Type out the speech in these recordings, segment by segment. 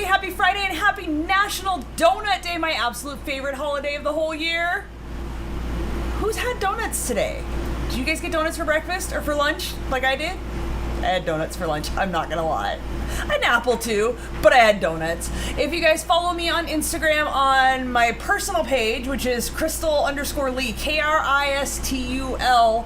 Happy Friday and happy National Donut Day, my absolute favorite holiday of the whole year. Who's had donuts today? Did you guys get donuts for breakfast or for lunch like I did? I had donuts for lunch, I'm not gonna lie. I had an apple too, but I had donuts. If you guys follow me on Instagram on my personal page, which is Crystal_Lee, KRISTUL_LEE,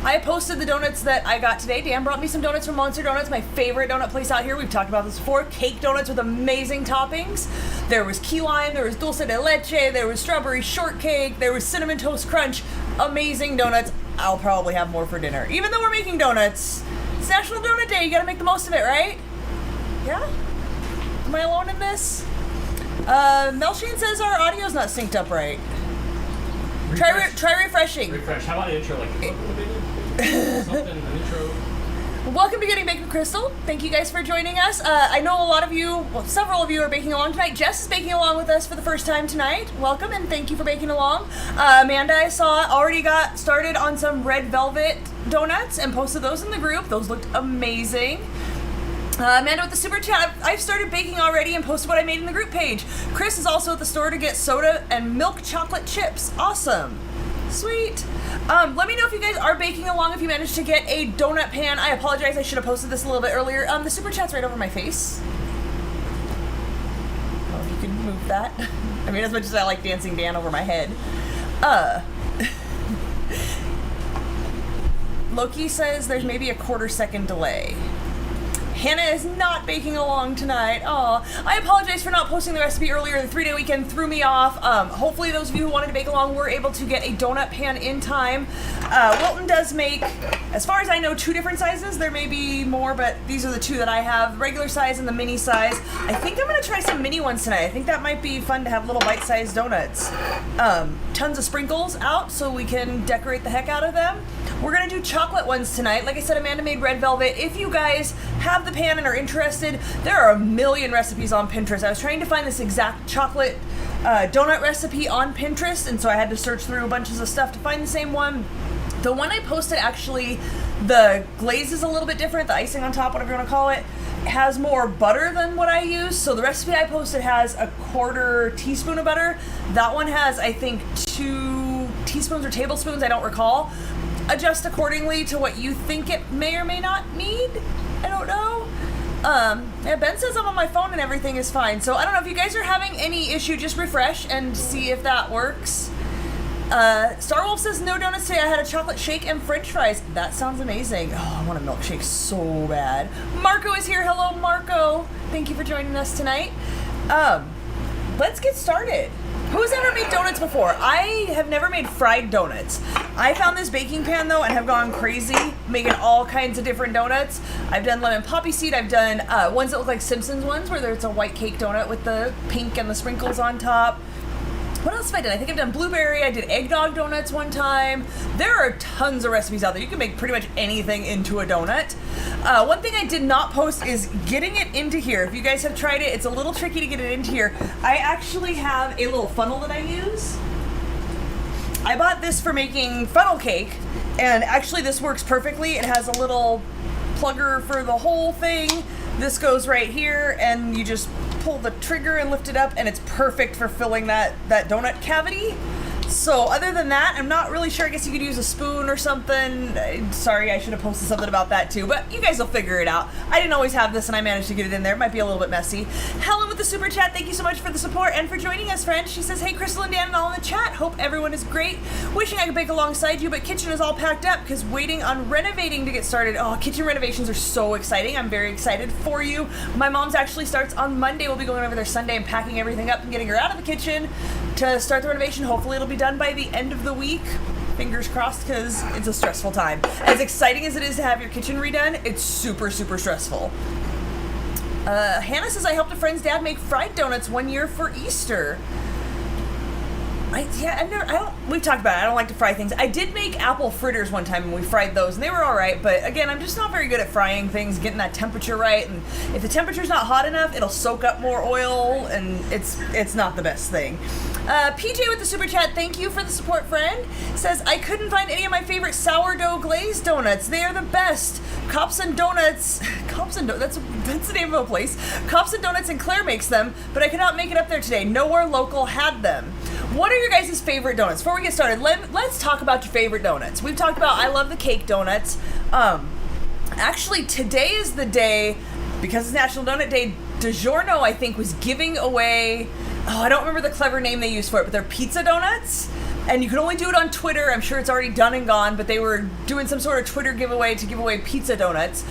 I posted the donuts that I got today. Dan brought me some donuts from Monster Donuts, my favorite donut place out here. We've talked about this before. Cake donuts with amazing toppings. There was key lime, there was dulce de leche, there was strawberry shortcake, there was cinnamon toast crunch. Amazing donuts. I'll probably have more for dinner. Even though we're making donuts, it's National Donut Day. You gotta make the most of it, right? Yeah? Am I alone in this? Melshane says our audio's not synced up right. Try refreshing. Refresh. How about an intro? Like something, an intro. Welcome to Getting Baked with Crystal. Thank you guys for joining us. I know a lot of you, well, several of you are baking along tonight. Jess is baking along with us for the first time tonight. Welcome and thank you for baking along. Amanda, I saw, already got started on some red velvet donuts and posted those in the group. Those looked amazing. Amanda with the super chat, I've started baking already and posted what I made in the group page. Chris is also at the store to get soda and milk chocolate chips. Awesome. Sweet. Let me know if you guys are baking along, if you managed to get a donut pan. I apologize, I should have posted this a little bit earlier. The super chat's right over my face. Oh, if you can move that. I mean, as much as I like Dancing Dan over my head. Loki says there's maybe a quarter-second delay. Hannah is not baking along tonight. Aw. I apologize for not posting the recipe earlier. The 3-day weekend threw me off. Hopefully those of you who wanted to bake along were able to get a donut pan in time. Wilton does make, as far as I know, 2 different sizes. There may be more, but these are the 2 that I have. Regular size and the mini size. I think I'm going to try some mini ones tonight. I think that might be fun to have little bite-sized donuts. Tons of sprinkles out so we can decorate the heck out of them. We're going to do chocolate ones tonight. Like I said, Amanda made red velvet. If you guys have the pan and are interested, there are a million recipes on Pinterest. I was trying to find this exact chocolate donut recipe on Pinterest, and so I had to search through a bunch of stuff to find the same one. The one I posted, actually, the glaze is a little bit different. The icing on top, whatever you want to call it, has more butter than what I use. So the recipe I posted has a 1/4 teaspoon of butter. That one has, I think, 2 teaspoons or tablespoons, I don't recall. Adjust accordingly to what you think it may or may not need. I don't know. Yeah, Ben says I'm on my phone and everything is fine. So I don't know if you guys are having any issue, just refresh and see if that works. Starwolf says no donuts today. I had a chocolate shake and french fries. That sounds amazing. Oh, I want a milkshake so bad. Marco is here. Hello, Marco. Thank you for joining us tonight. Let's get started. Who's ever made donuts before? I have never made fried donuts. I found this baking pan though and have gone crazy making all kinds of different donuts. I've done lemon poppy seed. I've done ones that look like Simpsons ones where there's a white cake donut with the pink and the sprinkles on top. What else have I done? I think I've done blueberry. I did eggnog donuts one time. There are tons of recipes out there. You can make pretty much anything into a donut. One thing I did not post is getting it into here. If you guys have tried it, it's a little tricky to get it into here. I actually have a little funnel that I use. I bought this for making funnel cake, and actually this works perfectly. It has a little plugger for the whole thing. This goes right here, and you just pull the trigger and lift it up, and it's perfect for filling that donut cavity. So other than that, I'm not really sure. I guess you could use a spoon or something. Sorry, I should have posted something about that too, but you guys will figure it out. I didn't always have this and I managed to get it in there. It might be a little bit messy. Helen with the super chat, thank you so much for the support and for joining us, friend. She says, hey, Crystal and Dan and all in the chat. Hope everyone is great. Wishing I could bake alongside you, but kitchen is all packed up because waiting on renovating to get started. Oh, kitchen renovations are so exciting. I'm very excited for you. My mom's actually starts on Monday. We'll be going over there Sunday and packing everything up and getting her out of the kitchen to start the renovation. Hopefully it'll be done by the end of the week. Fingers crossed, because it's a stressful time. As exciting as it is to have your kitchen redone, it's super, super stressful. Hannah says, I helped a friend's dad make fried donuts one year for Easter. We've talked about it. I don't like to fry things. I did make apple fritters one time and we fried those and they were all right, but again, I'm just not very good at frying things, getting that temperature right, and if the temperature's not hot enough, it'll soak up more oil and it's not the best thing. PJ with the super chat, thank you for the support, friend. Says, I couldn't find any of my favorite sourdough glazed donuts. They are the best. Cops and Donuts, that's the name of a place. Cops and Donuts and Claire makes them, but I could not make it up there today. Nowhere local had them. What are your guys' favorite donuts? Before we get started, let's talk about your favorite donuts. We've talked about, I love the cake donuts. Actually, today is the day, because it's National Donut Day, DiGiorno, I think, was giving away, I don't remember the clever name they used for it, but they're pizza donuts. And you can only do it on Twitter. I'm sure it's already done and gone, but they were doing some sort of Twitter giveaway to give away pizza donuts.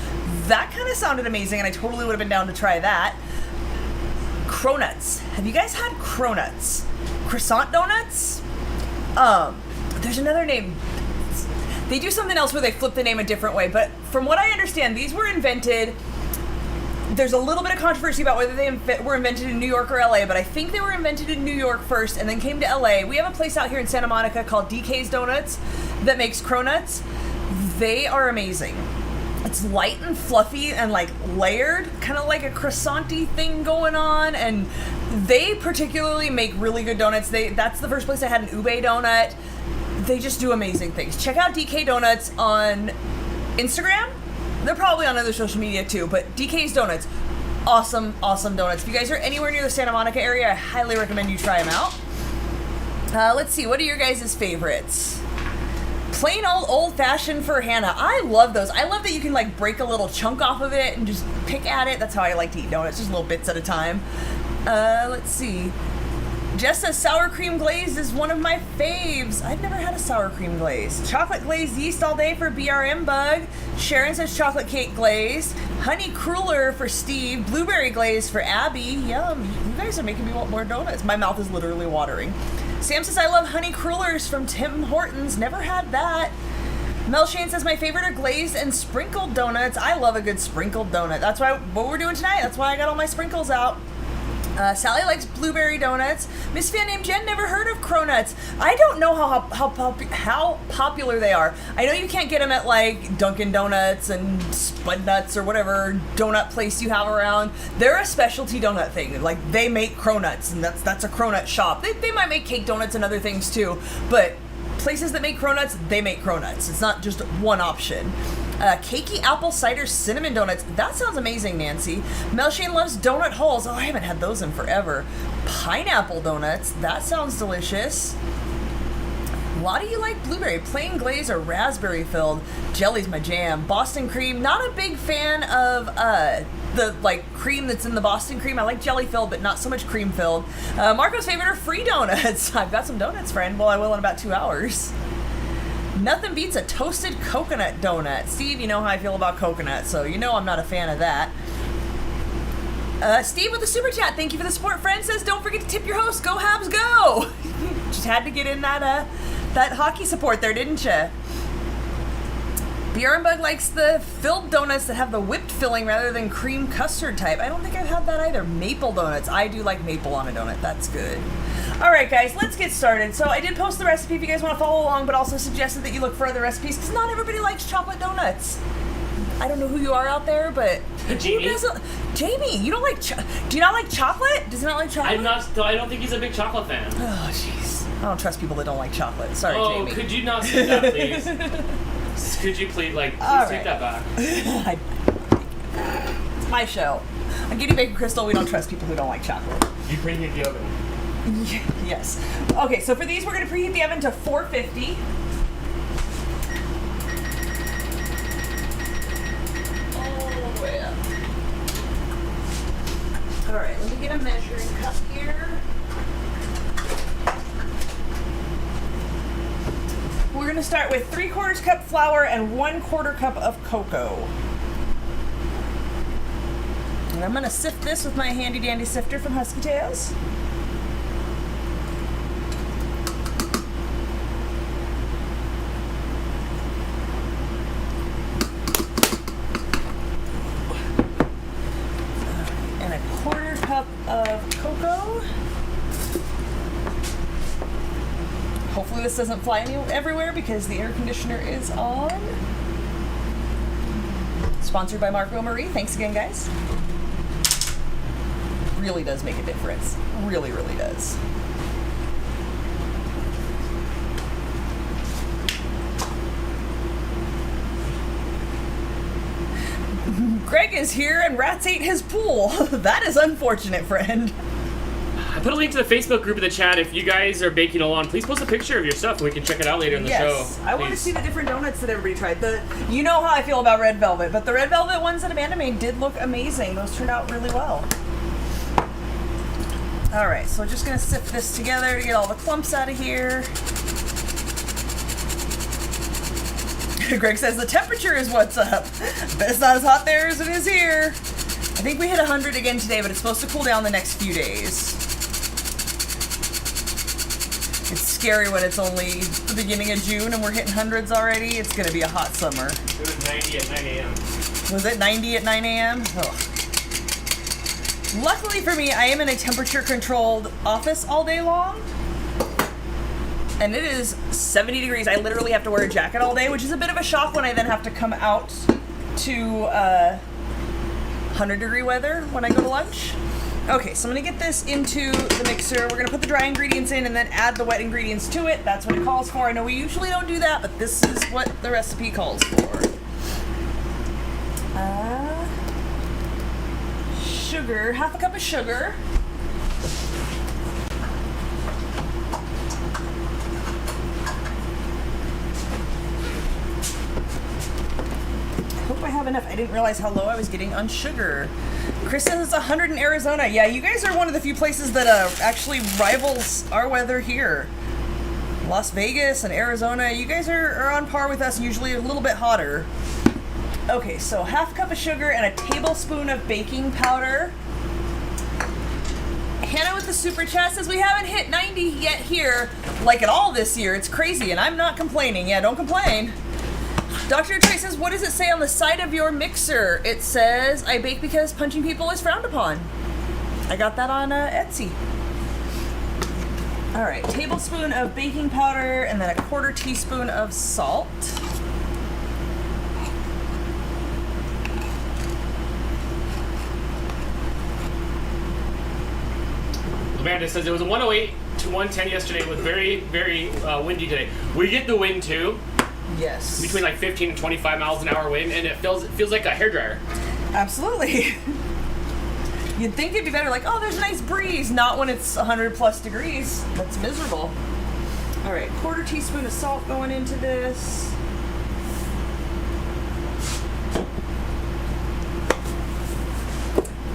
That kind of sounded amazing, and I totally would have been down to try that. Cronuts. Have you guys had Cronuts? Croissant donuts? There's another name. They do something else where they flip the name a different way, but from what I understand, these were invented. There's a little bit of controversy about whether they were invented in New York or LA, but I think they were invented in New York first and then came to LA. We have a place out here in Santa Monica called DK's Donuts that makes Cronuts. They are amazing. It's light and fluffy and like layered, kind of like a croissant-y thing going on, and they particularly make really good donuts. That's the first place I had an ube donut. They just do amazing things. Check out DK Donuts on Instagram. They're probably on other social media too, but DK's Donuts, awesome, awesome donuts. If you guys are anywhere near the Santa Monica area, I highly recommend you try them out. Let's see, what are your guys' favorites? Plain old-fashioned for Hannah. I love those. I love that you can like break a little chunk off of it and just pick at it. That's how I like to eat donuts, just little bits at a time. Let's see. Jess says sour cream glazed is one of my faves. I've never had a sour cream glaze. Chocolate glazed yeast all day for BRM Bug. Sharon says chocolate cake glazed. Honey cruller for Steve. Blueberry glaze for Abby. Yum. You guys are making me want more donuts. My mouth is literally watering. Sam says, I love honey crullers from Tim Hortons. Never had that. Mel Shane says, my favorite are glazed and sprinkled donuts. I love a good sprinkled donut. That's what we're doing tonight. That's why I got all my sprinkles out. Sally likes blueberry donuts. Miss Fan named Jen never heard of Cronuts. I don't know how popular they are. I know you can't get them at like Dunkin' Donuts and Spud Nuts or whatever donut place you have around. They're a specialty donut thing. Like they make Cronuts, and that's a Cronut shop. They might make cake donuts and other things too, but places that make Cronuts, they make Cronuts. It's not just one option. Cakey apple cider cinnamon donuts. That sounds amazing, Nancy. Mel Shane loves donut holes. Oh, I haven't had those in forever. Pineapple donuts. That sounds delicious. Why do you like blueberry? Plain glaze or raspberry filled? Jelly's my jam. Boston cream. Not a big fan of the like cream that's in the Boston cream. I like jelly filled, but not so much cream filled. Marco's favorite are free donuts. I've got some donuts, friend. Well, I will in about 2 hours. Nothing beats a toasted coconut donut. Steve, you know how I feel about coconut, so you know I'm not a fan of that. Steve with the super chat, thank you for the support. Friend says, don't forget to tip your host. Go Habs, go! Just had to get in that hockey support there, didn't you? BRM Bug likes the filled donuts that have the whipped filling rather than cream custard type. I don't think I've had that either. Maple donuts. I do like maple on a donut. That's good. All right, guys, let's get started. So I did post the recipe if you guys want to follow along, but also suggested that you look for other recipes because not everybody likes chocolate donuts. I don't know who you are out there, but Jamie, Jamie, you don't like? Do you not like chocolate? Does he not like chocolate? I don't think he's a big chocolate fan. Oh, jeez. I don't trust people that don't like chocolate. Sorry, Jamie. Oh, could you not say that, please? Could you please take that back? It's my show. On Giddy Baker Crystal, we don't trust people who don't like chocolate. You preheat the oven. Yes. Okay, so for these, we're going to preheat the oven to 450. All the way up. All right, let me get a measuring cup here. We're going to start with 3/4 cup flour and 1/4 cup of cocoa. And I'm going to sift this with my handy dandy sifter from Husky Tails. And 1/4 cup of cocoa. Hopefully this doesn't fly everywhere because the air conditioner is on. Sponsored by Marco Marie. Thanks again, guys. Really does make a difference. Really, really does. Greg is here and rats ate his pool. That is unfortunate, friend. I put a link to the Facebook group in the chat. If you guys are baking along, please post a picture of your stuff and we can check it out later in the show. Yes, I want to see the different donuts that everybody tried. You know how I feel about red velvet, but the red velvet ones that Amanda made did look amazing. Those turned out really well. All right, so we're just gonna sift this together to get all the clumps out of here. Greg says the temperature is what's up. Bet it's not as hot there as it is here. I think we hit 100 again today, but it's supposed to cool down the next few days. It's scary when it's only the beginning of June and we're hitting hundreds already. It's gonna be a hot summer. It was 90 at 9 a.m. Was it 90 at 9 a.m.? Oh. Luckily for me, I am in a temperature-controlled office all day long. And it is 70 degrees. I literally have to wear a jacket all day, which is a bit of a shock when I then have to come out to 100-degree weather when I go to lunch. Okay, so I'm gonna get this into the mixer. We're gonna put the dry ingredients in and then add the wet ingredients to it. That's what it calls for. I know we usually don't do that, but this is what the recipe calls for. Sugar, 1/2 cup of sugar. I have enough. I didn't realize how low I was getting on sugar. Chris says it's 100 in Arizona. Yeah, you guys are one of the few places that actually rivals our weather here. Las Vegas and Arizona, you guys are on par with us, usually a little bit hotter. Okay, so 1/2 cup of sugar and a tablespoon of baking powder. Hannah with the super chat says we haven't hit 90 yet here, like at all this year. It's crazy, and I'm not complaining. Yeah, don't complain. Dr. Trey says, what does it say on the side of your mixer? It says, I bake because punching people is frowned upon. I got that on Etsy. All right, tablespoon of baking powder and then a 1/4 teaspoon of salt. Amanda says it was a 108 to 110 yesterday. It was very, very windy today. We get the wind too. Yes. Between like 15 and 25 miles an hour wind, and it feels like a hairdryer. Absolutely. You'd think it'd be better, like, oh, there's a nice breeze. Not when it's 100+ degrees. That's miserable. All right, 1/4 teaspoon of salt going into this.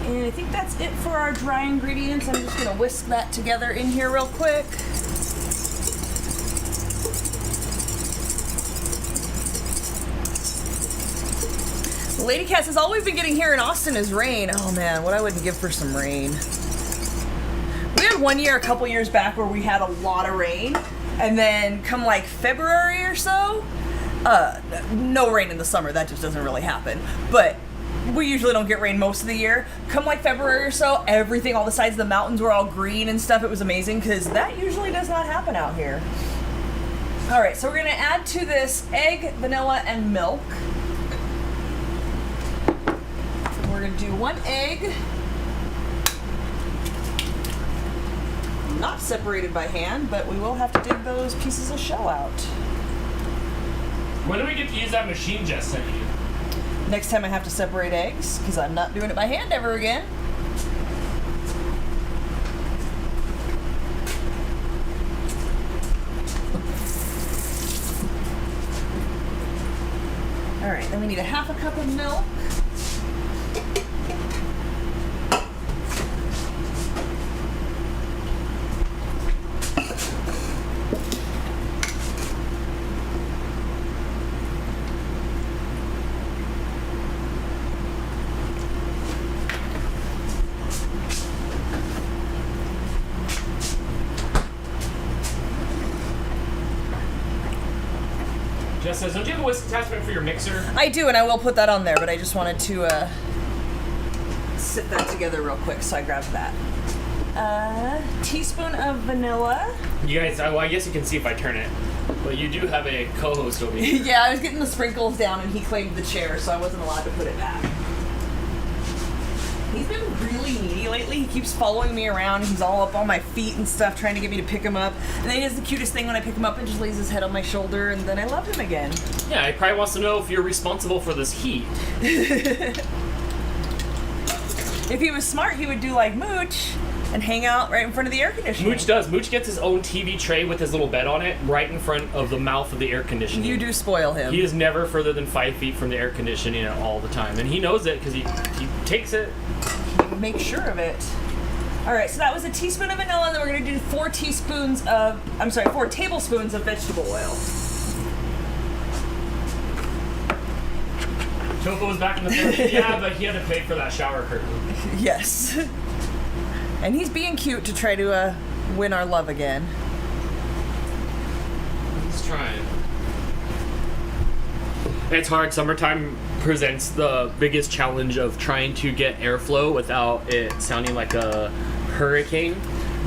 And I think that's it for our dry ingredients. I'm just gonna whisk that together in here real quick. Lady Cat says, all we've been getting here in Austin is rain. Oh man, what I wouldn't give for some rain. We had one year, a couple years back, where we had a lot of rain, and then come like February or so, no rain in the summer, that just doesn't really happen. But we usually don't get rain most of the year. Come like February or so, everything, all the sides of the mountains were all green and stuff. It was amazing, because that usually does not happen out here. All right, so we're gonna add to this egg, vanilla, and milk. We're gonna do 1 egg, not separated by hand, but we will have to dig those pieces of shell out. When do we get to use that machine Jess sent you? Next time I have to separate eggs, because I'm not doing it by hand ever again. All right, then we need a half a cup of milk. Jess says, don't you have a whisk attachment for your mixer? I do, and I will put that on there, but I just wanted to sit that together real quick, so I grabbed that. Teaspoon of vanilla. You guys, well, I guess you can see if I turn it, but you do have a co-host over here. Yeah, I was getting the sprinkles down, and he claimed the chair, so I wasn't allowed to put it back. He's been really needy lately. He keeps following me around. He's all up on my feet and stuff, trying to get me to pick him up. And then he does the cutest thing when I pick him up and just lays his head on my shoulder, and then I love him again. Yeah, he probably wants to know if you're responsible for this heat. If he was smart, he would do like Mooch and hang out right in front of the air conditioner. Mooch does. Mooch gets his own TV tray with his little bed on it right in front of the mouth of the air conditioning. You do spoil him. He is never further than 5 feet from the air conditioning all the time. And he knows it because he takes it. Make sure of it. All right, so that was a teaspoon of vanilla, and then we're going to do 4 tablespoons of vegetable oil. Topo was back in the family. Yeah, but he had to pay for that shower curtain. Yes. And he's being cute to try to win our love again. He's trying. It's hard. Summertime presents the biggest challenge of trying to get airflow without it sounding like a hurricane.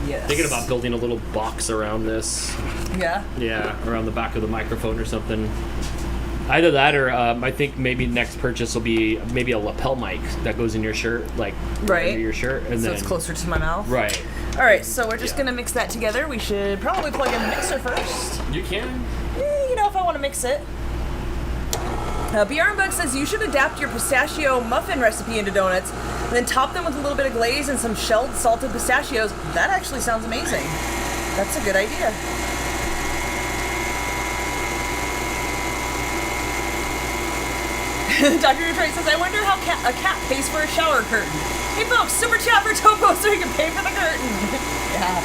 Yes. Thinking about building a little box around this. Yeah? Yeah, around the back of the microphone or something. Either that or I think maybe next purchase will be maybe a lapel mic that goes in your shirt, like right under your shirt. And so then, it's closer to my mouth? Right. All right, so we're just going to mix that together. We should probably plug in the mixer first. You can. You know, if I want to mix it. Bjornbug says you should adapt your pistachio muffin recipe into donuts and then top them with a little bit of glaze and some shelled salted pistachios. That actually sounds amazing. That's a good idea. Dr. Detroit says, I wonder how a cat pays for a shower curtain. Hey folks, super chat for Topo so he can pay for the curtain. Yeah.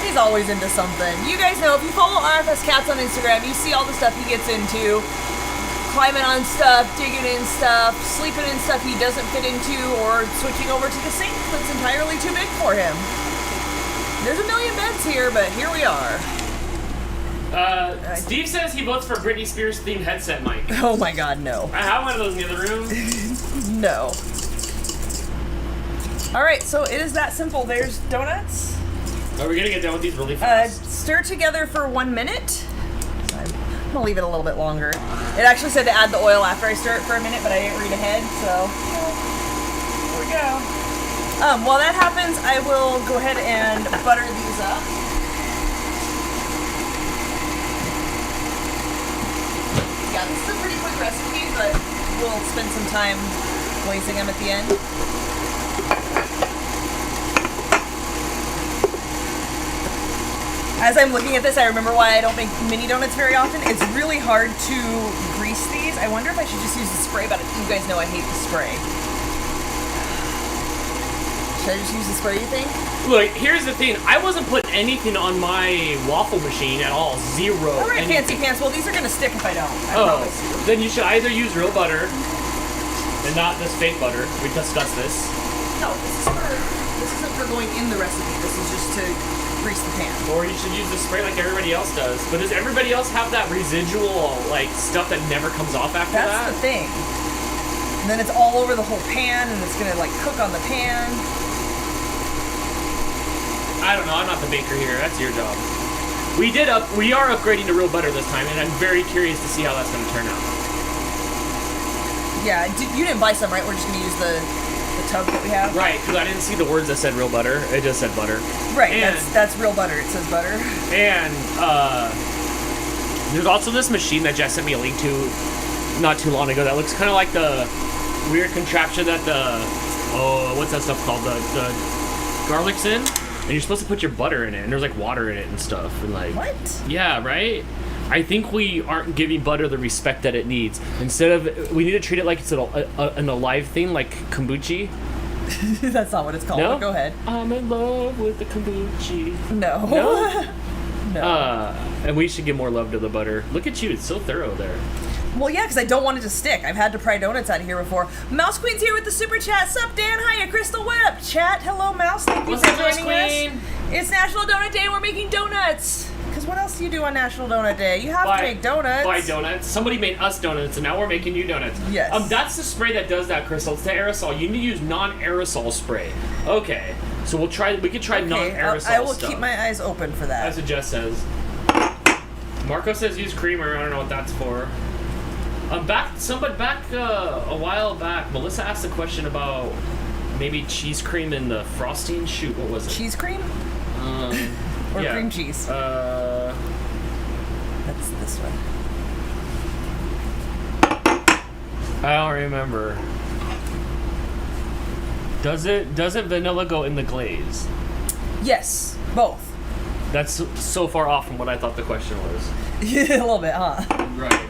He's always into something. You guys know, if you follow RFS Cats on Instagram, you see all the stuff he gets into. Climbing on stuff, digging in stuff, sleeping in stuff he doesn't fit into, or switching over to the sink that's entirely too big for him. There's a million beds here, but here we are. Steve says he votes for Britney Spears themed headset mic. Oh my god, no. I have one of those in the other room. No. Alright, so it is that simple. There's donuts. Are we gonna get done with these really fast? Stir together for 1 minute. I'm gonna leave it a little bit longer. It actually said to add the oil after I stir it for a minute, but I didn't read ahead, so here we go. While that happens, I will go ahead and butter these up. Yeah, this is a pretty quick recipe, but we'll spend some time glazing them at the end. As I'm looking at this, I remember why I don't make mini donuts very often. It's really hard to grease these. I wonder if I should just use the spray, but you guys know I hate the spray. Should I just use the spray, you think? Look, here's the thing. I wasn't putting anything on my waffle machine at all. Zero. All right, fancy pants. Well, these are going to stick if I don't. I promise you. Then you should either use real butter and not this fake butter. We discussed this. No, this isn't for going in the recipe. This is just to grease the pan. Or you should use the spray like everybody else does. But does everybody else have that residual, like, stuff that never comes off after that? That's the thing. And then it's all over the whole pan, and it's going to, like, cook on the pan. I don't know. I'm not the baker here. That's your job. We are upgrading to real butter this time, and I'm very curious to see how that's going to turn out. Yeah, you didn't buy some, right? We're just going to use the tub that we have? Right, because I didn't see the words that said real butter. It just said butter. Right, and, that's real butter. It says butter. And there's also this machine that Jess sent me a link to not too long ago that looks kind of like the weird contraption that what's that stuff called? The garlic's in, and you're supposed to put your butter in it, and there's like water in it and stuff, and like What? Yeah, right. I think we aren't giving butter the respect that it needs. Instead of, we need to treat it like it's an alive thing, like kombucha. That's not what it's called. No? Go ahead. I'm in love with the kombucha. No. No? No. And we should give more love to the butter. Look at you, it's so thorough there. Well, yeah, because I don't want it to stick. I've had to pry donuts out of here before. Mouse Queen's here with the super chat. Sup, Dan? Hiya, Crystal. What up, chat? Hello, Mouse. Thank you What's for up, Mouse joining Queen? us. It's National Donut Day, and we're making donuts. Because what else do you do on National Donut Day? You have to make donuts. Buy donuts. Somebody made us donuts, and now we're making you donuts. Yes. That's the spray that does that, Crystal. It's the aerosol. You need to use non-aerosol spray. Okay. So we could try non-aerosol I will stuff. keep my eyes open for that. That's what Jess says. Marco says use creamer. I don't know what that's for. Back a while back, Melissa asked a question about maybe cheese cream in the frosting. Shoot, what was it? Cheese cream? Or yeah. cream cheese? That's this one. I don't remember. Doesn't vanilla go in the glaze? Yes, both. That's so far off from what I thought the question was. A little bit, huh? Right.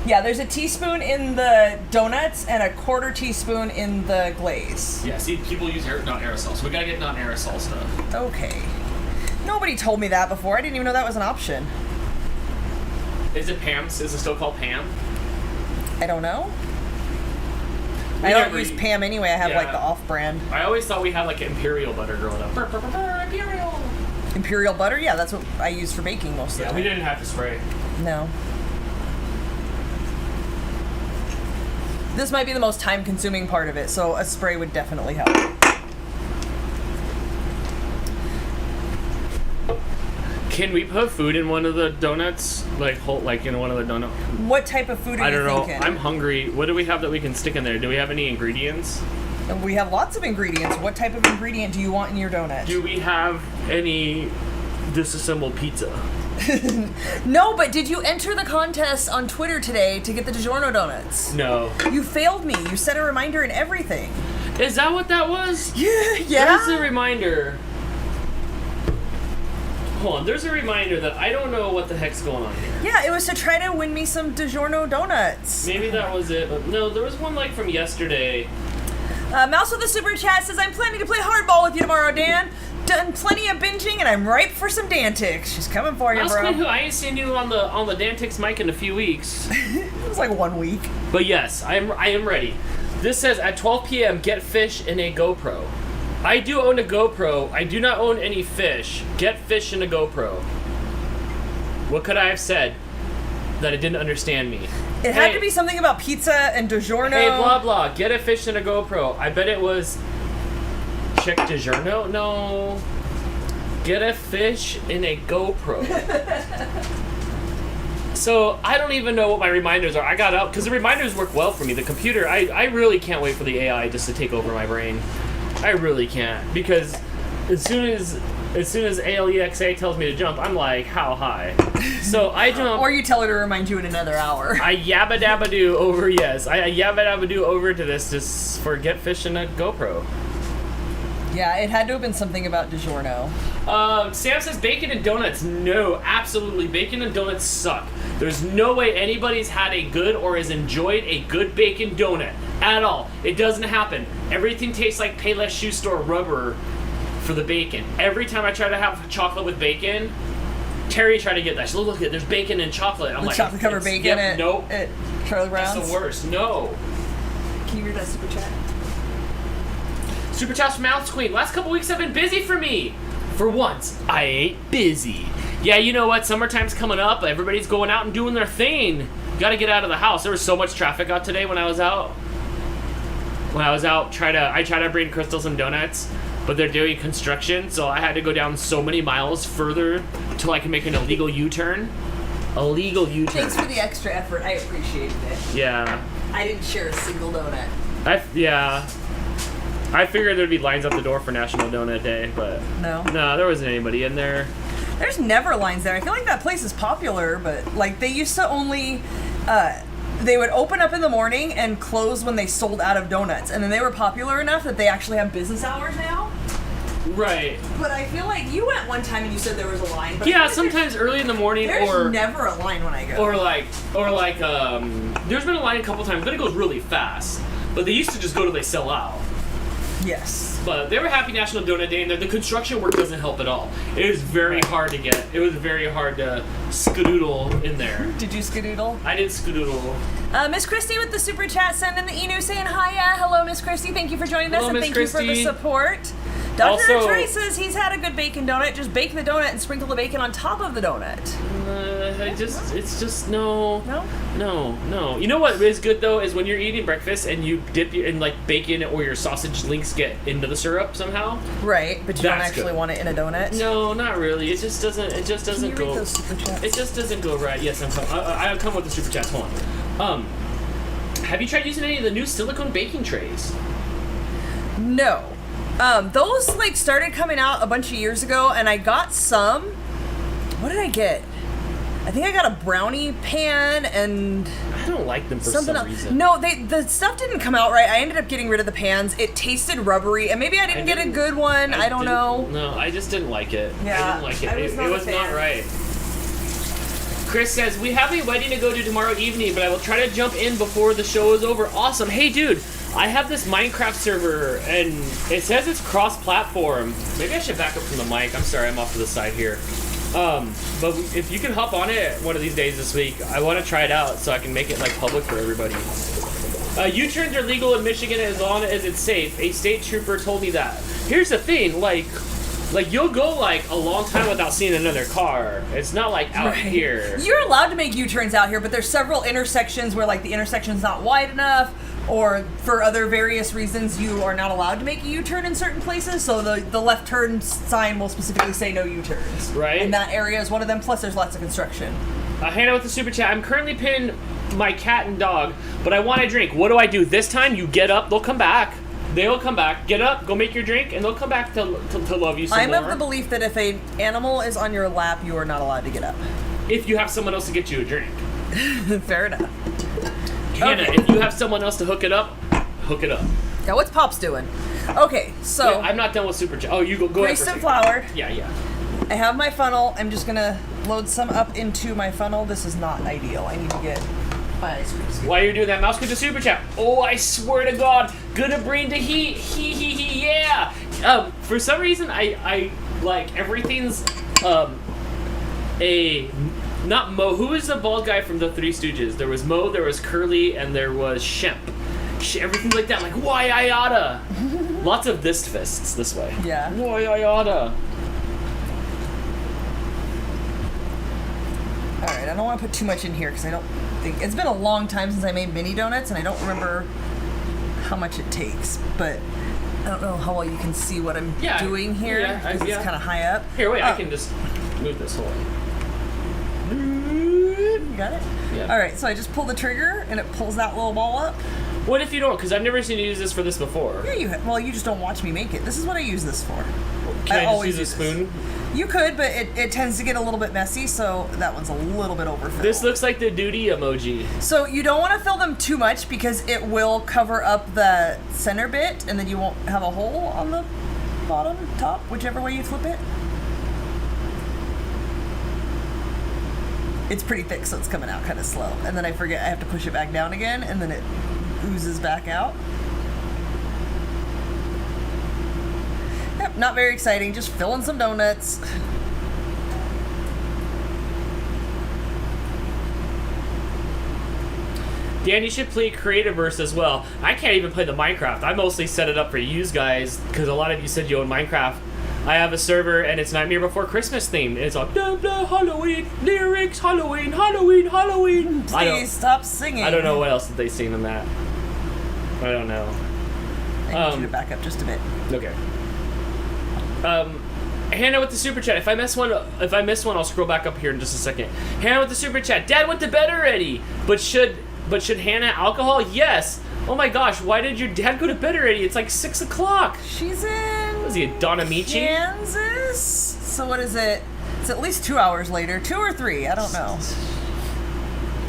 Yeah, there's a teaspoon in the donuts and a quarter teaspoon in the glaze. Yeah, see, people use not aerosol, so we gotta get non-aerosol stuff. Okay. Nobody told me that before. I didn't even know that was an option. Is it Pam's? Is it still called Pam? I don't know. We I don't never use eat- Pam anyway. I have like Yeah. the off-brand. I always thought we had like Imperial butter growing up. Imperial! Imperial butter? Yeah, that's what I use for baking most of Yeah, the we time. didn't have to spray. No. This might be the most time-consuming part of it, so a spray would definitely help. Can we put food in one of the donuts? Like in one of the donuts? What type of food are I you don't know. thinking? I'm hungry. What do we have that we can stick in there? Do we have any ingredients? We have lots of ingredients. What type of ingredient do you want in your donut? Do we have any disassembled pizza? No, but did you enter the contest on Twitter today to get the DiGiorno donuts? No. You failed me. You set a reminder and everything. Is that what that was? Yeah. There's a reminder. Hold on. There's a reminder that I don't know what the heck's going on here. Yeah, it was to try to win me some DiGiorno donuts. Maybe that was it. But no, there was one like from yesterday. Mouse with the super chat says, I'm planning to play hardball with you tomorrow, Dan. Done plenty of binging and I'm ripe for some Dantics. She's coming for you, bro. I ain't seen you on the Dantix mic in a few weeks. It was like 1 week. But yes, I am ready. This says at 12 p.m. get fish in a GoPro. I do own a GoPro. I do not own any fish. Get fish in a GoPro. What could I have said that it didn't understand me? It had to be something about pizza and DiGiorno. Hey, blah blah. Get a fish in a GoPro. I bet it was check DiGiorno. No. Get a fish in a GoPro. So I don't even know what my reminders are. I got up because the reminders work well for me. The computer, I really can't wait for the AI just to take over my brain. I really can't, because as soon as ALEXA tells me to jump, I'm like, how high? So I jump. Or you tell her to remind you in another hour. I yabba dabba do over, yes. I yabba dabba do over to this just for get fish in a GoPro. Yeah, it had to have been something about DiGiorno. Sam says bacon and donuts. No, absolutely. Bacon and donuts suck. There's no way anybody's had a good or has enjoyed a good bacon donut at all. It doesn't happen. Everything tastes like Payless shoe store rubber for the bacon. Every time I try to have chocolate with bacon, Terry tried to get that. She's like, look at there's bacon and chocolate. I'm The like, chocolate covered bacon yep, nope. at Charlie Brown's. That's the worst. No. Can you read that super chat? Super Chats from Mouse Queen. Last couple weeks have been busy for me. For once, I ain't busy. Yeah, you know what? Summertime's coming up. Everybody's going out and doing their thing. Got to get out of the house. There was so much traffic out today when I was out. I tried to bring Crystal some donuts, but they're doing construction, so I had to go down so many miles further till I can make an illegal U-turn. Illegal U-turn. Thanks for the extra effort. I appreciated it. Yeah. I didn't share a single donut. I figured there'd be lines up the door for National Donut Day, but No. there wasn't anybody in there. There's never lines there. I feel like that place is popular, but like they used to only They would open up in the morning and close when they sold out of donuts. And then they were popular enough that they actually have business hours now. Right. But I feel like you went one time and you said there was a line. But Yeah, sometimes early in the morning there's never a line when I go. Or there's been a line a couple times, but it goes really fast. But they used to just go till they sell out. Yes. But they were happy National Donut Day, and the construction work doesn't help at all. It was very hard to get. It was very hard to skadoodle in there. Did you skadoodle? I did skadoodle. Miss Christy with the super chat sending the emu saying hiya. Hello, Miss Christy. Thank you for joining us, Hello, and Miss thank Christy. you for the support. Dr. Also- Trey says he's had a good bacon donut. Just bake the donut and sprinkle the bacon on top of the donut. It's just no. No? You know what is good though is when you're eating breakfast and you dip your in like bacon or your sausage links get into the syrup somehow. Right, but you don't That's actually good. want it in a donut. No, not really. It just doesn't. It just doesn't Can you go. read those super chats? It just doesn't go right. Yes, I'll come with the super chats. Hold on. Have you tried using any of the new silicone baking trays? No. Those like started coming out a bunch of years ago, and I got some. What did I get? I think I got a brownie pan and I don't like them for something some else. reason. No, the stuff didn't come out right. I ended up getting rid of the pans. It tasted rubbery, and maybe I didn't get a good one. I don't know. No, I just didn't like it. Yeah, I didn't like it. I was It not a was not fan. right. Chris says, we have a wedding to go to tomorrow evening, but I will try to jump in before the show is over. Awesome. Hey, dude, I have this Minecraft server, and it says it's cross-platform. Maybe I should back up from the mic. I'm sorry, I'm off to the side here. But if you can hop on it one of these days this week, I want to try it out so I can make it like public for everybody. U-turns are legal in Michigan as long as it's safe. A state trooper told me that. Here's the thing, like you'll go like a long time without seeing another car. It's not like out here. You're allowed to make U-turns out here, but there's several intersections where like the intersection's not wide enough, or for other various reasons you are not allowed to make a U-turn in certain places. So the left turn sign will specifically say no U-turns. Right. And that area is one of them. Plus, there's lots of construction. Hannah with the super chat. I'm currently pinning my cat and dog, but I want a drink. What do I do? This time you get up. They'll come back. They'll come back. Get up. Go make your drink, and they'll come back to love you some I'm more. of the belief that if an animal is on your lap, you are not allowed to get up. If you have someone else to get you a drink. Fair enough. Hannah, Okay. if you have someone else to hook it up, hook it up. Now, what's Pops doing? Okay, so Wait, I'm not done with super chat. Oh, you go ahead. greased for a and second. floured. Yeah. I have my funnel. I'm just gonna load some up into my funnel. This is not ideal. I need to get my ice cream scoop. While you're doing that, Mouse, get the super chat. Oh, I swear to God, gonna bring the heat. He, yeah. For some reason, I like everything's not Mo. Who is the bald guy from the Three Stooges? There was Mo, there was Curly, and there was Shemp. Everything's like that. Like why I oughta. Lots of this fists this way. Yeah. Why I oughta. Alright, I don't want to put too much in here because I don't think... It's been a long time since I made mini donuts, and I don't remember how much it takes, but I don't know how well you can see what I'm doing here because it's kind of high up. Here, wait, I can just move this whole way. You got it? Yeah. Alright, so I just pull the trigger, and it pulls that little ball up. What if you don't? Because I've never seen you use this for this before. Yeah, well, you just don't watch me make it. This is what I use this for. Can I just always use a this. spoon? You could, but it tends to get a little bit messy, so that one's a little bit overfilled. This looks like the duty emoji. So you don't want to fill them too much because it will cover up the center bit, and then you won't have a hole on the bottom, top, whichever way you flip it. It's pretty thick, so it's coming out kind of slow. And then I forget I have to push it back down again, and then it oozes back out. Yep, not very exciting, just filling some donuts. Dan, you should play Creativerse as well. I can't even play the Minecraft. I mostly set it up for you guys because a lot of you said you own Minecraft. I have a server and it's Nightmare Before Christmas themed. It's all blah blah Halloween lyrics, Halloween, Halloween, Halloween. Please stop singing. I don't know what else did they sing in that. I don't know. I need you to back up just a bit. Okay. Hannah with the super chat. If I miss one, I'll scroll back up here in just a second. Hannah with the super chat. Dad went to bed already. But should Hannah alcohol? Yes. Oh my gosh, why did your dad go to bed already? It's like 6 o'clock. She's in... Was he a Donamichi? Kansas? So what is it? It's at least 2 hours later. 2 or 3, I don't know.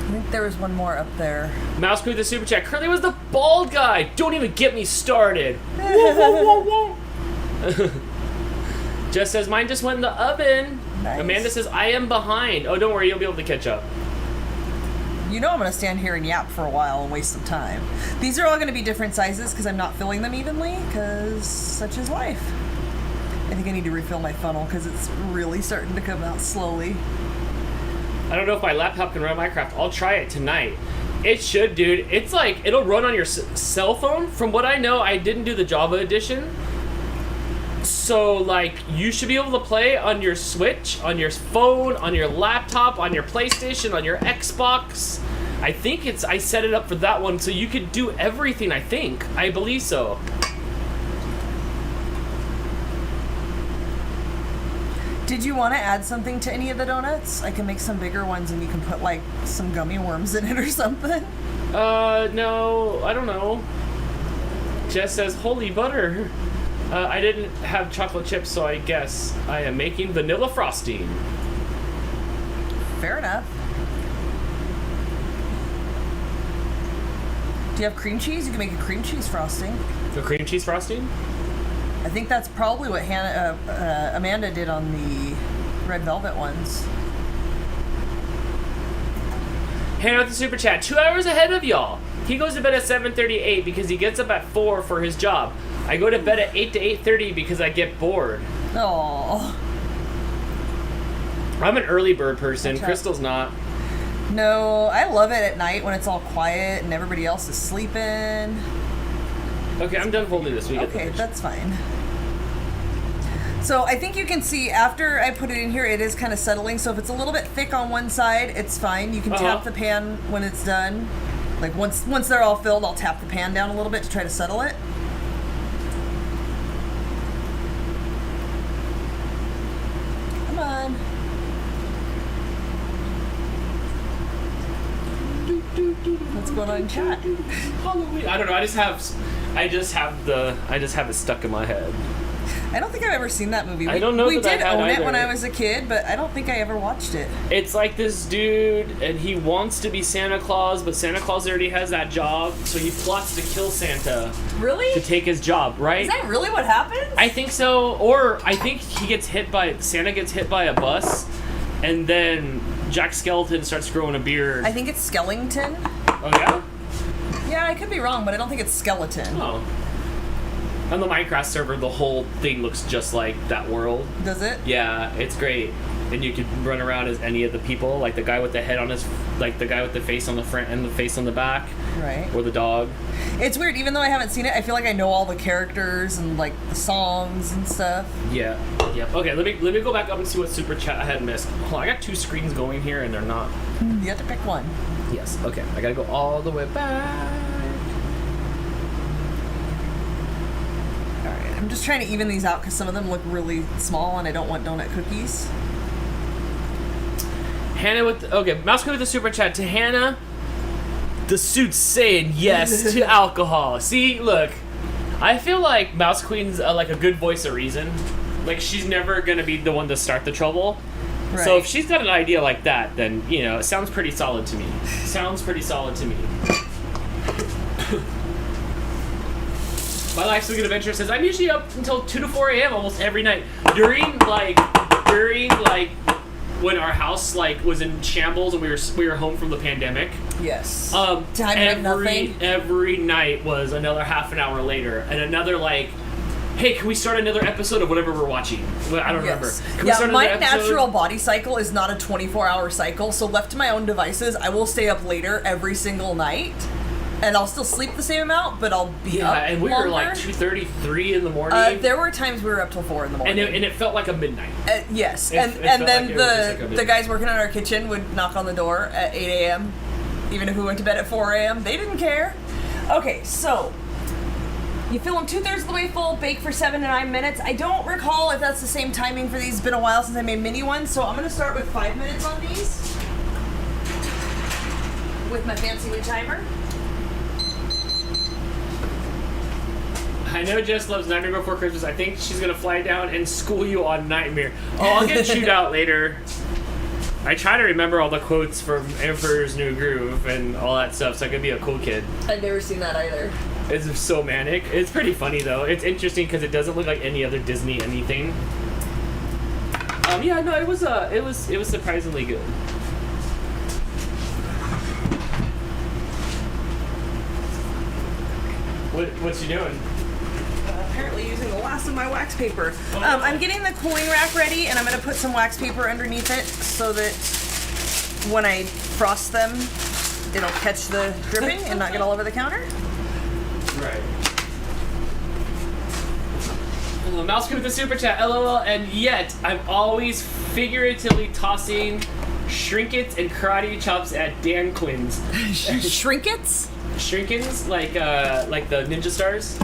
I think there was one more up there. Mouse Crew with the super chat. Curly was the bald guy. Don't even get me started. Whoa, whoa, whoa. Jess says, mine just went in the oven. Nice. Amanda says, I am behind. Oh, don't worry, you'll be able to catch up. You know I'm going to stand here and yap for a while and waste some time. These are all going to be different sizes because I'm not filling them evenly, because such is life. I think I need to refill my funnel because it's really starting to come out slowly. I don't know if my laptop can run Minecraft. I'll try it tonight. It should, dude. It's like, it'll run on your cell phone. From what I know, I didn't do the Java edition. So, like, you should be able to play on your Switch, on your phone, on your laptop, on your PlayStation, on your Xbox. I think I set it up for that one, so you could do everything, I think. I believe so. Did you want to add something to any of the donuts? I can make some bigger ones and you can put, like, some gummy worms in it or something. No, I don't know. Jess says, holy butter. I didn't have chocolate chips, so I guess I am making vanilla frosting. Fair enough. Do you have cream cheese? You can make a cream cheese frosting. The cream cheese frosting? I think that's probably what Amanda did on the red velvet ones. Hannah with the super chat. 2 hours ahead of y'all. He goes to bed at 7:38 because he gets up at 4 for his job. I go to bed at 8 to 8:30 because I get bored. Oh. I'm an early bird person. Crystal's not. No, I love it at night when it's all quiet and everybody else is sleeping. Okay, I'm done folding this week. Okay, that's fine. So I think you can see after I put it in here, it is kind of settling. So if it's a little bit thick on one side, it's fine. You can tap the pan when it's done. Like once they're all filled, I'll tap the pan down a little bit to try to settle it. Come on. What's going on in chat? Halloween. I don't know. I just have it stuck in my head. I don't think I've ever seen that movie. I don't know. We that I did had own either. it when I was a kid, but I don't think I ever watched it. It's like this dude, and he wants to be Santa Claus, but Santa Claus already has that job, so he plots to kill Santa. Really? To take his job, right? Is that really what happens? I think so. Or I think Santa gets hit by a bus, and then Jack Skellington starts growing a beard. I think it's Skellington. Oh yeah? Yeah, I could be wrong, but I don't think it's skeleton. Oh. On the Minecraft server, the whole thing looks just like that world. Does it? Yeah, it's great. And you could run around as any of the people, like the guy with the head on his, like the guy with the face on the front and the face on the back. Right. Or the dog. It's weird, even though I haven't seen it, I feel like I know all the characters and like the songs and stuff. Yeah. Yep. Okay, let me go back up and see what super chat I had missed. Hold on, I got 2 screens going here and they're not. You have to pick one. Yes. Okay, I gotta go all the way back. Alright, I'm just trying to even these out because some of them look really small and I don't want donut cookies. Hannah with Mouse Queen with the super chat. To Hannah, the suit's saying yes to alcohol. See, look, I feel like Mouse Queen's like a good voice of reason. Like she's never gonna be the one to start the trouble. Right. So if she's got an idea like that, then you know it sounds pretty solid to me. My Life's a Good Adventure says I'm usually up until 2 to 4 a.m. almost every night during when our house like was in shambles and we were home from the pandemic. Yes. Every night was another half an hour later and another like, hey, can we start another episode of whatever we're watching? Well, I don't remember. Can we start my another episode? natural body cycle is not a 24-hour cycle, so left to my own devices, I will stay up later every single night. And I'll still sleep the same amount, but I'll be up and we longer. were like 2:33 in the morning. There were times we were up till 4 in the morning. And it felt like a midnight. Yes, It and felt then like it was just like a the guys working on our kitchen would knock on the door at 8 a.m. Even if we went to bed at 4 a.m., they didn't care. Okay, so you fill them 2/3 of the way full, bake for 7 to 9 minutes. I don't recall if that's the same timing for these. It's been a while since I made mini ones, so I'm going to start with 5 minutes on these with my fancy new timer. I know Jess loves Nightmare Before Christmas. I think she's gonna fly down and school you on Nightmare. Oh, I'll get chewed out later. I try to remember all the quotes from Emperor's New Groove and all that stuff, so I could be a cool kid. I've never seen that either. It's so manic. It's pretty funny though. It's interesting because it doesn't look like any other Disney anything. Yeah, no, it was surprisingly good. What's you doing? Apparently using the last of my wax paper. I'm getting the cooling rack ready, and I'm going to put some wax paper underneath it so that when I frost them, it'll catch the dripping and not get all over the counter. Right. Mouse with the super chat, LOL, and yet I'm always figuratively tossing shrinkets and karate chops at Dan Quinn's. Shrinkets? Shrinkins, like the ninja stars.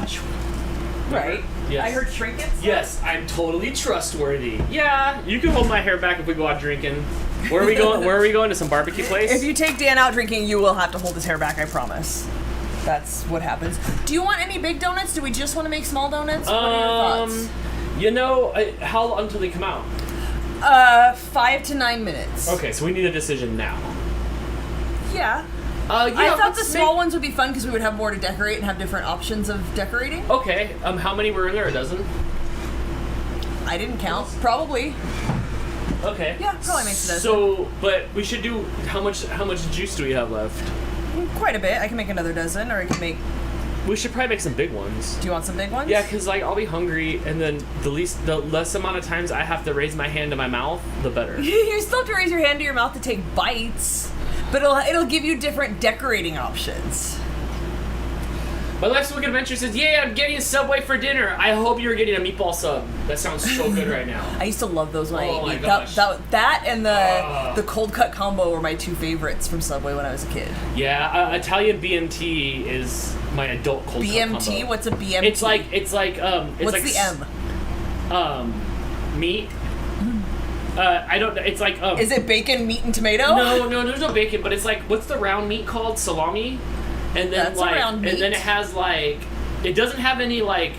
Right. Yes. I heard shrinkets. Yes, I'm totally trustworthy. Yeah, you can hold my hair back if we go out drinking. Where are we going? Where are we going? To some barbecue place? If you take Dan out drinking, you will have to hold his hair back, I promise. That's what happens. Do you want any big donuts? Do we just want to make small donuts? What are your thoughts? You know, how long until they come out? 5 to 9 minutes. Okay, so we need a decision now. Yeah. Yeah, I thought the small ones would be fun because we would have more to decorate and have different options of decorating. Okay. How many were in there? A dozen? I didn't count. Probably. Okay. Yeah, probably makes a dozen. So, but we should do how much juice do we have left? Quite a bit. I can make another dozen, or I can make. We should probably make some big ones. Do you want some big ones? Yeah, because like I'll be hungry, and then the less amount of times I have to raise my hand to my mouth, the better. You still have to raise your hand to your mouth to take bites, but it'll give you different decorating options. My Life's Wicked Adventure says, "Yay, I'm getting a Subway for dinner. I hope you're getting a meatball sub. That sounds so good right now." I used to love those when I ate Oh my meat. gosh. That and the cold cut combo were my two favorites from Subway when I was a kid. Yeah, Italian BMT is my adult cold cut combo. BMT? What's a BMT? It's like What's like the M? Meat. I don't know. It's like Is it bacon, meat, and tomato? No, there's no bacon, but it's like, what's the round meat called? Salami? And then That's a round meat. and then it has like, it doesn't have any like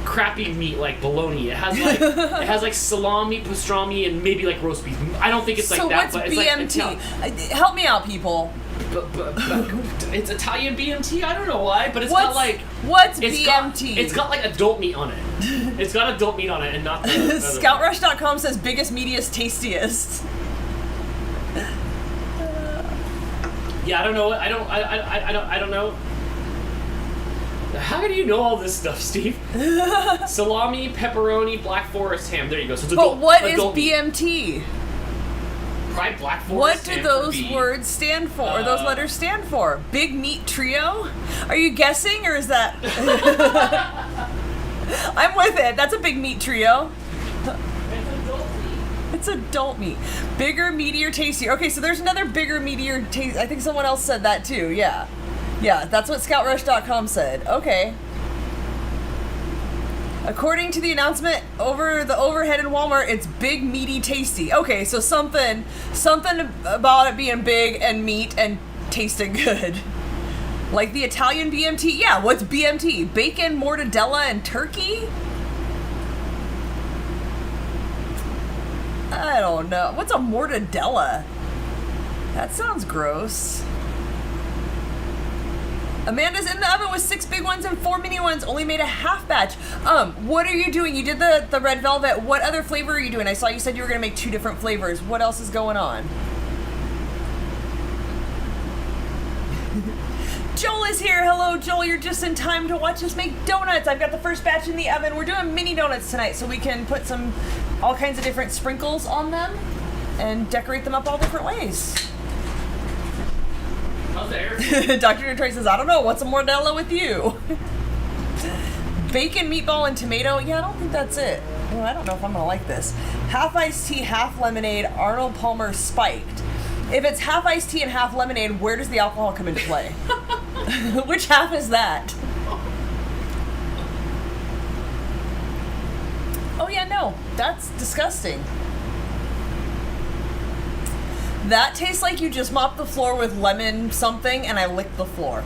crappy meat like bologna. It has like salami, pastrami, and maybe like roast beef. I don't think it's like that. So but what's BMT? Help me out, people. But it's Italian BMT. I don't know why, but what's BMT? It's got like adult meat on it. It's got adult meat on it, and not the Scoutrush.com says biggest, meatiest, tastiest. Yeah, I don't know. I don't know. How do you know all this stuff, Steve? Salami, pepperoni, Black Forest ham. There you go. So it's but adult, what is adult BMT? Meat. Probably Black Forest. What do ham those for B. words stand for? Or those letters stand for? Big meat trio? Are you guessing, or is that? I'm with it. That's a big meat trio. It's adult meat. Bigger, meatier, tastier. Okay, so there's another bigger, meatier, taste. I think someone else said that too. Yeah. Yeah, that's what ScoutRush.com said. Okay. According to the announcement over the overhead in Walmart, it's big, meaty, tasty. Okay, so something about it being big and meat and tasting good. Like the Italian BMT. Yeah, what's BMT? Bacon, mortadella, and turkey? I don't know. What's a mortadella? That sounds gross. Amanda's in the oven with 6 big ones and 4 mini ones. Only made a half batch. What are you doing? You did the red velvet. What other flavor are you doing? I saw you said you were gonna make 2 different flavors. What else is going on? Joel is here. Hello, Joel. You're just in time to watch us make donuts. I've got the first batch in the oven. We're doing mini donuts tonight, so we can put all kinds of different sprinkles on them and decorate them up all different ways. How's the air? Dr. Detroit says, I don't know. What's a mortadella with you? Bacon, meatball, and tomato. Yeah, I don't think that's it. Well, I don't know if I'm going to like this. Half iced tea, half lemonade, Arnold Palmer spiked. If it's half iced tea and half lemonade, where does the alcohol come into play? Which half is that? Oh yeah, no. That's disgusting. That tastes like you just mopped the floor with lemon something and I licked the floor.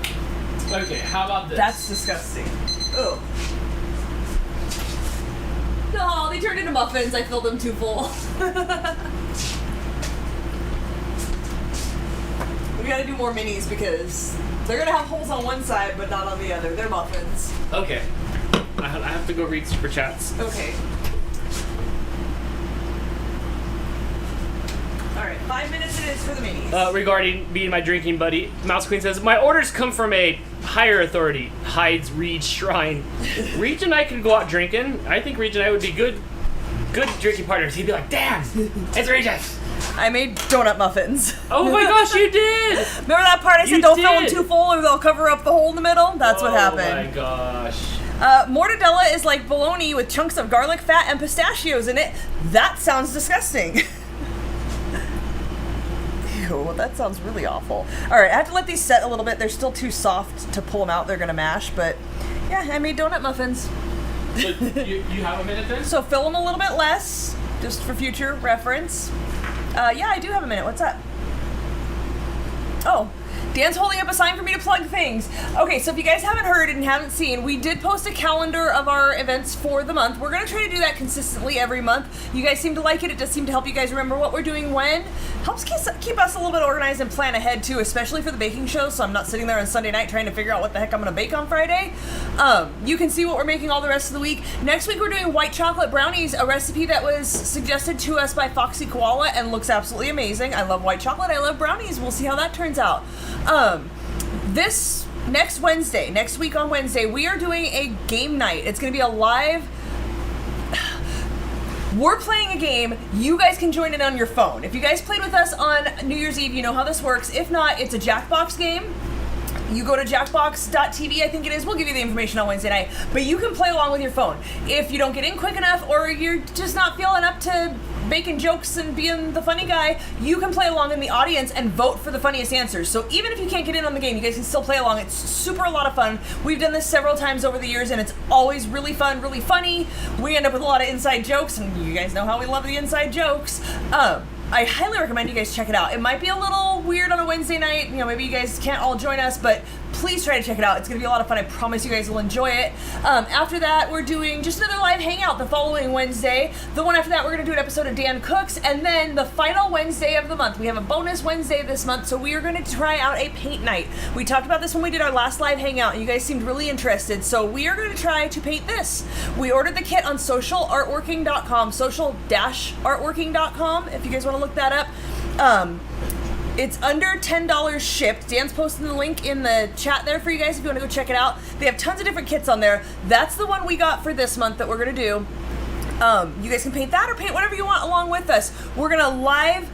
Okay, how about this? That's disgusting. Ugh. No, they turned into muffins. I filled them too full. We gotta do more minis because they're gonna have holes on one side but not on the other. They're muffins. Okay. I have to go read super chats. Okay. Alright, 5 minutes it is for the minis. Regarding me and my drinking buddy, Mouse Queen says, my orders come from a higher authority, hides Reed's Shrine. Reed and I could go out drinking. I think Reed and I would be good drinking partners. He'd be like, Dan, it's Regis. I made donut muffins. Oh my gosh, you did! Remember that part I said don't fill them too full or they'll cover up the hole in the middle? That's what happened. Oh my gosh. Mortadella is like bologna with chunks of garlic fat and pistachios in it. That sounds disgusting. Ew, that sounds really awful. Alright, I have to let these set a little bit. They're still too soft to pull them out. They're gonna mash, but yeah, I made donut muffins. So you have a minute then? So fill them a little bit less, just for future reference. Yeah, I do have a minute. What's up? Oh, Dan's holding up a sign for me to plug things. Okay, so if you guys haven't heard and haven't seen, we did post a calendar of our events for the month. We're going to try to do that consistently every month. You guys seem to like it. It does seem to help you guys remember what we're doing when. Helps keep us a little bit organized and plan ahead too, especially for the baking show, so I'm not sitting there on Sunday night trying to figure out what the heck I'm going to bake on Friday. You can see what we're making all the rest of the week. Next week we're doing white chocolate brownies, a recipe that was suggested to us by Foxy Koala and looks absolutely amazing. I love white chocolate. I love brownies. We'll see how that turns out. This next week on Wednesday, we are doing a game night. It's going to be a live... We're playing a game. You guys can join in on your phone. If you guys played with us on New Year's Eve, you know how this works. If not, it's a Jackbox game. You go to jackbox.tv, I think it is. We'll give you the information on Wednesday night. But you can play along with your phone. If you don't get in quick enough or you're just not feeling up to making jokes and being the funny guy, you can play along in the audience and vote for the funniest answers. So even if you can't get in on the game, you guys can still play along. It's super a lot of fun. We've done this several times over the years and it's always really fun, really funny. We end up with a lot of inside jokes and you guys know how we love the inside jokes. I highly recommend you guys check it out. It might be a little weird on a Wednesday night. You know, maybe you guys can't all join us, but please try to check it out. It's going to be a lot of fun. I promise you guys will enjoy it. After that, we're doing just another live hangout the following Wednesday. The one after that, we're going to do an episode of Dan Cooks. And then the final Wednesday of the month, we have a bonus Wednesday this month, so we are going to try out a paint night. We talked about this when we did our last live hangout, and you guys seemed really interested. So we are going to try to paint this. We ordered the kit on socialartworking.com, social-artworking.com, if you guys want to look that up. It's under $10 shipped. Dan's posting the link in the chat there for you guys if you want to go check it out. They have tons of different kits on there. That's the one we got for this month that we're going to do. You guys can paint that or paint whatever you want along with us. We're going to live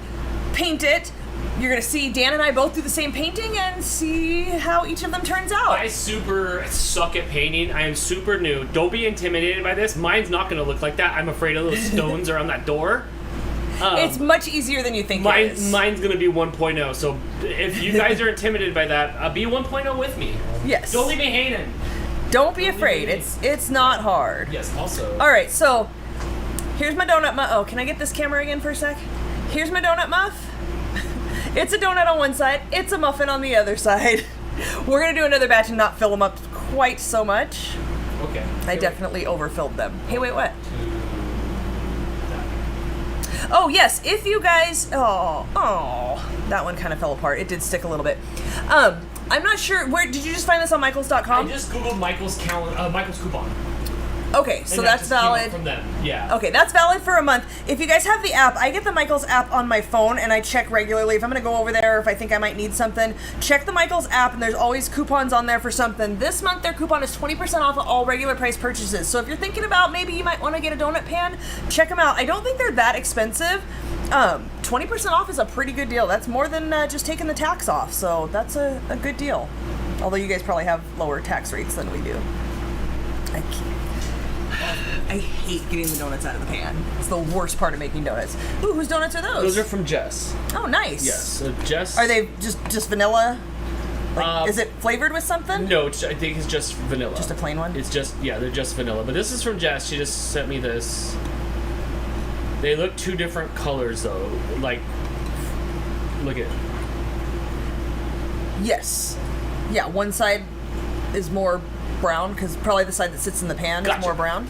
paint it. You're going to see Dan and I both do the same painting and see how each of them turns out. I super suck at painting. I am super new. Don't be intimidated by this. Mine's not going to look like that. I'm afraid of those stones around that door. It's much easier than you think it is. Mine's going to be 1.0, so if you guys are intimidated by that, be 1.0 with me. Yes. Don't leave me hanging. Don't be afraid. It's not hard. Yes, also. All right, so here's my donut muff. Oh, can I get this camera again for a sec? Here's my donut muff. It's a donut on one side. It's a muffin on the other side. We're going to do another batch and not fill them up quite so much. Okay. I definitely overfilled them. Hey, wait, what? Oh, yes, if you guys... Oh, that one kind of fell apart. It did stick a little bit. I'm not sure... Where did you just find this on Michaels.com? I just Googled Michaels coupon. Okay, so that's valid. From them. Yeah. Okay, that's valid for a month. If you guys have the app, I get the Michaels app on my phone and I check regularly. If I'm going to go over there, if I think I might need something, check the Michaels app and there's always coupons on there for something. This month, their coupon is 20% off of all regular price purchases. So if you're thinking about maybe you might want to get a donut pan, check them out. I don't think they're that expensive. 20% off is a pretty good deal. That's more than just taking the tax off. So that's a good deal. Although you guys probably have lower tax rates than we do. I hate getting the donuts out of the pan. It's the worst part of making donuts. Ooh, whose donuts are those? Those are from Jess. Oh, nice. Yes. So Jess. Are they just vanilla? Like, is it flavored with something? No, I think it's just vanilla. Just a plain one? It's just, yeah, they're just vanilla. But this is from Jess. She just sent me this. They look two different colors, though. Like, look at it. Yes. Yeah, one side is more brown, because probably the side that sits in the pan is more brown.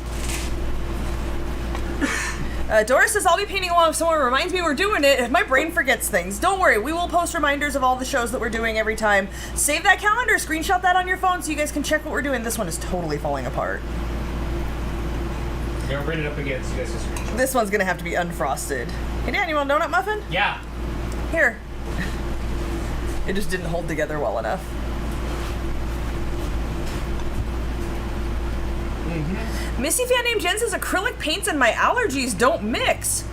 Doris says, I'll be painting along if someone reminds me we're doing it. If my brain forgets things. Don't worry, we will post reminders of all the shows that we're doing every time. Save that calendar, screenshot that on your phone so you guys can check what we're doing. This one is totally falling apart. Yeah, bring it up again so you guys can screenshot. This one's gonna have to be unfrosted. Hey Dan, you want a donut muffin? Yeah. Here. It just didn't hold together well enough. Missy fan named Jen says acrylic paints and my allergies don't mix.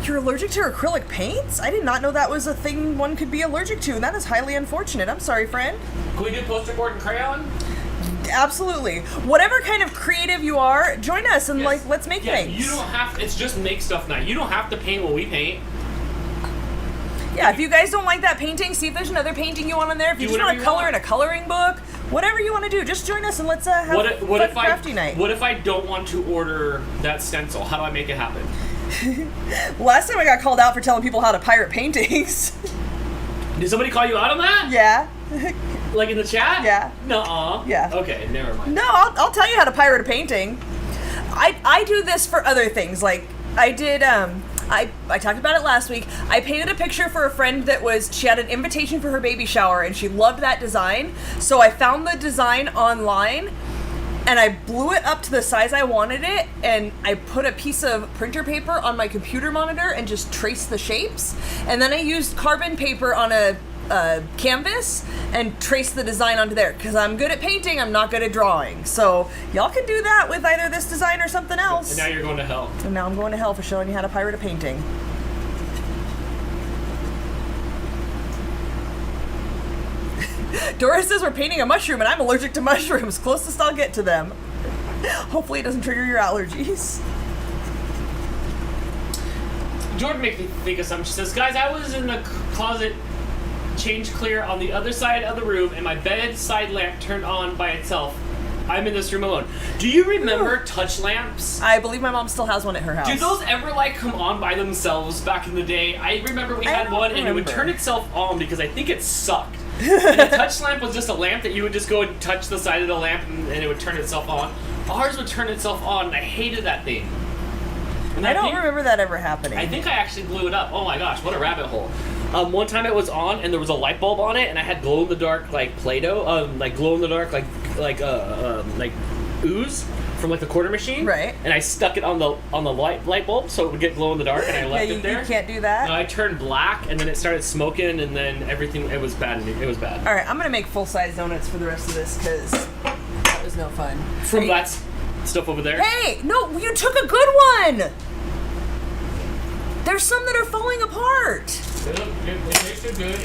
You're allergic to acrylic paints? I did not know that was a thing one could be allergic to, and that is highly unfortunate. I'm sorry, friend. Can we do poster board and crayon? Absolutely. Whatever kind of creative you are, join us and Yes. let's make things. You don't have. It's just make stuff now. You don't have to paint what we paint. Yeah, if you guys don't like that painting, see if there's another painting you want on there. If you Do just want whatever to you color want. in a coloring book, whatever you want to do, just join us and let's have What if crafty night. What if I don't want to order that stencil? How do I make it happen? Last time I got called out for telling people how to pirate paintings. Did somebody call you out on that? Yeah. Like in the chat? Yeah. Nuh-uh. Yeah. Okay, never mind. No, I'll tell you how to pirate a painting. I do this for other things. Like I did I talked about it last week. I painted a picture for a friend she had an invitation for her baby shower and she loved that design. So I found the design online and I blew it up to the size I wanted it and I put a piece of printer paper on my computer monitor and just traced the shapes. And then I used carbon paper on a canvas and traced the design onto there because I'm good at painting, I'm not good at drawing. So y'all can do that with either this design or something else. And now you're going to hell. And now I'm going to hell for showing you how to pirate a painting. Doris says we're painting a mushroom and I'm allergic to mushrooms. Closest I'll get to them. Hopefully it doesn't trigger your allergies. Jordan makes me think of something. She says, guys, I was in the closet, change clear on the other side of the room, and my bedside lamp turned on by itself. I'm in this room alone. Do you remember touch lamps? I believe my mom still has one at her house. Do those ever come on by themselves back in the day? I remember we had don't one and it would remember. turn itself on because I think it sucked. And a touch lamp was just a lamp that you would just go and touch the side of the lamp and it would turn itself on. Ours would turn itself on and I hated that thing. And I don't remember that ever happening. I think I actually blew it up. Oh my gosh, what a rabbit hole. One time it was on and there was a light bulb on it and I had glow in the dark Play-Doh, glow in the dark like ooze from the quarter machine. Right. And I stuck it on the light bulb so it would get glow in the dark and I left it there. You can't do that. And I turned black and then it started smoking and then everything, it was bad. It was bad. All right, I'm gonna make full-size donuts for the rest of this because that was no fun. From that stuff over there. Hey, no, you took a good one. There's some that are falling apart. It tasted good.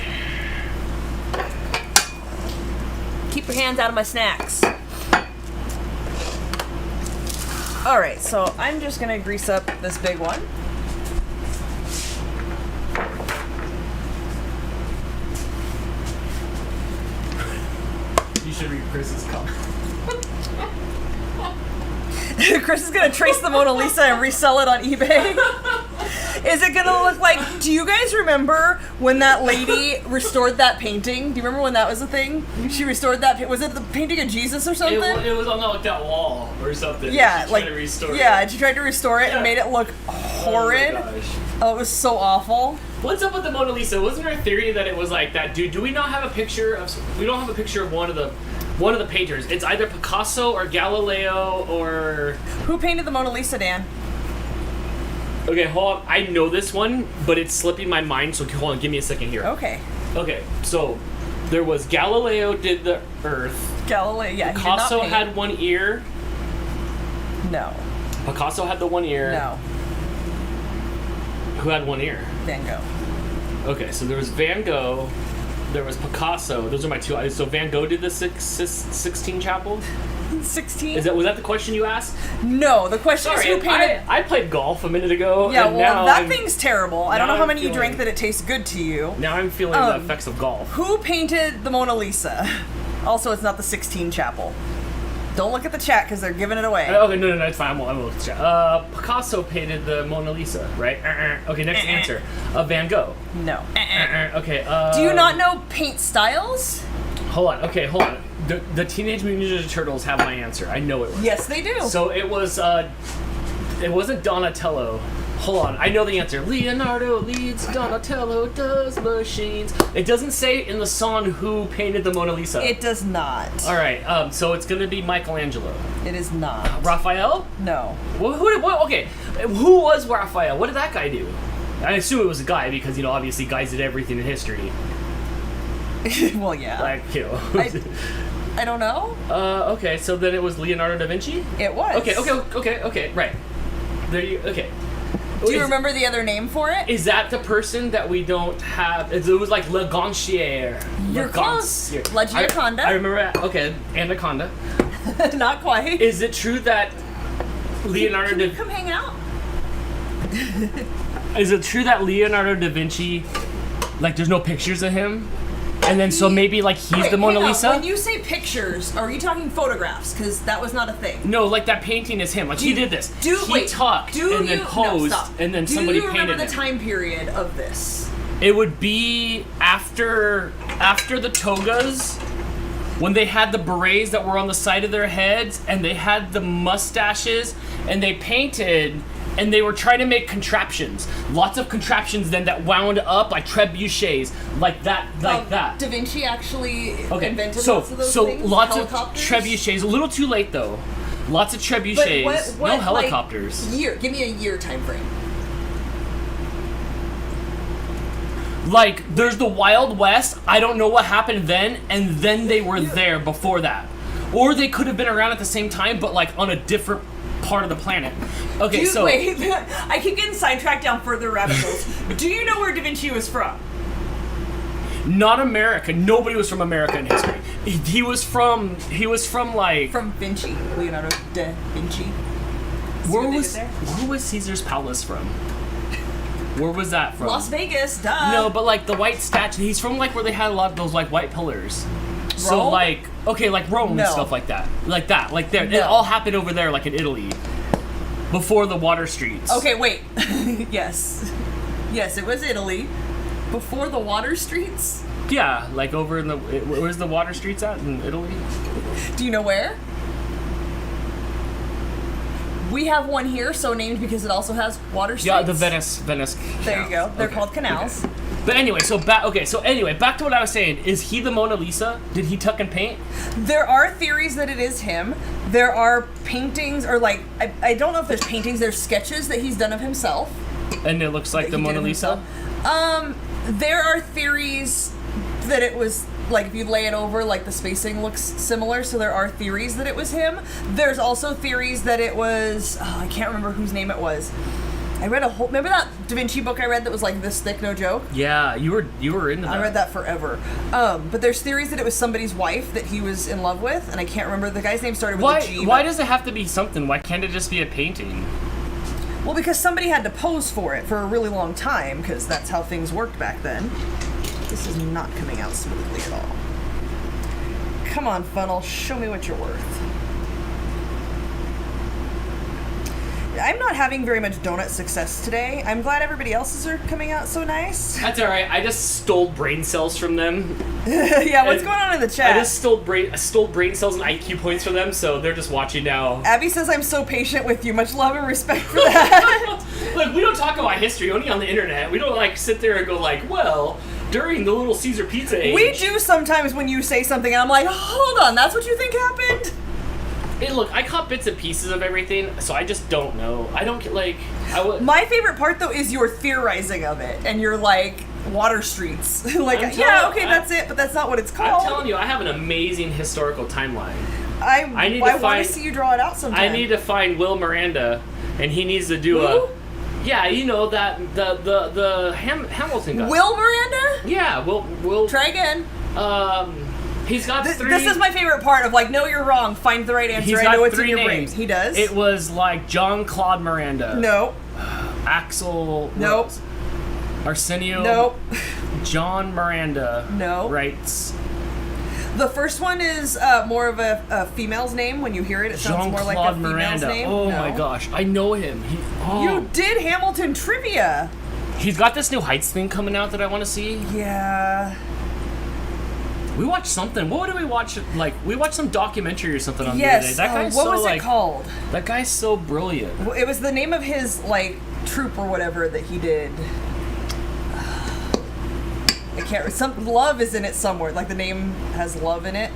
Keep your hands out of my snacks. All right, so I'm just gonna grease up this big one. You should read Chris's comment. Chris is gonna trace the Mona Lisa and resell it on eBay. Is it gonna look like? Do you guys remember when that lady restored that painting? Do you remember when that was a thing? She restored that. Was it the painting of Jesus or something? It was on that wall or something. Yeah, She tried to restore it. yeah, and she tried to restore it and made it look horrid. Oh my gosh. Oh, it was so awful. What's up with the Mona Lisa? Wasn't there a theory that it was like that? Dude, do we not have a picture of? We don't have a picture of one of the painters. It's either Picasso or Galileo or. Who painted the Mona Lisa, Dan? Okay, hold on. I know this one, but it's slipping my mind. So hold on, give me a second here. Okay. Okay, so there was Galileo did the Earth. Galileo, yeah. Picasso he did not paint. had one ear. No. Picasso had the one ear. No. Who had one ear? Van Gogh. Okay, so there was Van Gogh, there was Picasso. Those are my two. So Van Gogh did the Sixteen Chapel. 16? Was that the question you asked? No, the question Sorry, is who painted. I played golf a minute ago. Yeah, and well, now that thing's terrible. I don't know now how I'm many you feeling- drank that it tastes good to you. Now I'm feeling the effects of golf. Who painted the Mona Lisa? Also, it's not the Sixteen Chapel. Don't look at the chat because they're giving it away. Okay, no, it's fine. I won't chat. Picasso painted the Mona Lisa, right? Okay, next answer. Van Gogh. No. Okay. Do you not know paint styles? Hold on. Okay, hold on. The Teenage Mutant Ninja Turtles have my answer. I know it was. Yes, they do. So it was It wasn't Donatello. Hold on, I know the answer. Leonardo leads, Donatello does machines. It doesn't say in the song who painted the Mona Lisa. It does not. All right, so it's gonna be Michelangelo. It is not. Raphael? No. Okay, who was Raphael? What did that guy do? I assume it was a guy because, obviously guys did everything in history. Well, yeah. Like, I don't know. Okay, so then it was Leonardo da Vinci? It was. Okay, right. There you, okay. Do you remember the other name for it? Is that the person that we don't have? It was like Legoncier. You're close. La Gioconda. I remember that. Okay, Anaconda. Not quite. Is it true that Leonardo Can you come hang out? Is it true that Leonardo da Vinci, like, there's no pictures of him? And then so maybe like he's the Mona Lisa? When you say pictures, are you talking photographs? Because that was not a thing. No, like that painting is him. Like he did this. He tucked and then posed and then somebody painted it. Do you remember the time period of this? It would be after the togas, when they had the berets that were on the side of their heads and they had the mustaches and they painted and they were trying to make contraptions. Lots of contraptions then that wound up like trebuchets, like that. Da Vinci actually invented lots of those things? So lots of trebuchets. A little too late though. Lots of trebuchets. No helicopters. Year. Give me a year time frame. Like, there's the Wild West. I don't know what happened then, and then they were there before that. Or they could have been around at the same time, but like on a different part of the planet. Okay, Dude, so wait, I keep getting sidetracked down further rabbit holes. Do you know where Da Vinci was from? Not America. Nobody was from America in history. He was from like from Vinci, Leonardo da Vinci. Where was Caesar's palace from? Where was that from? Las Vegas, duh. No, but like the white statue. He's from like where they had a lot of those like white pillars. Rome? So like like Rome and stuff like that. Like that. Like there. No. It all happened over there, like in Italy. Before the water streets. Okay, wait. Yes. Yes, it was Italy. Before the water streets? Yeah, like over in the where's the water streets at in Italy? Do you know where? We have one here, so named because it also has water streets. Yeah, the Venice. There you go. They're called canals. Okay. But anyway, so back to what I was saying. Is he the Mona Lisa? Did he tuck and paint? There are theories that it is him. There are paintings, or like, I don't know if there's paintings, there's sketches that he's done of himself. And it looks like the Mona Lisa? There are theories that it was, like, if you lay it over, like, the spacing looks similar, so there are theories that it was him. There's also theories that it was, I can't remember whose name it was. I read remember that Da Vinci book I read that was like this thick, no joke? Yeah, you were into that. I read that forever. But there's theories that it was somebody's wife that he was in love with, and I can't remember, the guy's name started with a G. Why does it have to be something? Why can't it just be a painting? Well, because somebody had to pose for it for a really long time, because that's how things worked back then. This is not coming out smoothly at all. Come on, funnel, show me what you're worth. I'm not having very much donut success today. I'm glad everybody else's are coming out so nice. That's alright, I just stole brain cells from them. Yeah, what's going on in the chat? I just stole brain cells and IQ points from them, so they're just watching now. Abby says, I'm so patient with you. Much love and respect for that. Look, we don't talk about history, only on the internet. We don't like sit there and go like, well, during the Little Caesar pizza age. We do sometimes when you say something and I'm like, hold on, that's what you think happened? Hey, look, I caught bits and pieces of everything, so I just don't know. I don't get, like... My favorite part, though, is your theorizing of it, and you're like, water streets. Like, that's it, but that's not what it's called. I'm telling you, I have an amazing historical timeline. I want to see you draw it out sometime. I need to find Will Miranda, and he needs to do Yeah, you know, that, the Hamilton guy. Will Miranda? Yeah, Will... Try again. He's got three... This is my favorite part of, like, no, you're wrong, find the right answer, I know it's in your brain. He does? It was, like, Jean-Claude Miranda. No. Axel... Nope. Arsenio... Nope. John Miranda... No. Writes... The first one is more of a female's name. When you hear it, it sounds more like a female's Miranda. name. Oh my gosh, I know him. You did Hamilton trivia. He's got this new Heights thing coming out that I want to see. Yeah. We watched something. What did we watch? Like, we watched some documentary or something on the other day. Yes. That guy's What so, was like, it called? That guy's so brilliant. Well, it was the name of his, like, troupe or whatever that he did. I can't. Some love is in it somewhere. Like the name has love in it.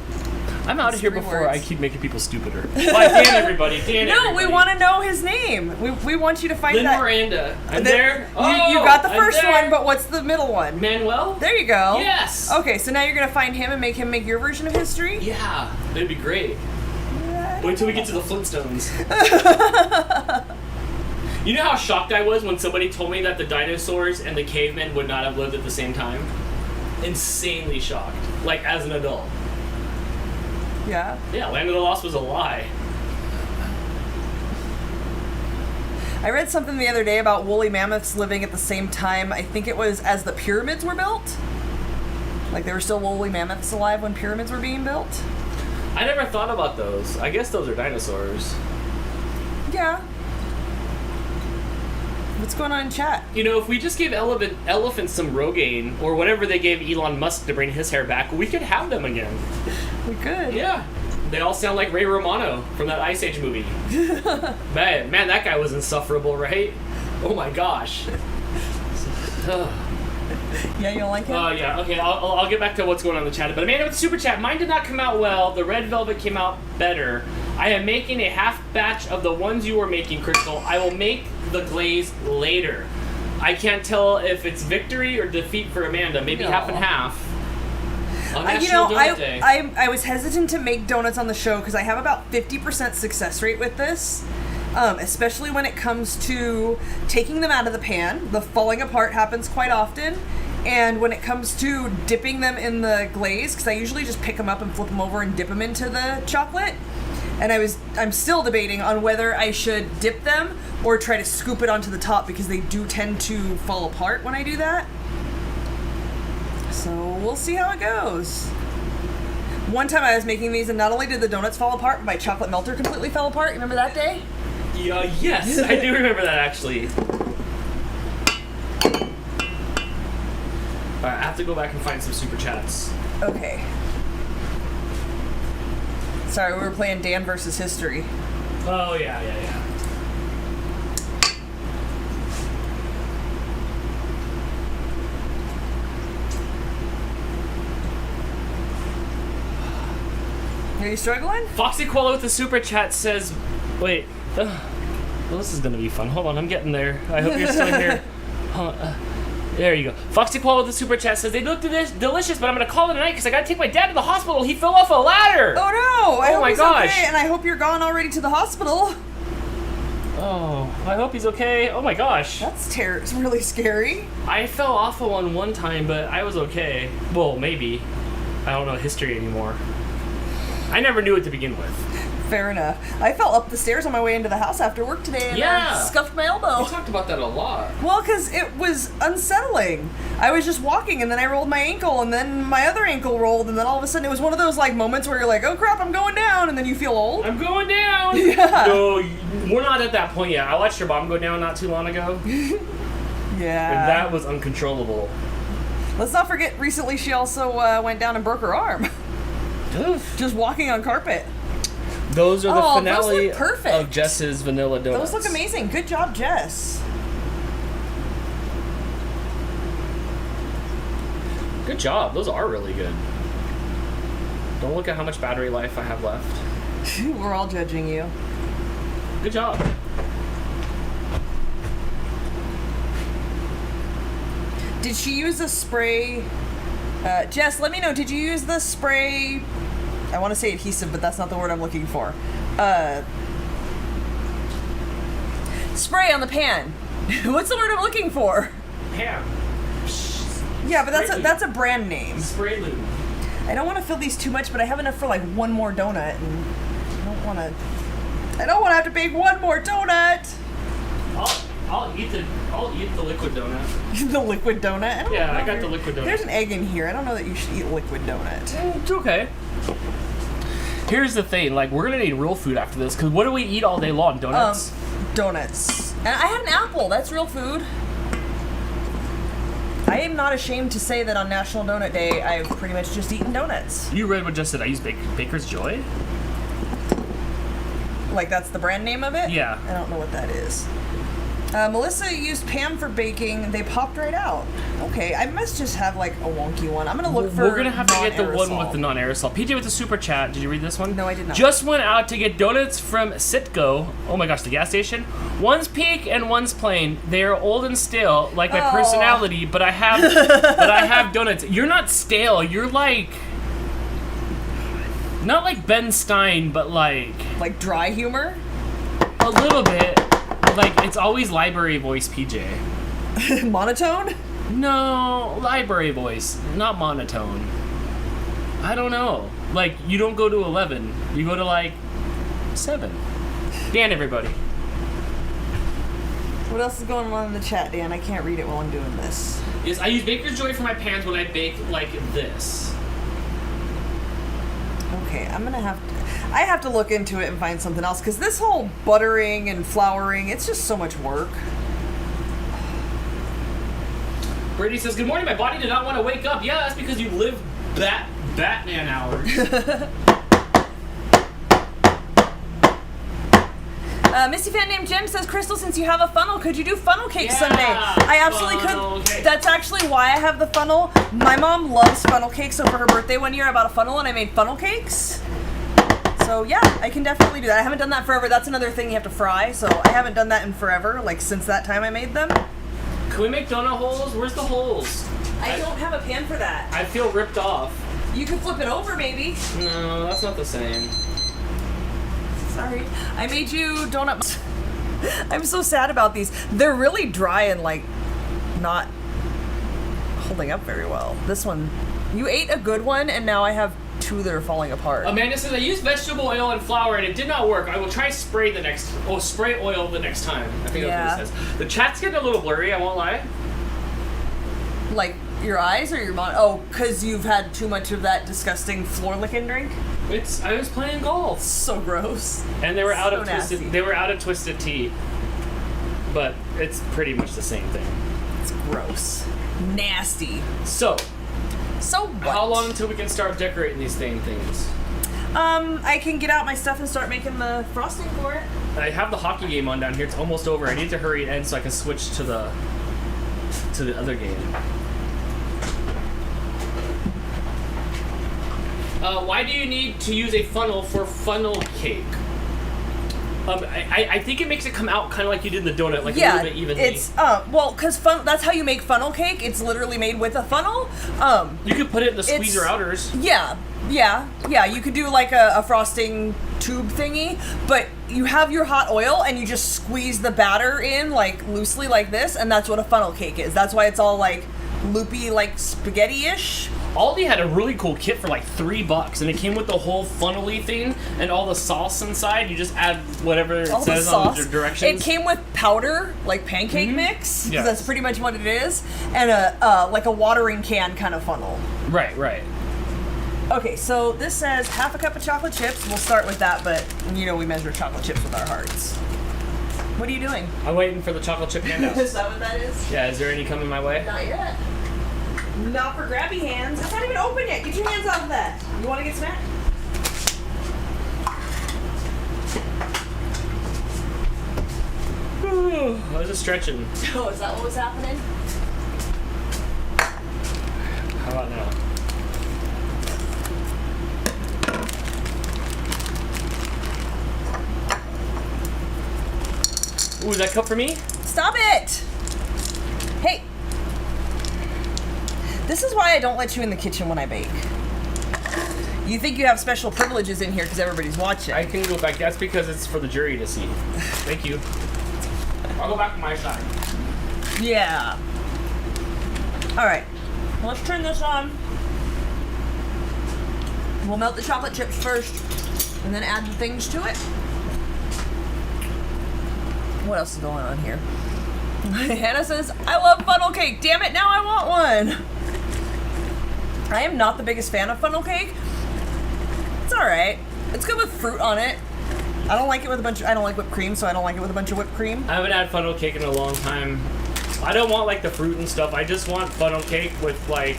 I'm out of here 3 before words. I keep making people stupider. Like, Dan, everybody. Dan, No, everybody. we want to know his name. We want you to find Lynn that. Miranda. I'm The- there. You got the I'm first there. one, but what's the middle one? Manuel? There you go. Yes. Okay, so now you're gonna find him and make him make your version of history. Yeah, that'd be great. Wait till we get to the Flintstones. You know how shocked I was when somebody told me that the dinosaurs and the cavemen would not have lived at the same time? Insanely shocked. Like, as an adult. Yeah. Yeah, Land of the Lost was a lie. I read something the other day about woolly mammoths living at the same time. I think it was as the pyramids were built. Like there were still woolly mammoths alive when pyramids were being built. I never thought about those. I guess those are dinosaurs. Yeah. What's going on in chat? You know, if we just gave elephants some Rogaine, or whatever they gave Elon Musk to bring his hair back, we could have them again. We could. Yeah. They all sound like Ray Romano from that Ice Age movie. Man, that guy was insufferable, right? Oh my gosh. Yeah, you don't like him? Oh, yeah. Okay, I'll get back to what's going on in the chat. But Amanda with the super chat. Mine did not come out well. The red velvet came out better. I am making a half batch of the ones you were making, Crystal. I will make the glaze later. I can't tell if it's victory or defeat for Amanda. Maybe half and half. On National Donut Day. I was hesitant to make donuts on the show because I have about 50% success rate with this. Especially when it comes to taking them out of the pan. The falling apart happens quite often. And when it comes to dipping them in the glaze, because I usually just pick them up and flip them over and dip them into the chocolate. And I'm still debating on whether I should dip them or try to scoop it onto the top because they do tend to fall apart when I do that. So we'll see how it goes. One time I was making these and not only did the donuts fall apart, but my chocolate melter completely fell apart. Remember that day? Yeah, yes, I do remember that actually. Alright, I have to go back and find some super chats. Okay. Sorry, we were playing Dan versus History. Oh, yeah. Are you struggling? Foxy Koala with the super chat says, wait, well, this is gonna be fun. Hold on, I'm getting there. I hope you're still here. There you go. Foxy Koala with the super chat says, they look delicious, but I'm gonna call it a night because I gotta take my dad to the hospital. He fell off a ladder. Oh no! I hope my he's gosh. okay, and I hope you're gone already to the hospital. Oh, I hope he's okay. Oh my gosh. That's it's really scary. I fell off of one time, but I was okay. Well, maybe. I don't know history anymore. I never knew it to begin with. Fair enough. I fell up the stairs on my way into the house after work today and scuffed my elbow. We talked about that a lot. Well, because it was unsettling. I was just walking and then I rolled my ankle and then my other ankle rolled and then all of a sudden it was one of those like moments where you're like, oh crap, I'm going down, and then you feel old. I'm going down! Yeah. No, we're not at that point yet. I watched your mom go down not too long ago. Yeah. And that was uncontrollable. Let's not forget, recently she also went down and broke her arm. Oof. Just walking on carpet. Those are the Those finale look perfect. of Jess's Vanilla Donuts. Those look amazing. Good job, Jess. Good job. Those are really good. Don't look at how much battery life I have left. We're all judging you. Good job. Did she use a spray? Jess, let me know. Did you use the spray? I want to say adhesive, but that's not the word I'm looking for. Spray on the pan. What's the word I'm looking for? Ham. Yeah, but that's a brand name. Spray lube. I don't want to fill these too much, but I have enough for like one more donut, and I don't want to have to bake one more donut. I'll eat the liquid donut. The liquid donut? I don't Yeah, know I if got you're- the liquid donut. There's an egg in here. I don't know that you should eat liquid donut. It's okay. Here's the thing, like, we're gonna need real food after this, because what do we eat all day long? Donuts? Donuts. And I had an apple. That's real food. I I am not ashamed to say that on National Donut Day, I've pretty much just eaten donuts. You read what just said. I use Baker's Joy? Like, that's the brand name of it? Yeah. I don't know what that is. Melissa used Pam for baking. They popped right out. Okay, I must just have, like, a wonky one. I'm going to look for We're going to have to get the one non-aerosol. with the non-aerosol. PJ with the super chat. Did you read this one? No, I did not. Just went out to get donuts from Citgo. Oh my gosh, the gas station. One's pink and one's plain. They are old and stale, like my personality, but I have donuts. You're not stale. You're like... Not like Ben Stein, but like... Like dry humor? A little bit. Like, it's always library voice, PJ. Monotone? No, library voice, not monotone. I don't know. Like, you don't go to 11. You go to, like, 7. Dan, everybody. What else is going on in the chat, Dan? I can't read it while I'm doing this. Yes, I use Baker's Joy for my pans when I bake like this. Okay, I have to look into it and find something else, because this whole buttering and flouring, it's just so much work. Brady says, good morning, my body did not want to wake up. Yeah, that's because you live Batman hours. Misty fan named Jem says, Crystal, since you have a funnel, could you do funnel cake Yeah, Sunday? I absolutely funnel could. cake. That's actually why I have the funnel. My mom loves funnel cakes, so for her birthday one year, I bought a funnel and I made funnel cakes. So yeah, I can definitely do that. I haven't done that forever. That's another thing you have to fry, so I haven't done that in forever, like since that time I made them. Can we make donut holes? Where's the holes? I don't have a pan for that. I feel ripped off. You could flip it over, maybe. No, that's not the same. Sorry. I made you donuts. I'm so sad about these. They're really dry and like not holding up very well. This one, you ate a good one and now I have two that are falling apart. Amanda says, I used vegetable oil and flour and it did not work. I will try spray oil the next time. I think that's what it says. The chat's getting a little blurry, I won't lie. Like your eyes or your mom? Oh, because you've had too much of that disgusting floor licking drink? I was playing golf. So gross. And they were out So of nasty. twisted tea. But it's pretty much the same thing. It's gross. Nasty. So what? how long until we can start decorating these things? I can get out my stuff and start making the frosting for it. I have the hockey game on down here. It's almost over. I need to hurry it end so I can switch to the other game. Why do you need to use a funnel for funnel cake? I think it makes it come out kind of like you did in the donut, like a little bit evenly. It's well, because that's how you make funnel cake. It's literally made with a funnel. You could put it in the squeezer outers. Yeah. You could do like a frosting tube thingy, but you have your hot oil and you just squeeze the batter in like loosely like this, and that's what a funnel cake is. That's why it's all like loopy, like spaghetti-ish. Aldi had a really cool kit for like $3, and it came with the whole funnel-y thing and all the sauce inside. You just add whatever it says on the directions. It came with powder, like pancake mix, because Yeah. that's pretty much what it is, and a like a watering can kind of funnel. Right. Okay, so this says half a cup of chocolate chips. We'll start with that, but you know we measure chocolate chips with our hearts. What are you doing? I'm waiting for the chocolate chip handouts. Is that what that is? Yeah, is there any coming my way? Not yet. Not for grabby hands. It's not even open yet. Get your hands off of that. You want to get smacked? I was just stretching. Oh, is that what was happening? How about now? Ooh, is that cup for me? Stop it! Hey. This is why I don't let you in the kitchen when I bake. You think you have special privileges in here because everybody's watching. I can go back. That's because it's for the jury to see. Thank you. I'll go back to my side. Yeah. Alright. Let's turn this on. We'll melt the chocolate chips first and then add the things to it. What else is going on here? Hannah says, I love funnel cake. Damn it, now I want one. I am not the biggest fan of funnel cake. It's alright. It's good with fruit on it. I don't like it with I don't like whipped cream, so I don't like it with a bunch of whipped cream. I haven't had funnel cake in a long time. I don't want like the fruit and stuff. I just want funnel cake with like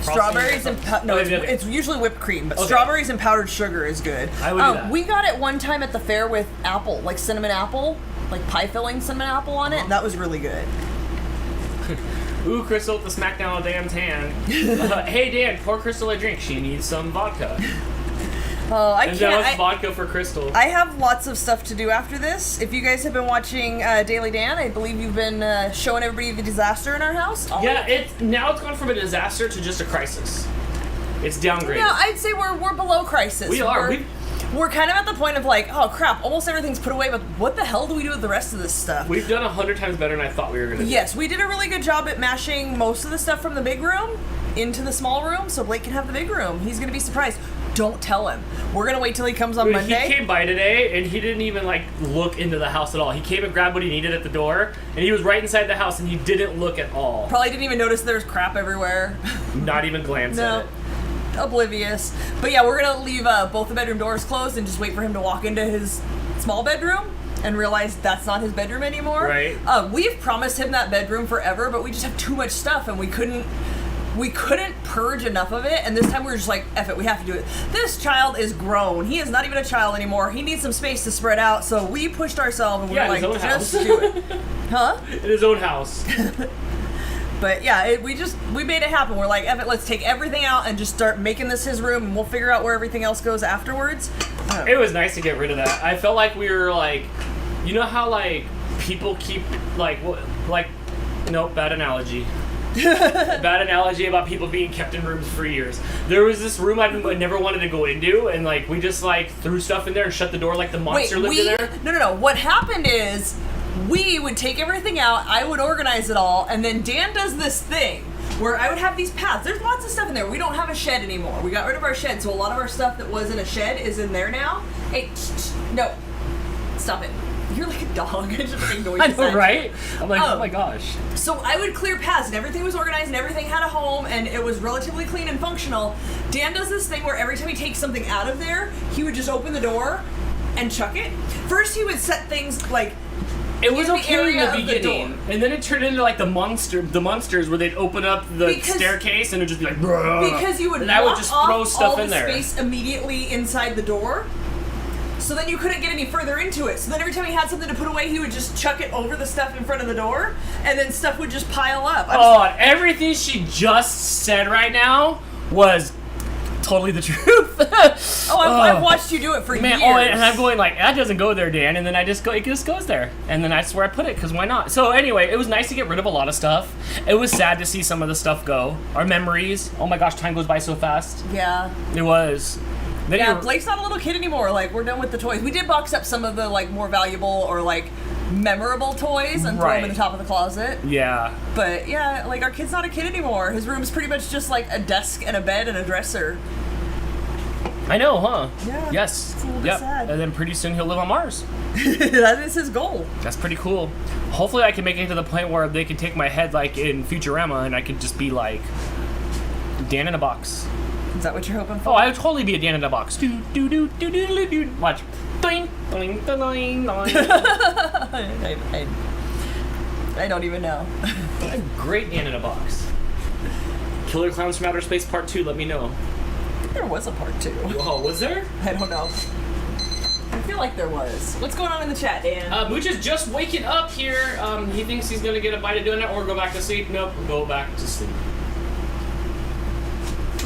strawberries and okay. it's usually whipped cream, but Okay. strawberries and powdered sugar is good. I would do that. We got it one time at the fair with apple, like cinnamon apple, like pie filling cinnamon apple on it. And that was really good. Ooh, Crystal with the smackdown on Dan's hand. Hey Dan, pour Crystal a drink. She needs some vodka. Oh, I And that was can't. vodka for Crystal. I have lots of stuff to do after this. If you guys have been watching Daily Dan, I believe you've been showing everybody the disaster in our house. Yeah, it's gone from a disaster to just a crisis. It's downgraded. No, I'd say we're below crisis. We are. We're kind of at the point of like, oh crap, almost everything's put away, but what the hell do we do with the rest of this stuff? We've done 100 times better than I thought we were gonna do. Yes, we did a really good job at mashing most of the stuff from the big room into the small room, so Blake can have the big room. He's gonna be surprised. Don't tell him. We're gonna wait till he comes on Dude, Monday. He came by today and he didn't even like look into the house at all. He came and grabbed what he needed at the door, and he was right inside the house and he didn't look at all. Probably didn't even notice there's crap everywhere. Not even glance at it. Oblivious. But yeah, we're gonna leave both the bedroom doors closed and just wait for him to walk into his small bedroom and realize that's not his bedroom anymore. Right. We've promised him that bedroom forever, but we just have too much stuff and we couldn't purge enough of it, and this time we were just like, F it, we have to do it. This child is grown. He is not even a child anymore. He needs some space to spread out, so we pushed ourselves and we were like, his own just house. do it. Huh? In his own house. But yeah, we made it happen. We're like, F it, let's take everything out and just start making this his room, and we'll figure out where everything else goes afterwards. It was nice to get rid of that. I felt like we were like, you know how like people keep like nope, bad analogy. Bad analogy about people being kept in rooms for years. There was this room I never wanted to go into, and like we just like threw stuff in there and shut the door like the monster lived in there. No. What happened is we would take everything out, I would organize it all, and then Dan does this thing where I would have these paths. There's lots of stuff in there. We don't have a shed anymore. We got rid of our shed, so a lot of our stuff that was in a shed is in there now. Hey, no. Stop it. You're like a dog. I just make noises. I know, at right? you. I'm like, oh my gosh. So I would clear paths, and everything was organized, and everything had a home, and it was relatively clean and functional. Dan does this thing where every time he takes something out of there, he would just open the door and chuck it. First, he would set things like it was in the okay in area the of the beginning, door. and then it turned into like the monsters where they'd open up the staircase and it'd just be like, bruh. Because you would and I would block just off throw stuff all in the there. space immediately inside the door. So then you couldn't get any further into it. So then every time he had something to put away, he would just chuck it over the stuff in front of the door, and then stuff would just pile up. Everything she just said right now was totally the truth. I've watched you do it for years. And I'm going like, that doesn't go there, Dan, and then it just goes there, and then that's where I put it, because why not? So anyway, it was nice to get rid of a lot of stuff. It was sad to see some of the stuff go. Our memories, oh my gosh, time goes by so fast. Yeah. It was. Then Yeah, Blake's not a little kid anymore. Like, we're done with the toys. We did box up some of the, like, more valuable or, like, memorable toys and throw them in the top of the closet. Yeah. But, yeah, like, our kid's not a kid anymore. His room's pretty much just, like, a desk and a bed and a dresser. I know, huh? Yeah. Yes. It's a little bit sad. And then pretty soon he'll live on Mars. That is his goal. That's pretty cool. Hopefully I can make it to the point where they can take my head, like, in Futurama, and I could just be, like, Dan in a box. Is that what you're hoping for? Oh, I would totally be a Dan in a box. Do do do do do do do. Watch. Doing, doing, doing, doing. I don't even know. A great Dan in a box. Killer Clowns from Outer Space Part 2, let me know. I think there was a part 2. Oh, was there? I don't know. I feel like there was. What's going on in the chat, Dan? Mooch is just waking up here. He thinks he's gonna get a bite of donut or go back to sleep. Nope, go back to sleep.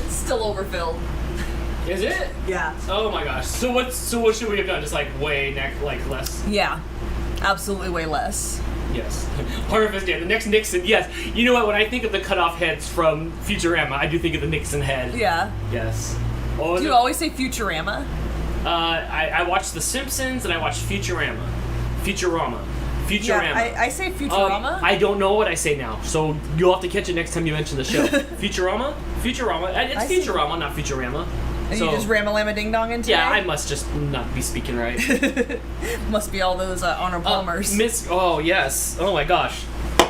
Still overfilled. Is it? Yeah. Oh my gosh. So what should we have done? Just like less? Yeah. Absolutely way less. Yes. RFS Dan, the next Nixon. Yes. You know what? When I think of the cutoff heads from Futurama, I do think of the Nixon head. Yeah. Yes. Oh, Do you always say Futurama? I watched The Simpsons and I watched Futurama. Yeah, I say Futurama. I don't know what I say now, so you'll have to catch it next time you mention the show. Futurama? Futurama. It's Futurama, not Futurama. And so, you just ram-a-lam-a ding-dong into yeah, I must just not be speaking right. Must be all those Arnold Palmers. Oh, yes. Oh, my gosh.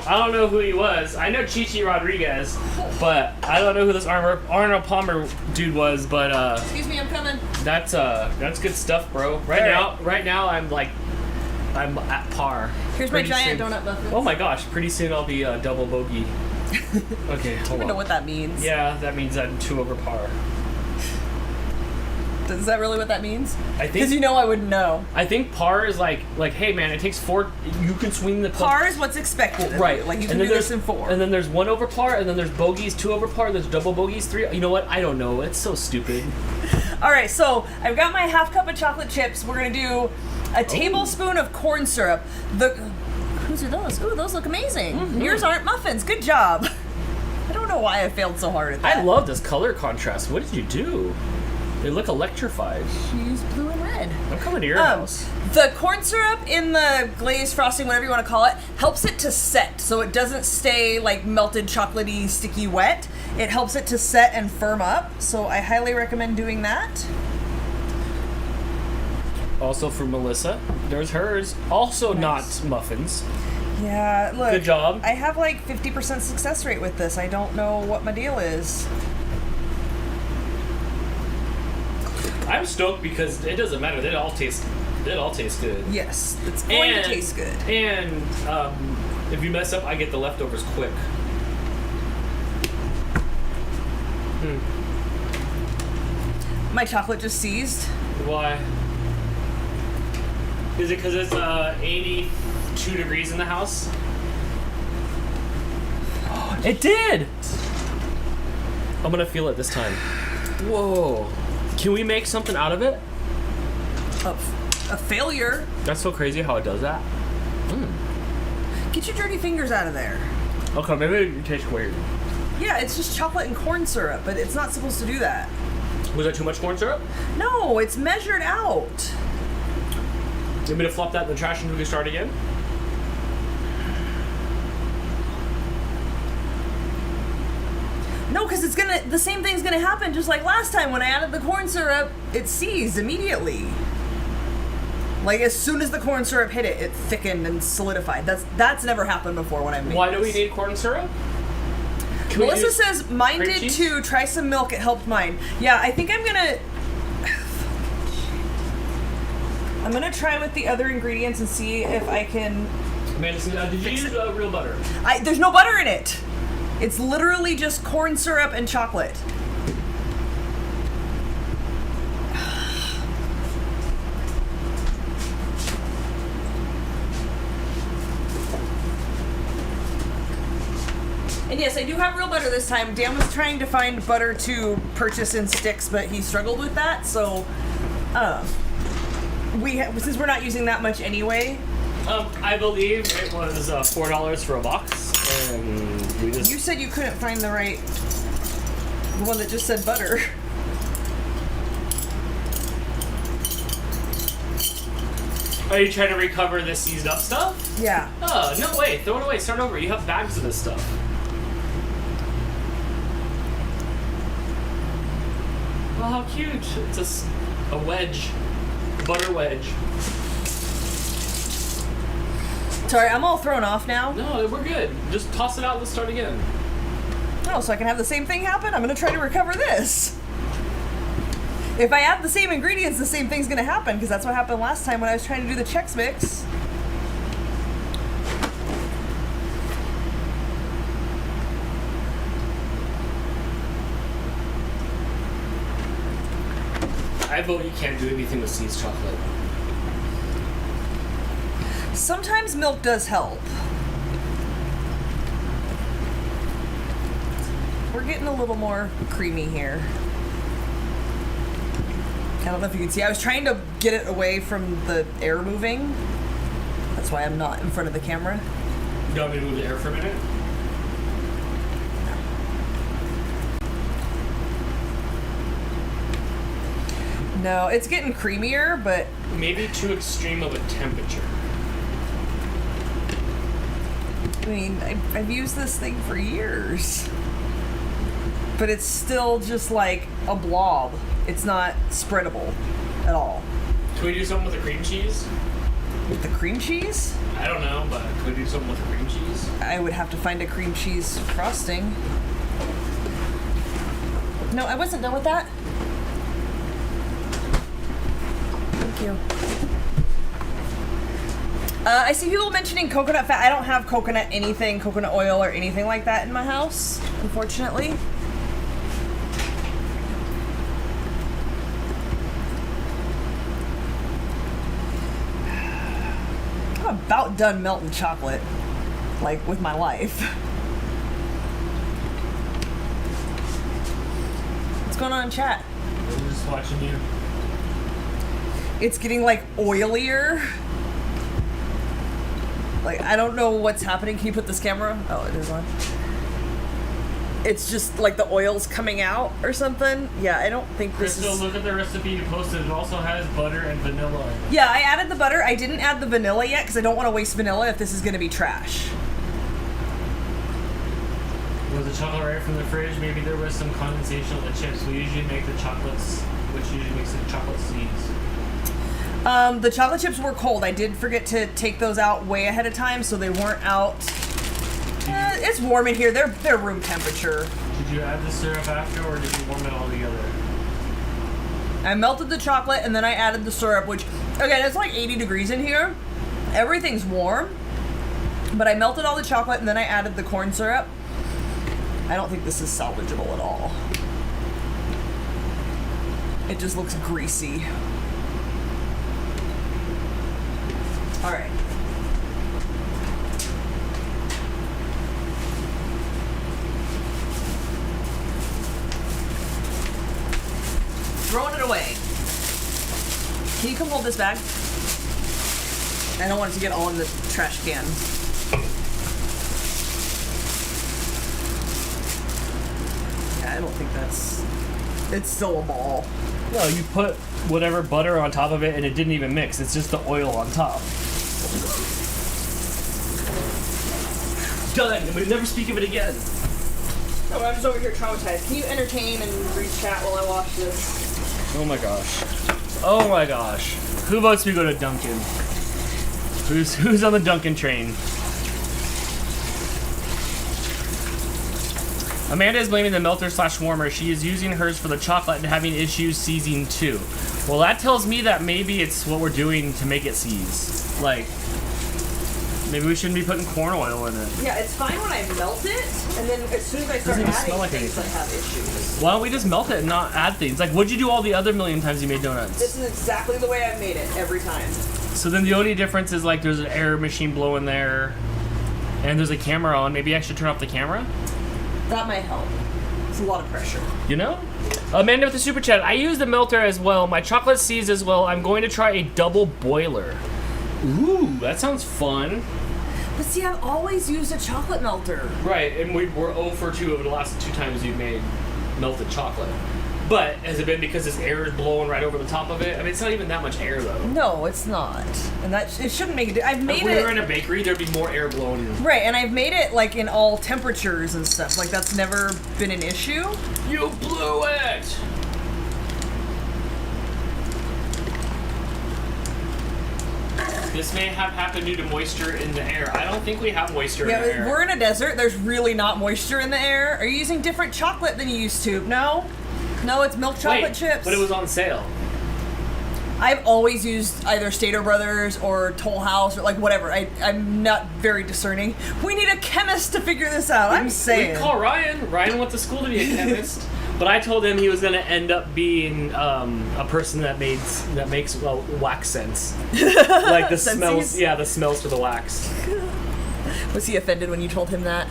I don't know who he was. I know Chichi Rodriguez, but I don't know who this Arnold Palmer dude was, but Excuse me, I'm coming. that's good stuff, bro. Right now I'm like I'm at par. Here's my giant donut muffin. Oh my gosh, pretty soon I'll be double bogey. Okay, hold on. I don't know what that means. Yeah, that means I'm 2 over par. Is that really what that means? I think. Because you know I wouldn't know. I think par is like, hey man, it takes 4. You can swing the par is what's expected. Right. Like you can do this in 4. And then there's 1 over par, and then there's bogeys 2 over par. There's double bogeys 3. You know what? I don't know. It's so stupid. All right, so I've got my half cup of chocolate chips. We're gonna do a tablespoon of corn syrup. Whose are those? Ooh, those look amazing. Mm-hmm. Yours aren't muffins. Good job. I don't know why I failed so hard at that. I love this color contrast. What did you do? They look electrified. She used blue and red. I'm coming to your house. The corn syrup in the glazed frosting, whatever you want to call it, helps it to set, so it doesn't stay like melted chocolatey, sticky wet. It helps it to set and firm up, so I highly recommend doing that. Also for Melissa, there's hers. Also not muffins. Yeah, look. Good job. I have like 50% success rate with this. I don't know what my deal is. I'm stoked because it doesn't matter. They all taste good. Yes, it's going to taste good. And if you mess up, I get the leftovers quick. My chocolate just seized. Why? Is it because it's 82 degrees in the house? It did! I'm gonna feel it this time. Whoa. Can we make something out of it? A failure. That's so crazy how it does that. Get your dirty fingers out of there. Okay, maybe it tastes weird. Yeah, it's just chocolate and corn syrup, but it's not supposed to do that. Was that too much corn syrup? No, it's measured out. You want me to flop that in the trash and we can start again? No, because the same thing's gonna happen just like last time when I added the corn syrup, it seized immediately. Like as soon as the corn syrup hit it, it thickened and solidified. That's never happened before when I made Why do we need corn syrup? Melissa says mine did too. Try some milk, it helped mine. Yeah, I think I'm gonna try with the other ingredients and see if I can. Amanda, did you use real butter? There's no butter in it. It's literally just corn syrup and chocolate. And yes, I do have real butter this time. Dan was trying to find butter to purchase in sticks, but he struggled with that. So, since we're not using that much anyway. I believe it was $4 for a box, and we just. You said you couldn't find the one that just said butter. Are you trying to recover this seized up stuff? Yeah. Oh, no way. Throw it away. Start over. You have bags of this stuff. Well, how cute. It's a wedge. Butter wedge. Sorry, I'm all thrown off now. No, we're good. Just toss it out. Let's start again. Oh, so I can have the same thing happen? I'm going to try to recover this. If I add the same ingredients, the same thing's going to happen, because that's what happened last time when I was trying to do the Chex Mix. I vote you can't do anything with seized chocolate. Sometimes milk does help. We're getting a little more creamy here. I don't know if you can see. I was trying to get it away from the air moving. That's why I'm not in front of the camera. You want me to move the air for a minute? No, it's getting creamier, but... Maybe too extreme of a temperature. I mean, I've used this thing for years. But it's still just like a blob. It's not spreadable at all. Can we do something with the cream cheese? With the cream cheese? I don't know, but could we do something with the cream cheese? I would have to find a cream cheese frosting. No, I wasn't done with that. Thank you. I see people mentioning coconut fat. I don't have coconut oil or anything like that in my house, unfortunately. I'm about done melting chocolate, like, with my life. What's going on in chat? We're just watching you. It's getting, like, oilier. Like, I don't know what's happening. Can you put this camera? Oh, it is on. It's just, like, the oil's coming out or something. Yeah, I don't think this Crystal, is... look at the recipe you posted. It also has butter and vanilla in it. Yeah, I added the butter. I didn't add the vanilla yet because I don't want to waste vanilla if this is going to be trash. Was the chocolate right from the fridge? Maybe there was some condensation on the chips. We usually make the chocolates, which usually makes the chocolate seeds. The chocolate chips were cold. I did forget to take those out way ahead of time, so they weren't out. It's warm in here. They're room temperature. Did you add the syrup after, or did you warm it all together? I melted the chocolate, and then I added the syrup, which, again, it's like 80 degrees in here. Everything's warm, but I melted all the chocolate, and then I added the corn syrup. I don't think this is salvageable at all. It just looks greasy. All right. Throwing it away. Can you come hold this bag? I don't want it to get all in the trash can. Yeah, I don't think that's... It's still a ball. No, you put whatever butter on top of it and it didn't even mix. It's just the oil on top. Done. I'm gonna never speak of it again. No, I'm just over here traumatized. Can you entertain and read chat while I watch this? Oh my gosh. Oh my gosh. Who votes we go to Dunkin'? Who's on the Dunkin' train? Amanda is blaming the melter / warmer. She is using hers for the chocolate and having issues seizing too. Well, that tells me that maybe it's what we're doing to make it seize. Like, maybe we shouldn't be putting corn oil in it. Yeah, it's fine when I melt it, and then as soon as I start Doesn't even adding smell like things, anything. I have issues. Why don't we just melt it and not add things? Like, what'd you do all the other million times you made donuts? This is exactly the way I've made it every time. So then the only difference is, like, there's an air machine blowing there, and there's a camera on. Maybe I should turn off the camera? That might help. It's a lot of pressure. You know? Amanda with the super chat. I use the melter as well. My chocolate seized as well. I'm going to try a double boiler. Ooh, that sounds fun. But see, I've always used a chocolate melter. Right, and we're 0 for 2 over the last 2 times you've made melted chocolate. But has it been because this air is blowing right over the top of it? I mean, it's not even that much air though. No, it's not. And that it shouldn't make it. I've made if we were in a bakery, there'd be more air blowing in. Right, and I've made it like in all temperatures and stuff. Like that's never been an issue. You blew it! This may have happened due to moisture in the air. I don't think we have moisture in the air. Yeah, we're in a desert. There's really not moisture in the air. Are you using different chocolate than you used to? No? No, it's milk chocolate chips. But it was on sale. I've always used either Stater Brothers or Toll House or like whatever. I'm not very discerning. We need a chemist to figure this out. I'm saying. We can call Ryan. Ryan went to school to be a chemist. But I told him he was going to end up being a person that makes wax scents. Like the smells. Yeah, the smells for the wax. Was he offended when you told him that?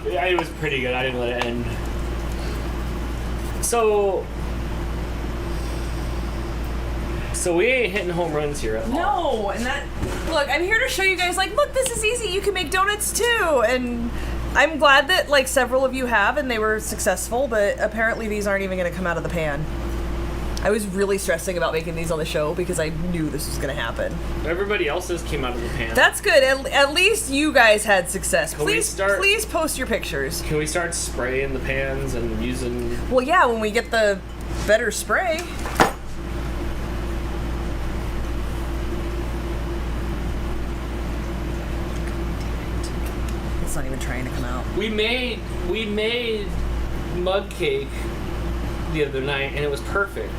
It was pretty good. I didn't let it end. So we ain't hitting home runs here at all. No, and that... Look, I'm here to show you guys, like, look, this is easy. You can make donuts, too. And I'm glad that, like, several of you have, and they were successful, but apparently these aren't even going to come out of the pan. I was really stressing about making these on the show because I knew this was going to happen. Everybody else's came out of the pan. That's good. At least you guys had success. Can please post your pictures. Can we start spraying the pans and using... Well, yeah, when we get the better spray. It's not even trying to come out. We made mug cake the other night and it was perfect.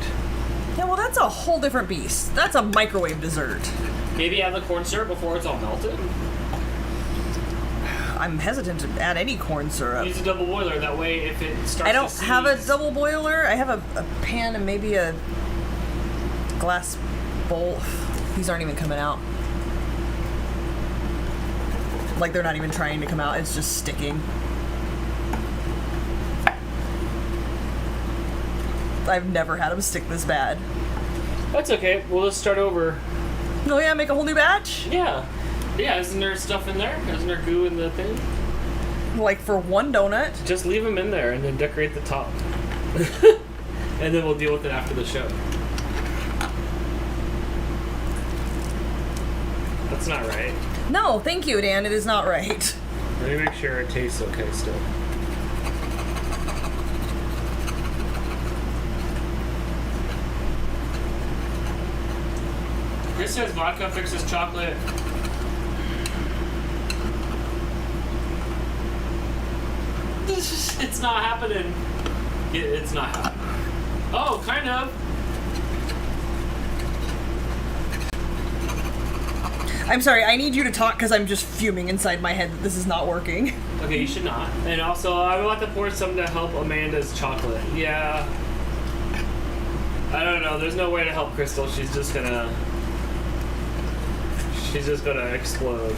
Yeah, well, that's a whole different beast. That's a microwave dessert. Maybe add the corn syrup before it's all melted. I'm hesitant to add any corn syrup. Use a double boiler. That way, if it starts I don't to have a seize- double boiler. I have a pan and maybe a glass bowl. These aren't even coming out. Like they're not even trying to come out. It's just sticking. I've never had them stick this bad. That's okay. Well, let's start over. Oh yeah, make a whole new batch? Yeah. Yeah, isn't there stuff in there? Isn't there goo in the thing? Like for one donut? Just leave them in there and then decorate the top. And then we'll deal with it after the show. That's not right. No, thank you, Dan. It is not right. Let me make sure it tastes okay still. Chris says vodka fixes chocolate. It's not happening. It's not happening. Oh, kind of. I'm sorry, I need you to talk because I'm just fuming inside my head that this is not working. Okay, you should not. And also, I want to pour some to help Amanda's chocolate. Yeah. I don't know. There's no way to help Crystal. She's just gonna explode.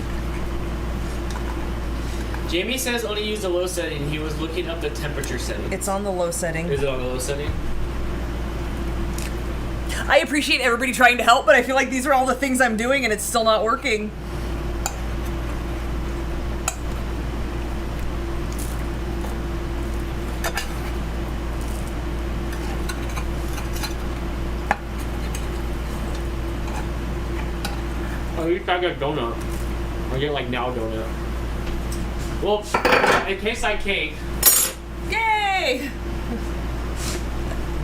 Jamie says only use the low setting. He was looking up the temperature setting. It's on the low setting. Is it on the low setting? I appreciate everybody trying to help, but I feel like these are all the things I'm doing and it's still not working. At least I get donut. I get like now donut. Well, in case I cake, Yay!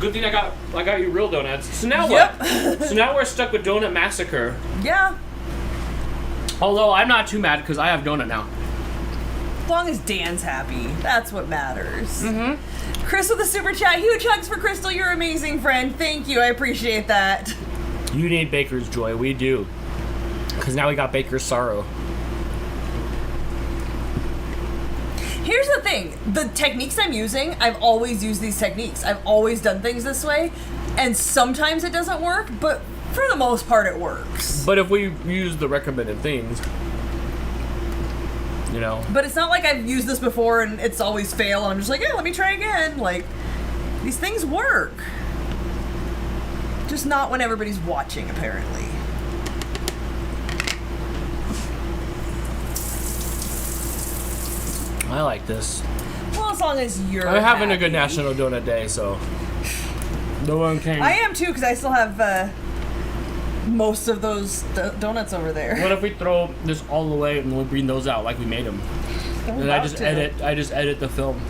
good thing I got you real donuts. So now Yep. what? So now we're stuck with Donut Massacre. Yeah. Although I'm not too mad because I have donut now. As long as Dan's happy, that's what matters. Mm-hmm. Chris with the super chat. Huge hugs for Crystal. You're amazing, friend. Thank you. I appreciate that. You need baker's joy. We do. Because now we got baker's sorrow. Here's the thing. The techniques I'm using, I've always used these techniques. I've always done things this way. And sometimes it doesn't work, but for the most part it works. But if we use the recommended things, you know. But it's not like I've used this before and it's always fail and I'm just like, yeah, let me try again. Like, these things work. Just not when everybody's watching, apparently. I like this. Well, as long as you're I'm having a good happy. National Donut Day, so no one can. I am too, because I still have most of those donuts over there. What if we throw this all away and we bring those out like we made them? And I just edit the film.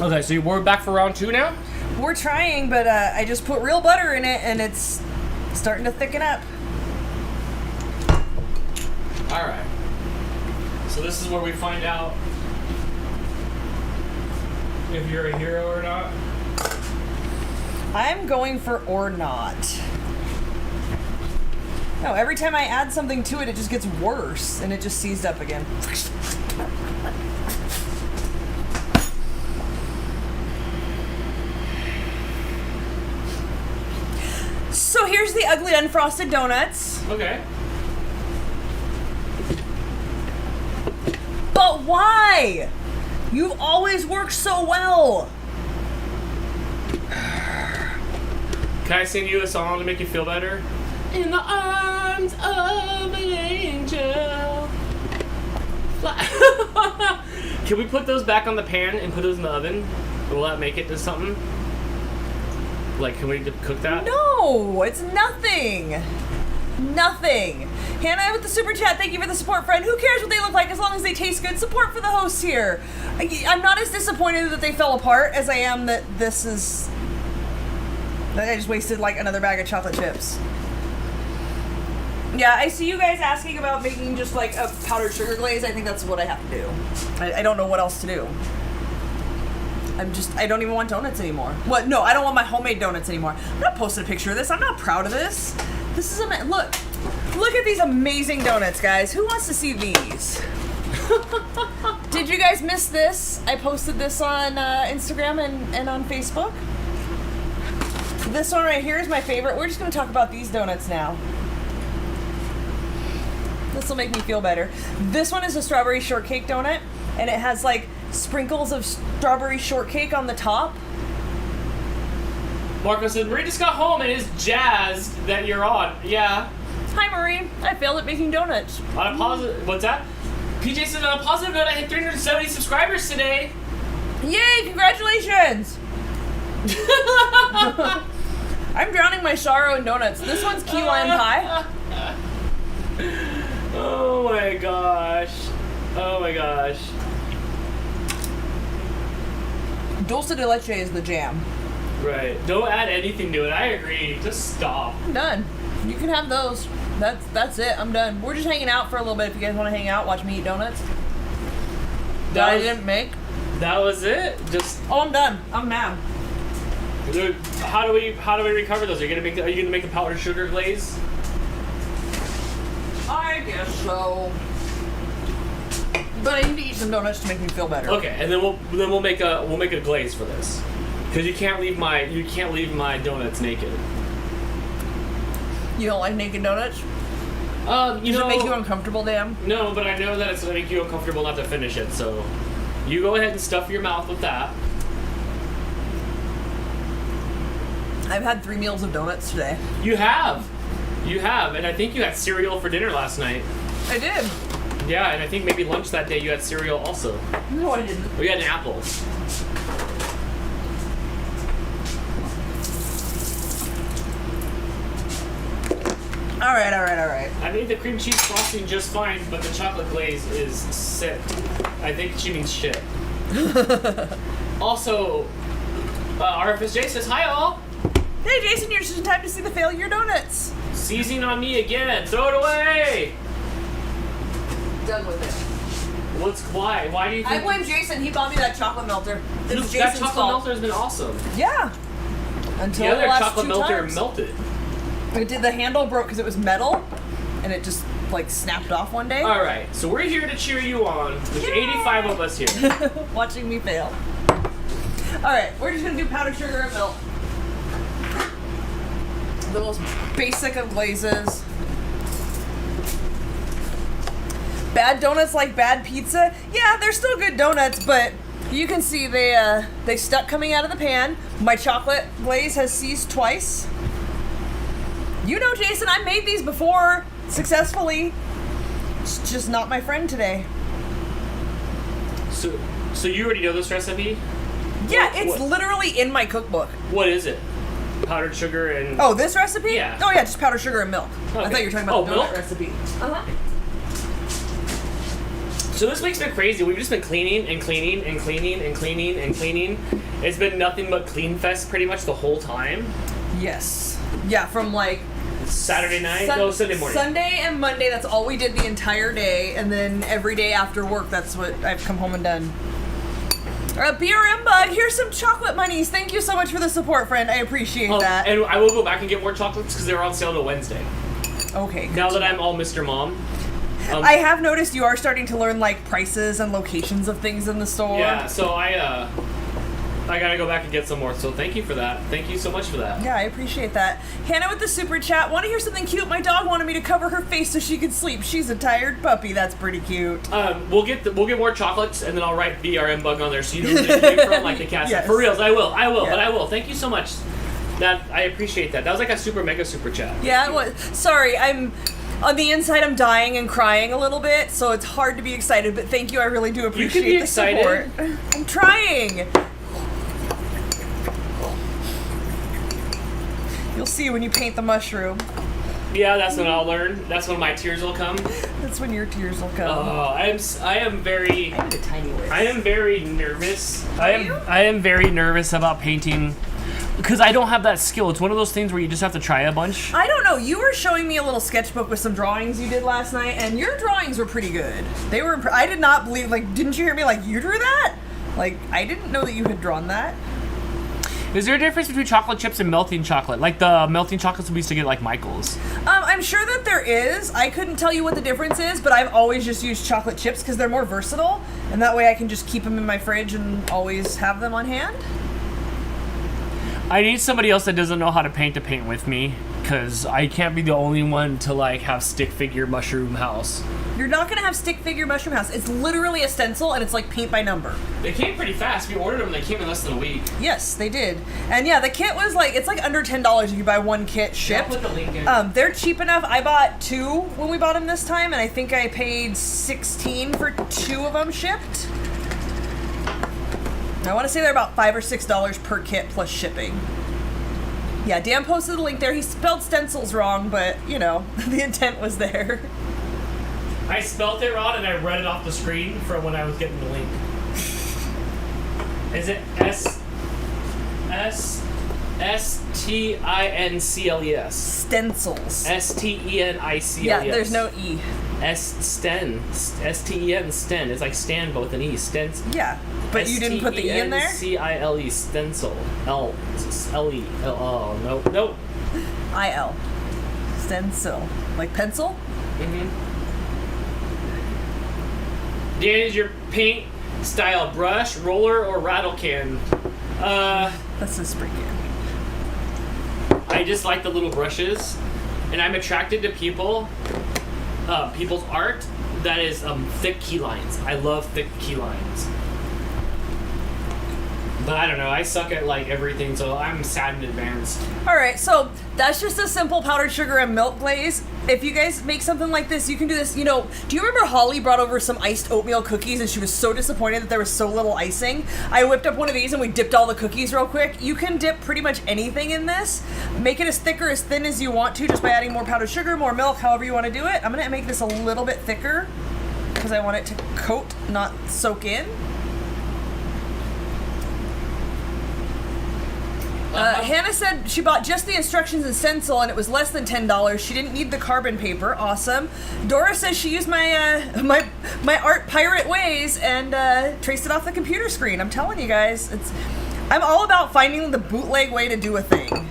Okay, so we're back for round 2 now? We're trying, but I just put real butter in it, and it's starting to thicken up. All right. So this is where we find out if you're a hero or not. I'm going for or not. No, every time I add something to it, it just gets worse, and it just seized up again. So here's the ugly unfrosted donuts. Okay. But why? You've always worked so well. Can I sing you a song to make you feel better? In the arms of an angel. Can we put those back on the pan and put those in the oven? Will that make it to something? Like, can we cook that? No, it's nothing. Nothing. Hannah with the super chat, thank you for the support, friend. Who cares what they look like as long as they taste good? Support for the hosts here. I'm not as disappointed that they fell apart as I am that this is... that I just wasted like another bag of chocolate chips. Yeah, I see you guys asking about making just like a powdered sugar glaze. I think that's what I have to do. I don't know what else to do. I don't even want donuts anymore. What? No, I don't want my homemade donuts anymore. I'm not posting a picture of this. I'm not proud of this. This is look at these amazing donuts, guys. Who wants to see these? Did you guys miss this? I posted this on Instagram and on Facebook. This one right here is my favorite. We're just going to talk about these donuts now. This will make me feel better. This one is a strawberry shortcake donut, and it has like sprinkles of strawberry shortcake on the top. Marco said, Marie just got home and is jazzed that you're on. Yeah. Hi, Marie. I failed at making donuts. On a positive, what's that? PJ said, on a positive note, I hit 370 subscribers today. Yay, congratulations! I'm drowning my sorrow in donuts. This one's key lime pie. Oh my gosh. Oh my gosh. Dulce de leche is the jam. Right. Don't add anything to it. I agree. Just stop. I'm done. You can have those. That's it. I'm done. We're just hanging out for a little bit. If you guys want to hang out, watch me eat donuts. That I didn't make. That was it. Just. Oh, I'm done. I'm mad. Dude, how do we recover those? Are you gonna make the powdered sugar glaze? I guess so. But I need to eat some donuts to make me feel better. Okay, and then we'll make a glaze for this, because you can't leave my donuts naked. You don't like naked donuts? Does it make you uncomfortable, Dan? No, but I know that it's gonna make you uncomfortable not to finish it. So, you go ahead and stuff your mouth with that. I've had 3 meals of donuts today. You have, and I think you had cereal for dinner last night. I did. Yeah, and I think maybe lunch that day you had cereal also. No, I didn't. We had an apple. All right. I made the cream cheese frosting just fine, but the chocolate glaze is sick. I think she means shit. Also, RFS Dan says, hi all. Hey Jason, you're just in time to see the failure of your donuts. Seizing on me again. Throw it away. Done with it. Why? Why do you think? I blame Jason. He bought me that chocolate melter. It was that Jason's chocolate fault. melter has been awesome. Yeah. Until The other the last chocolate 2 melter times. melted. It did. The handle broke because it was metal, and it just like snapped off one day. All right, so we're here to cheer you on. There's 85 of us here. Watching me fail. All right, we're just gonna do powdered sugar and milk. The most basic of glazes. Bad donuts like bad pizza. Yeah, they're still good donuts, but you can see they stuck coming out of the pan. My chocolate glaze has seized twice. You know, Jason, I made these before successfully. It's just not my friend today. So you already know this recipe? Yeah, it's literally in my cookbook. What is it? Powdered sugar and... Oh, this recipe? Yeah. Oh yeah, just powdered sugar and milk. Okay. I thought you were talking about the donut milk? recipe. Uh-huh. So this week's been crazy. We've just been cleaning and cleaning and cleaning and cleaning and cleaning. It's been nothing but clean fest pretty much the whole time. Yes. Yeah, from like... Saturday night? No, Sunday morning. Sunday and Monday, that's all we did the entire day. And then every day after work, that's what I've come home and done. BRM Bug, here's some chocolate monies. Thank you so much for the support, friend. I appreciate that. And I will go back and get more chocolates because they're on sale till Wednesday. Okay. Now that I'm all Mr. Mom. I have noticed you are starting to learn like prices and locations of things in the store. Yeah, so I gotta go back and get some more, so thank you for that. Thank you so much for that. Yeah, I appreciate that. Hannah with the super chat. Want to hear something cute? My dog wanted me to cover her face so she could sleep. She's a tired puppy. That's pretty cute. We'll get more chocolates, and then I'll write BRM Bug on there so you know who it came from, like the cat. Yes. For reals, I will, Yeah. but I will. Thank you so much. I appreciate that. That was like a super mega super chat. Yeah, it was. Sorry, I'm on the inside. I'm dying and crying a little bit, so it's hard to be excited. But thank you. I really do appreciate be the support. excited. I'm trying. You'll see when you paint the mushroom. Yeah, that's when I'll learn. That's when my tears will come. That's when your tears will come. Oh, I am very. I need a tiny whisk. I am very nervous. Are you? I am very nervous about painting because I don't have that skill. It's one of those things where you just have to try a bunch. I don't know. You were showing me a little sketchbook with some drawings you did last night, and your drawings were pretty good. They were. I did not believe. Like, didn't you hear me? Like, you drew that? Like, I didn't know that you had drawn that. Is there a difference between chocolate chips and melting chocolate? Like the melting chocolates we used to get like Michael's. I'm sure that there is. I couldn't tell you what the difference is, but I've always just used chocolate chips because they're more versatile, and that way I can just keep them in my fridge and always have them on hand. I need somebody else that doesn't know how to paint with me, because I can't be the only one to like have stick figure mushroom house. You're not gonna have stick figure mushroom house. It's literally a stencil and it's like paint by number. They came pretty fast. We ordered them. They came in less than a week. Yes, they did. And yeah, the kit was like, it's like under $10 if you buy one kit shipped. I'll put the link in. They're cheap enough. I bought 2 when we bought them this time, and I think I paid $16 for 2 of them shipped. I want to say they're about $5 or $6 per kit plus shipping. Yeah, Dan posted the link there. He spelled stencils wrong, but you know, the intent was there. I spelled it wrong and I read it off the screen from when I was getting the link. Is it S-T-I-N-C-L-E-S? Stencils. S-T-E-N-I-C-L-E-S. Yeah, there's no E. S-Sten. S-T-E-N, Sten. It's like stand both an E. Stens. Yeah, but you didn't put the E in there? S-T-E-N-C-I-L-E. Stencil. L-E. Oh, no. Nope. I-L. Stencil. Like pencil? Mm-hmm. Dan, is your paint style brush, roller, or rattle can? That's a spray can. I just like the little brushes, and I'm attracted to people's art that is thick key lines. I love thick key lines. But I don't know, I suck at like everything, so I'm sad in advance. Alright, so that's just a simple powdered sugar and milk glaze. If you guys make something like this, you can do this, you know, do you remember Holly brought over some iced oatmeal cookies and she was so disappointed that there was so little icing? I whipped up one of these and we dipped all the cookies real quick. You can dip pretty much anything in this. Make it as thick or as thin as you want to just by adding more powdered sugar, more milk, however you want to do it. I'm going to make this a little bit thicker because I want it to coat, not soak in. Hannah said she bought just the instructions and stencil and it was less than $10. She didn't need the carbon paper. Awesome. Dora says she used my my art pirate ways and traced it off the computer screen. I'm telling you guys, I'm all about finding the bootleg way to do a thing.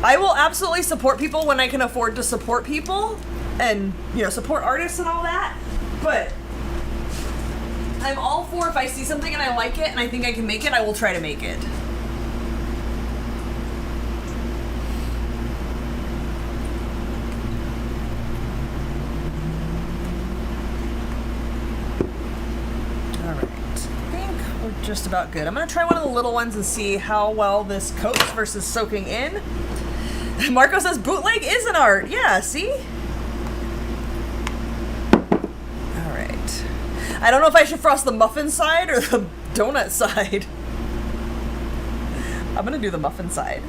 I will absolutely support people when I can afford to support people and, you know, support artists and all that. But I'm all for if I see something and I like it and I think I can make it, I will try to make it. Just about good. I'm gonna try one of the little ones and see how well this coats versus soaking in. Marco says bootleg is an art. Yeah, see? Alright. I don't know if I should frost the muffin side or the donut side. I'm gonna do the muffin side.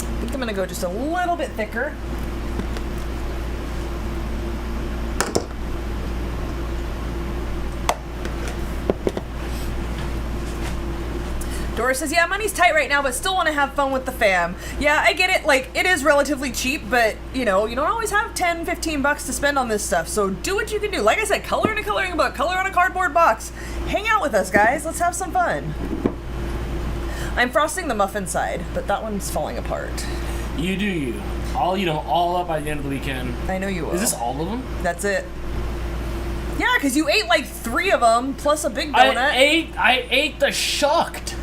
I think I'm gonna go just a little bit thicker. Dora says, yeah, money's tight right now, but still want to have fun with the fam. Yeah, I get it. Like, it is relatively cheap, but, you know, you don't always have 10, 15 bucks to spend on this stuff. So do what you can do. Like I said, color in a coloring book, color on a cardboard box. Hang out with us, guys. Let's have some fun. I'm frosting the muffin side, but that one's falling apart. You do you. All up by the end of the weekend. I know you will. Is this all of them? That's it. Yeah, because you ate like 3 of them, plus a big donut. I ate the shucked.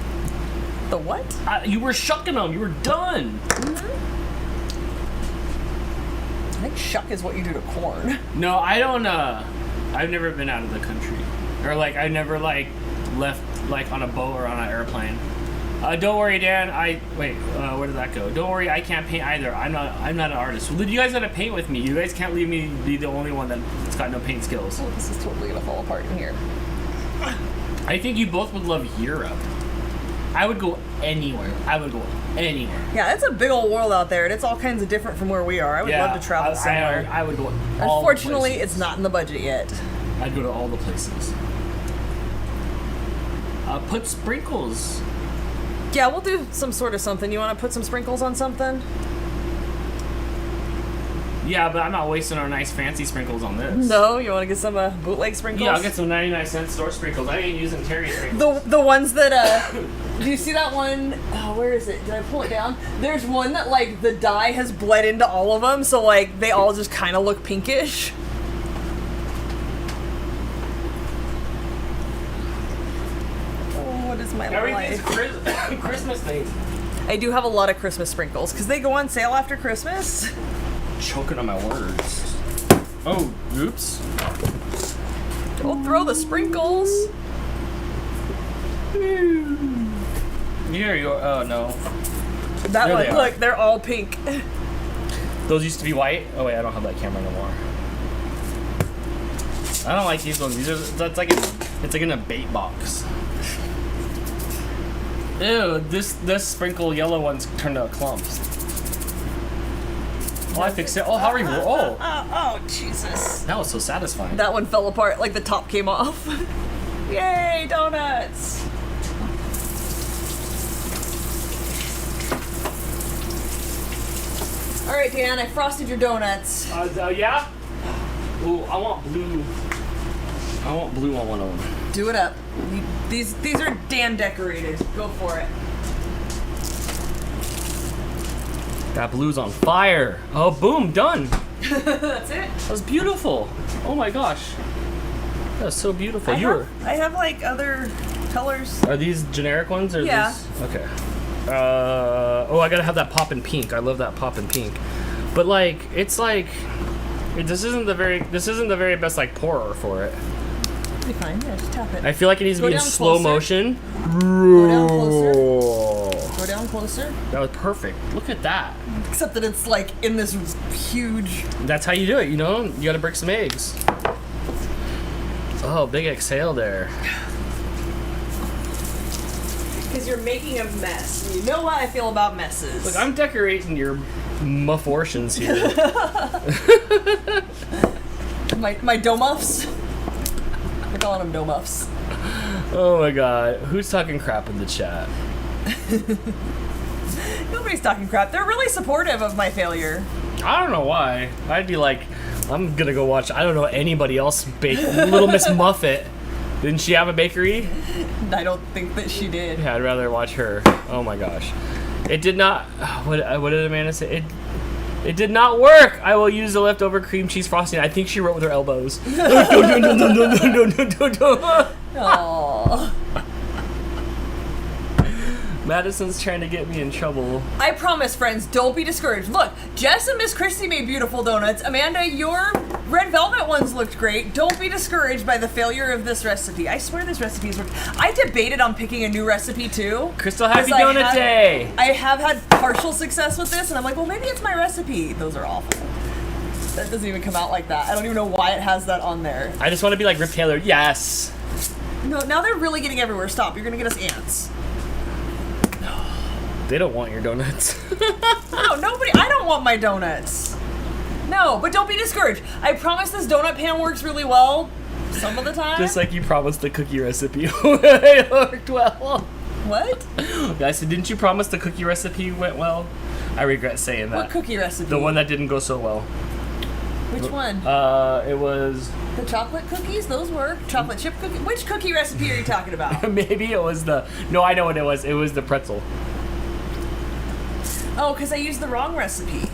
The what? You were shucking them. You were done. Mm-hmm. I think shuck is what you do to corn. No, I don't, I've never been out of the country. Or, like, I never, like, left, like, on a boat or on an airplane. Don't worry, Dan. Wait, where did that go? Don't worry, I can't paint either. I'm not an artist. Well, you guys gotta paint with me. You guys can't leave me be the only one that's got no paint skills. Oh, this is totally gonna fall apart in here. I think you both would love Europe. I would go anywhere. Yeah, it's a big old world out there, and it's all kinds of different from where we are. I would love to travel somewhere. I would go. Unfortunately, it's not in the budget yet. I'd go to all the places. Put sprinkles. Yeah, we'll do some sort of something. You want to put some sprinkles on something? Yeah, but I'm not wasting our nice fancy sprinkles on this. No, you want to get some bootleg sprinkles? Yeah, I'll get some 99-cent store sprinkles. I ain't using Terry sprinkles. The ones that do you see that one? Oh, where is it? Did I pull it down? There's one that like the dye has bled into all of them, so like they all just kind of look pinkish. Oh, what is my Everything's life? Christmas things. I do have a lot of Christmas sprinkles because they go on sale after Christmas. Choking on my words. Oh, oops. Don't throw the sprinkles. Here you are. Oh no. That There one, they are. look, they're all pink. Those used to be white. Oh wait, I don't have that camera no more. I don't like these ones. It's like in a bait box. Ew, this sprinkle yellow one's turned out clumps. Oh, I fixed it. Oh, how are you? Oh, Oh, Jesus. that was so satisfying. That one fell apart, like the top came off. Yay, donuts! Alright, Dan, I frosted your donuts. Yeah? Ooh, I want blue. I want blue on one of them. Do it up. These are Dan decorated. Go for it. That blue's on fire. Oh, boom, done. That's it. That was beautiful. Oh my gosh. That was so beautiful. I have like other colors. Are these generic ones or Yeah. these? Okay. Oh, I gotta have that pop in pink. I love that pop in pink. But like, it's like, this isn't the very best like pourer for it. It'll be fine. Yeah, just tap it. I feel like it needs to Go be in down slow closer. motion. Go down closer. Go down closer. That was perfect. Look at that. Except that it's like in this huge. That's how you do it, you know? You gotta break some eggs. Oh, big exhale there. Because you're making a mess. You know how I feel about messes. Look, I'm decorating your muffortions here. my domuffs. We're calling them domuffs. Oh my god. Who's talking crap in the chat? Nobody's talking crap. They're really supportive of my failure. I don't know why. I'd be like, I'm gonna go watch, I don't know, anybody else bake Little Miss Muffet. Didn't she have a bakery? I don't think that she did. Yeah, I'd rather watch her. Oh my gosh. It did not, what did Amanda say? It did not work. I will use the leftover cream cheese frosting. I think she wrote with her elbows. Aww. Madison's trying to get me in trouble. I promise, friends, don't be discouraged. Look, Jess and Miss Christie made beautiful donuts. Amanda, your red velvet ones looked great. Don't be discouraged by the failure of this recipe. I swear this recipe is working. I debated on picking a new recipe too. Crystal, happy 'cause donut day. I have had partial success with this, and I'm like, well, maybe it's my recipe. Those are awful. That doesn't even come out like that. I don't even know why it has that on there. I just want to be like Rip Taylor. Yes. No, now they're really getting everywhere. Stop. You're gonna get us ants. They don't want your donuts. No, nobody. I don't want my donuts. No, but don't be discouraged. I promise this donut pan works really well some of the time. Just like you promised the cookie recipe. It worked well. What? I said, didn't you promise the cookie recipe went well? I regret saying that. What cookie recipe? The one that didn't go so well. Which one? It was... The chocolate cookies? Those were chocolate chip cookies. Which cookie recipe are you talking about? Maybe it was the... No, I know what it was. It was the pretzel. Oh, because I used the wrong recipe.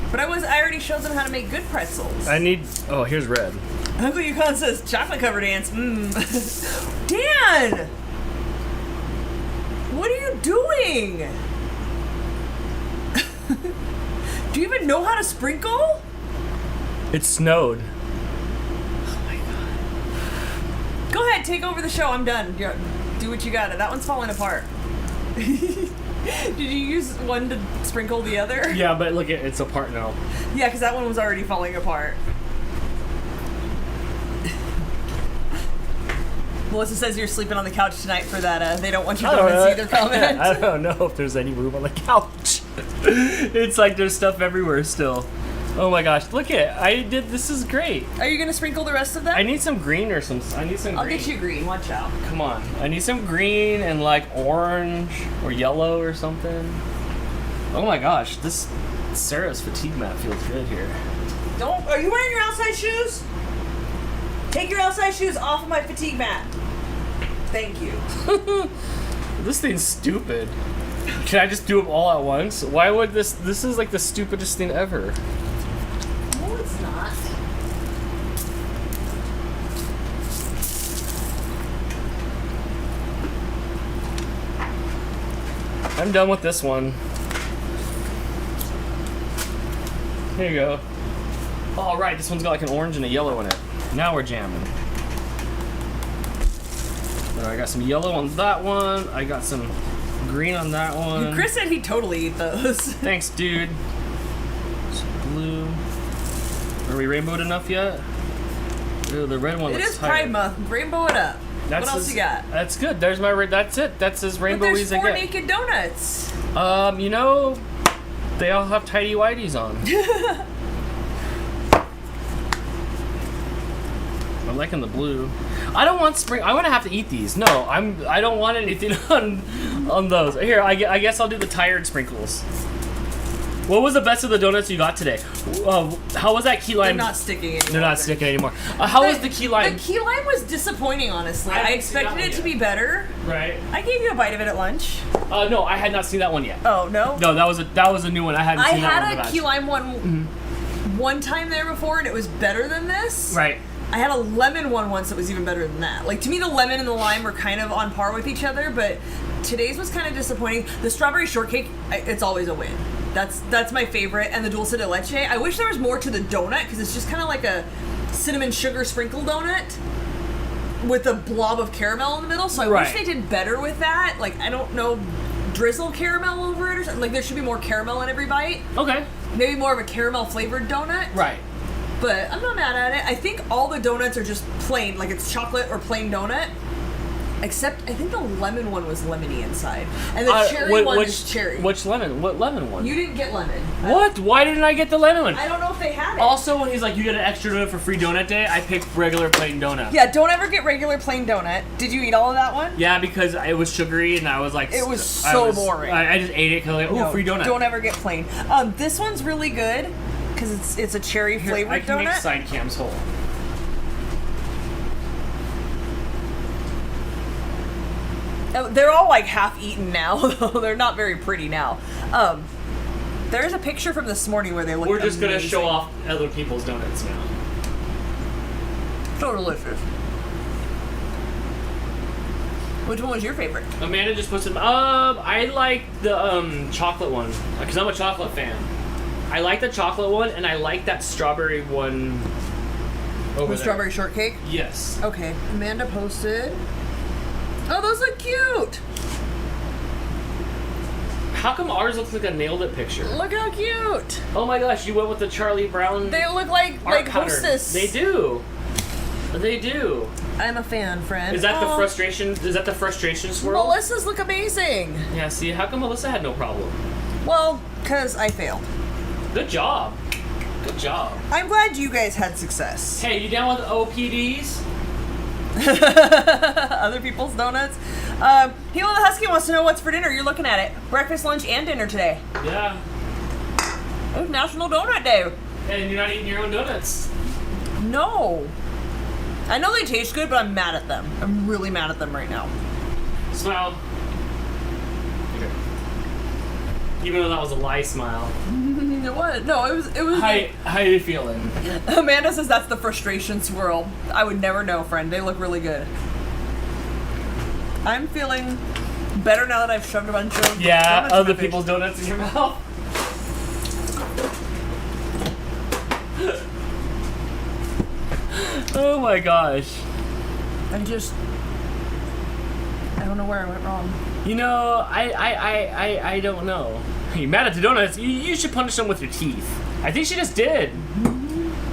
But I already showed them how to make good pretzels. I need... Oh, here's red. Uncle Yukon says chocolate covered ants. Mmm. Dan! What are you doing? Do you even know how to sprinkle? It snowed. Oh my god. Go ahead, take over the show. I'm done. Do what you got. That one's falling apart. Did you use one to sprinkle the other? Yeah, but look, it's apart now. Yeah, because that one was already falling apart. Melissa says you're sleeping on the couch tonight for that. They don't want your donuts either comment. I don't know if there's any room on the couch. It's like there's stuff everywhere still. Oh my gosh, look at this is great. Are you gonna sprinkle the rest of them? I need some green or I'll get you green, watch out. Come on. I need some green and like orange or yellow or something. Oh my gosh, this Sarah's fatigue mat feels good here. Are you wearing your outside shoes? Take your outside shoes off of my fatigue mat. Thank you. This thing's stupid. Can I just do them all at once? Why would this is like the stupidest thing ever. No, it's not. I'm done with this one. Here you go. All right, this one's got like an orange and a yellow in it. Now we're jamming. I got some yellow on that one. I got some green on that one. Chris said he'd totally eat those. Thanks, dude. Some blue. Are we rainbowed enough yet? Ooh, the red one It looks is tight. Pride Month. Rainbow it up. What else you got? That's good. There's my. That's it. That's as rainbowy as I But there's get. 4 naked donuts. You know, they all have tidy whities on. I'm liking the blue. I don't want spring. I'm gonna have to eat these. No, I don't want anything on those. Here, I guess I'll do the tired sprinkles. What was the best of the donuts you got today? How was that key lime? They're not sticking anymore. They're not sticking anymore. How was the key lime? The key lime was disappointing, honestly. I expected it to be better. Right. I gave you a bite of it at lunch. No, I had not seen that one yet. Oh, no? No, that was a new one. I hadn't seen that one. I had a key lime one time there before, and it was better than this. Right. I had a lemon one once that was even better than that. Like, to me, the lemon and the lime were kind of on par with each other, but today's was kind of disappointing. The strawberry shortcake, it's always a win. That's my favorite, and the dulce de leche. I wish there was more to the donut, because it's just kind of like a cinnamon sugar sprinkle donut with a blob of caramel in the middle, so I wish they did better with that. Like, I don't know, drizzle caramel over it or something. Like, there should be more caramel in every bite. Okay. Maybe more of a caramel flavored donut. Right. But I'm not mad at it. I think all the donuts are just plain, like it's chocolate or plain donut. Except, I think the lemon one was lemony inside. And the cherry one is cherry. Which lemon? What lemon one? You didn't get lemon. What? Why didn't I get the lemon one? I don't know if they had it. Also, when he's like, you get an extra donut for free donut day, I picked regular plain donut. Yeah, don't ever get regular plain donut. Did you eat all of that one? Yeah, because it was sugary and I was like... It was so boring. I just ate it because I was like, ooh, free donut. Don't ever get plain. This one's really good because it's a cherry flavored donut. I can make side cams whole. They're all like half eaten now, though they're not very pretty now. There's a picture from this morning where they look. We're just amazing. gonna show off other people's donuts now. So delicious. Which one was your favorite? Amanda just put some. I like the chocolate one because I'm a chocolate fan. I like the chocolate one, and I like that strawberry one. Over there. Strawberry shortcake. Yes. Okay, Amanda posted. Oh, those look cute. How come ours looks like a nailed it picture? Look how cute. Oh my gosh, you went with the Charlie Brown. They look like Hostess. They do. They do. I'm a fan, friend. Is that the frustration? Is that the frustration swirl? Melissa's look amazing. Yeah. See, how come Melissa had no problem? Well, because I failed. Good job. Good job. I'm glad you guys had success. Hey, you down with OPDs? Other people's donuts. Hilo the Husky wants to know what's for dinner. You're looking at it. Breakfast, lunch, and dinner today. Yeah. It's National Donut Day. And you're not eating your own donuts. No. I know they taste good, but I'm mad at them. I'm really mad at them right now. Smile. Okay. Even though that was a lie, smile. What? No, it was. How you feeling? Amanda says that's the frustration swirl. I would never know, friend. They look really good. I'm feeling better now that I've shoved a bunch of donuts in other my face. people's donuts in your mouth. Oh my gosh. I don't know where I went wrong. You know, I don't know. You're mad at the donuts. You should punish them with your teeth. I think she just did.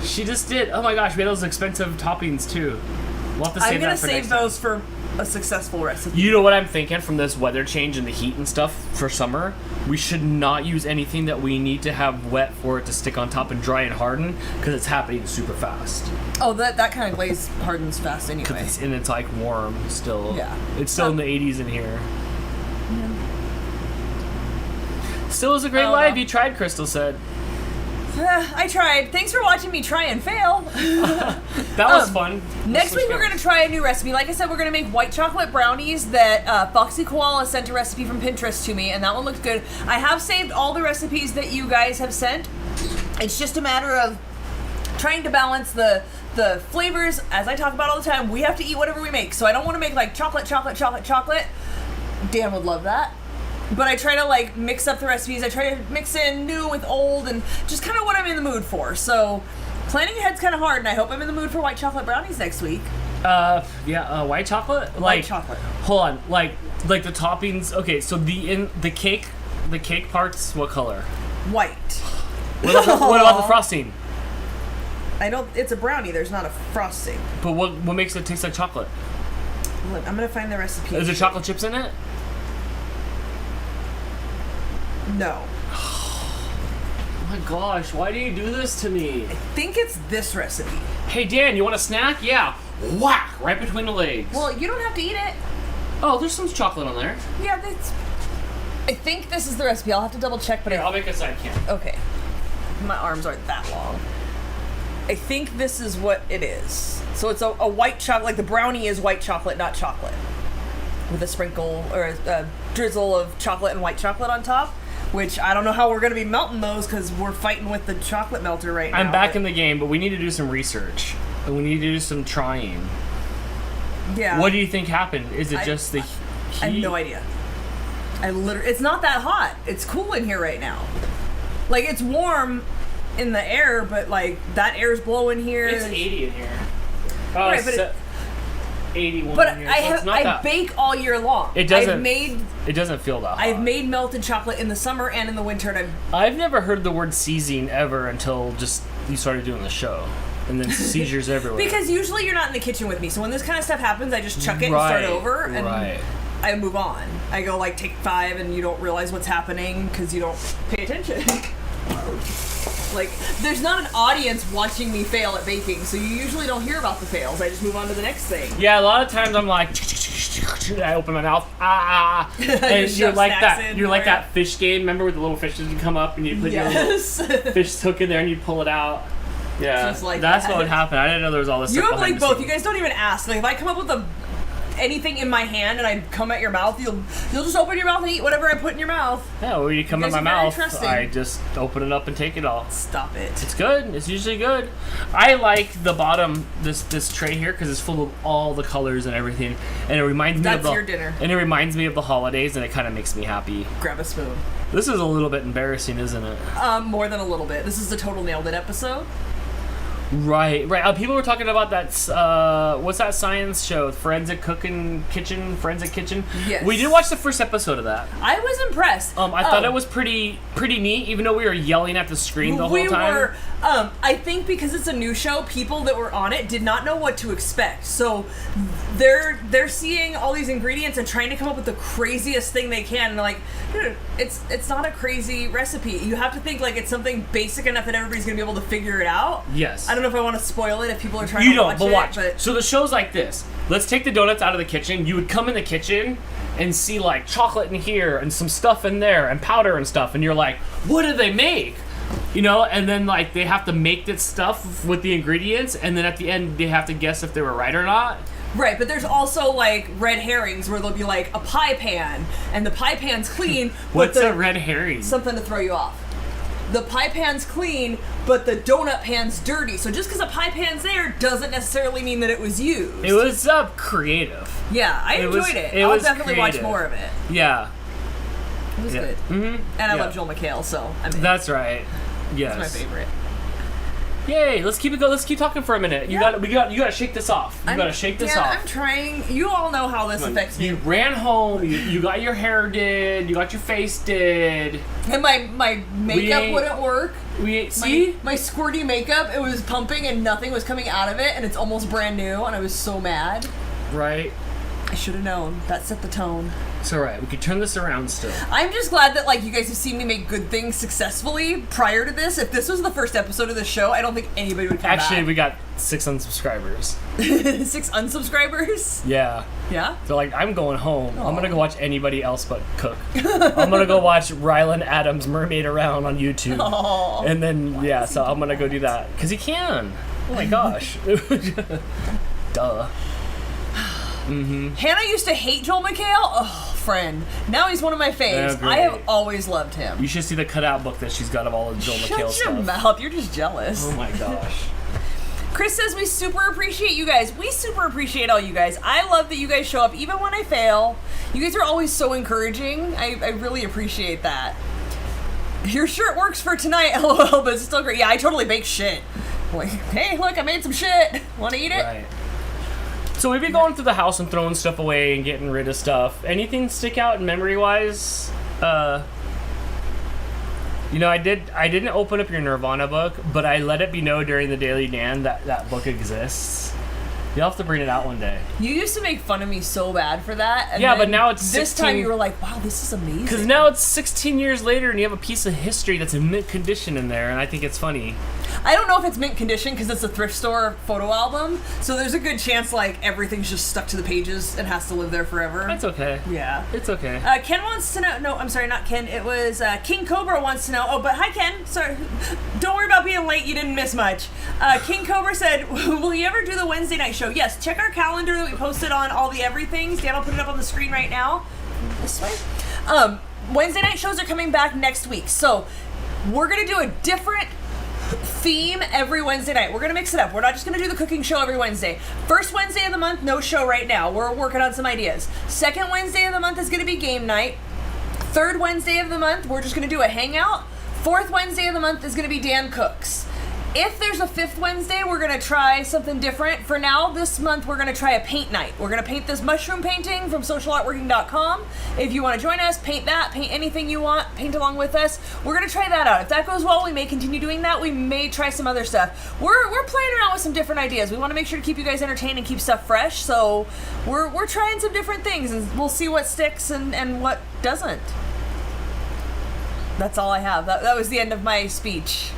She just did. Oh my gosh, we had those expensive toppings too. We'll have to save I'm gonna that for save next time. those for a successful recipe. You know what I'm thinking from this weather change and the heat and stuff for summer? We should not use anything that we need to have wet for it to stick on top and dry and harden because it's happening super fast. Oh, that kind of glaze hardens fast anyway. It's like warm still. Yeah. It's still in the 80s in here. still was a great live. You tried, Crystal said. I tried. Thanks for watching me try and fail. That was fun. Next week we're going to try a new recipe. Like I said, we're going to make white chocolate brownies that Foxy Koala sent a recipe from Pinterest to me, and that one looked good. I have saved all the recipes that you guys have sent. It's just a matter of trying to balance the flavors. As I talk about all the time, we have to eat whatever we make. So I don't want to make like chocolate. Dan would love that. But I try to like mix up the recipes. I try to mix in new with old and just kind of what I'm in the mood for. So planning ahead's kind of hard, and I hope I'm in the mood for white chocolate brownies next week. White chocolate? White chocolate. Hold on, like the toppings. Okay, so the cake parts, what color? White. What about the frosting? I know it's a brownie. There's not a frosting. But what makes it taste like chocolate? Look, I'm gonna find the recipe. Is there chocolate chips in it? No. Oh my gosh, why do you do this to me? I think it's this recipe. Hey Dan, you want a snack? Yeah. Whack! Right between the legs. Well, you don't have to eat it. Oh, there's some chocolate on there. Yeah, I think this is the recipe. I'll have to double check, but I'll make a side can. Okay. My arms aren't that long. I think this is what it is. So it's a white chocolate, like the brownie is white chocolate, not chocolate. With a sprinkle or a drizzle of chocolate and white chocolate on top. Which I don't know how we're going to be melting those because we're fighting with the chocolate melter right now. I'm back in the game, but we need to do some research. And we need to do some trying. Yeah. What do you think happened? Is it just the heat? I have no idea. It's not that hot. It's cool in here right now. Like, it's warm in the air, but like that air's blowing here. It's 80 in here. Oh, right, but 81 but in here. So I bake all year long. It doesn't feel that hot. I've made melted chocolate in the summer and in the winter, and I've never heard the word seizing ever until just you started doing the show. And then seizures everywhere. Because usually you're not in the kitchen with me, so when this kind of stuff happens, I just chuck it and start over, and I move on. I go like take 5, and you don't realize what's happening because you don't pay attention. Like, there's not an audience watching me fail at baking, so you usually don't hear about the fails. I just move on to the next thing. Yeah, a lot of times I'm like, I open my mouth, and you're like that. You're like that fish game. Remember where the little fishes would come up and you put your little fish hook in there and you pull it out. Yeah, just like that's that. what would happen. I didn't know there was all this. You stuff and Blake both. You guys don't even ask. Like, if I come up with anything in my hand and I come at your mouth, you'll just open your mouth and eat whatever I put in your mouth. Yeah, when you come at my mouth, I just open it up and take it all. Stop it. It's good. It's usually good. I like the bottom, this tray here, because it's full of all the colors and everything, and it reminds me of your dinner. And it reminds me of the holidays, and it kind of makes me happy. Grab a spoon. This is a little bit embarrassing, isn't it? More than a little bit. This is the total nailed it episode. Right. People were talking about that. What's that science show? Forensic Kitchen. Yes. We did watch the first episode of that. I was impressed. I thought it was pretty neat, even though we were yelling at the screen the whole time. We were. I think because it's a new show, people that were on it did not know what to expect. So they're seeing all these ingredients and trying to come up with the craziest thing they can. And they're like, dude, it's not a crazy recipe. You have to think like it's something basic enough that everybody's gonna be able to figure it out. Yes. I don't know if I want to spoil it if people are trying to watch it. But so the show's like this. Let's take the donuts out of the kitchen. You would come in the kitchen and see like chocolate in here and some stuff in there and powder and stuff, and you're like, what do they make? You know, and then like they have to make this stuff with the ingredients, and then at the end they have to guess if they were right or not. Right, but there's also like red herrings where there'll be like a pie pan, and the pie pan's clean. What's a red herring? Something to throw you off. The pie pan's clean, but the donut pan's dirty. So just because a pie pan's there doesn't necessarily mean that it was used. It was creative. Yeah, I enjoyed it. I'll definitely watch more of it. Yeah. It was good. Mm-hmm. And I love Joel McHale, so I'm in. That's right. Yes. That's my favorite. Yay! Let's keep it going. Let's keep talking for a minute. You got to shake this off. You got to shake this off. I'm trying. You all know how this affects me. You ran home. You got your hair did. You got your face did. And my makeup wouldn't work. See? My squirty makeup, it was pumping and nothing was coming out of it, and it's almost brand new, and I was so mad. Right. I should have known. That set the tone. It's alright. We could turn this around still. I'm just glad that, like, you guys have seen me make good things successfully prior to this. If this was the first episode of the show, I don't think anybody would come Actually, back. we got 6 unsubscribers. 6 unsubscribers? Yeah. Yeah? They're like, I'm going home. Aw. I'm gonna go watch anybody else but cook. I'm gonna go watch Rylan Adams Mermaid Around on YouTube. Aw. And then, yeah, so I'm gonna go do that. Because he can. Oh my gosh. Duh. Hannah used to hate Joel McHale. Oh, friend. Now he's one of my faves. Oh, I have great. always loved him. You should see the cutout book that she's got of all of Joel McHale Shut your stuff. mouth. You're just jealous. Oh my gosh. Chris says we super appreciate you guys. We super appreciate all you guys. I love that you guys show up even when I fail. You guys are always so encouraging. I really appreciate that. Your shirt works for tonight, lol, but it's still great. Yeah, I totally bake shit. Like, hey, look, I made some shit. Want to eat it? Right. So we've been going through the house and throwing stuff away and getting rid of stuff. Anything stick out memory-wise? You know, I didn't open up your Nirvana book, but I let it be known during the Daily Dan that that book exists. You'll have to bring it out one day. You used to make fun of me so bad for that. And Yeah, then but now it's this 16 time you were like, wow, this is amazing. Because now it's 16 years later and you have a piece of history that's in mint condition in there, and I think it's funny. I don't know if it's mint condition because it's a thrift store photo album, so there's a good chance like everything's just stuck to the pages and has to live there forever. That's okay. Yeah. It's okay. Ken wants to know. No, I'm sorry, not Ken. It was King Cobra wants to know. Oh, but hi, Ken. Sorry. Don't worry about being late. You didn't miss much. King Cobra said, will you ever do the Wednesday night show? Yes. Check our calendar that we posted on all the everythings. Dan will put it up on the screen right now. This way. Wednesday night shows are coming back next week. So we're going to do a different theme every Wednesday night. We're going to mix it up. We're not just going to do the cooking show every Wednesday. First Wednesday of the month, no show right now. We're working on some ideas. Second Wednesday of the month is going to be game night. Third Wednesday of the month, we're just going to do a hangout. Fourth Wednesday of the month is going to be Dan Cooks. If there's a fifth Wednesday, we're going to try something different. For now, this month, we're going to try a paint night. We're going to paint this mushroom painting from socialartworking.com. If you want to join us, paint that, paint anything you want, paint along with us. We're going to try that out. If that goes well, we may continue doing that. We may try some other stuff. We're playing around with some different ideas. We want to make sure to keep you guys entertained and keep stuff fresh. So we're trying some different things, and we'll see what sticks and what doesn't. That's all I have. That was the end of my speech.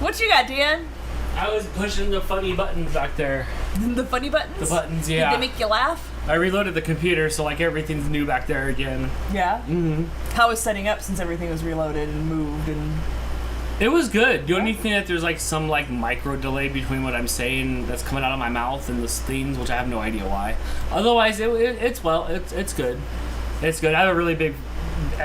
What you got, Dan? I was pushing the funny buttons back there. The funny buttons? The buttons, yeah. Did they make you laugh? I reloaded the computer, so like everything's new back there again. Yeah? Mm-hmm. How was setting up since everything was reloaded and moved and... It was good. The only thing that there's like some like micro delay between what I'm saying that's coming out of my mouth and the things, which I have no idea why. Otherwise, it's good. It's good. I have a really big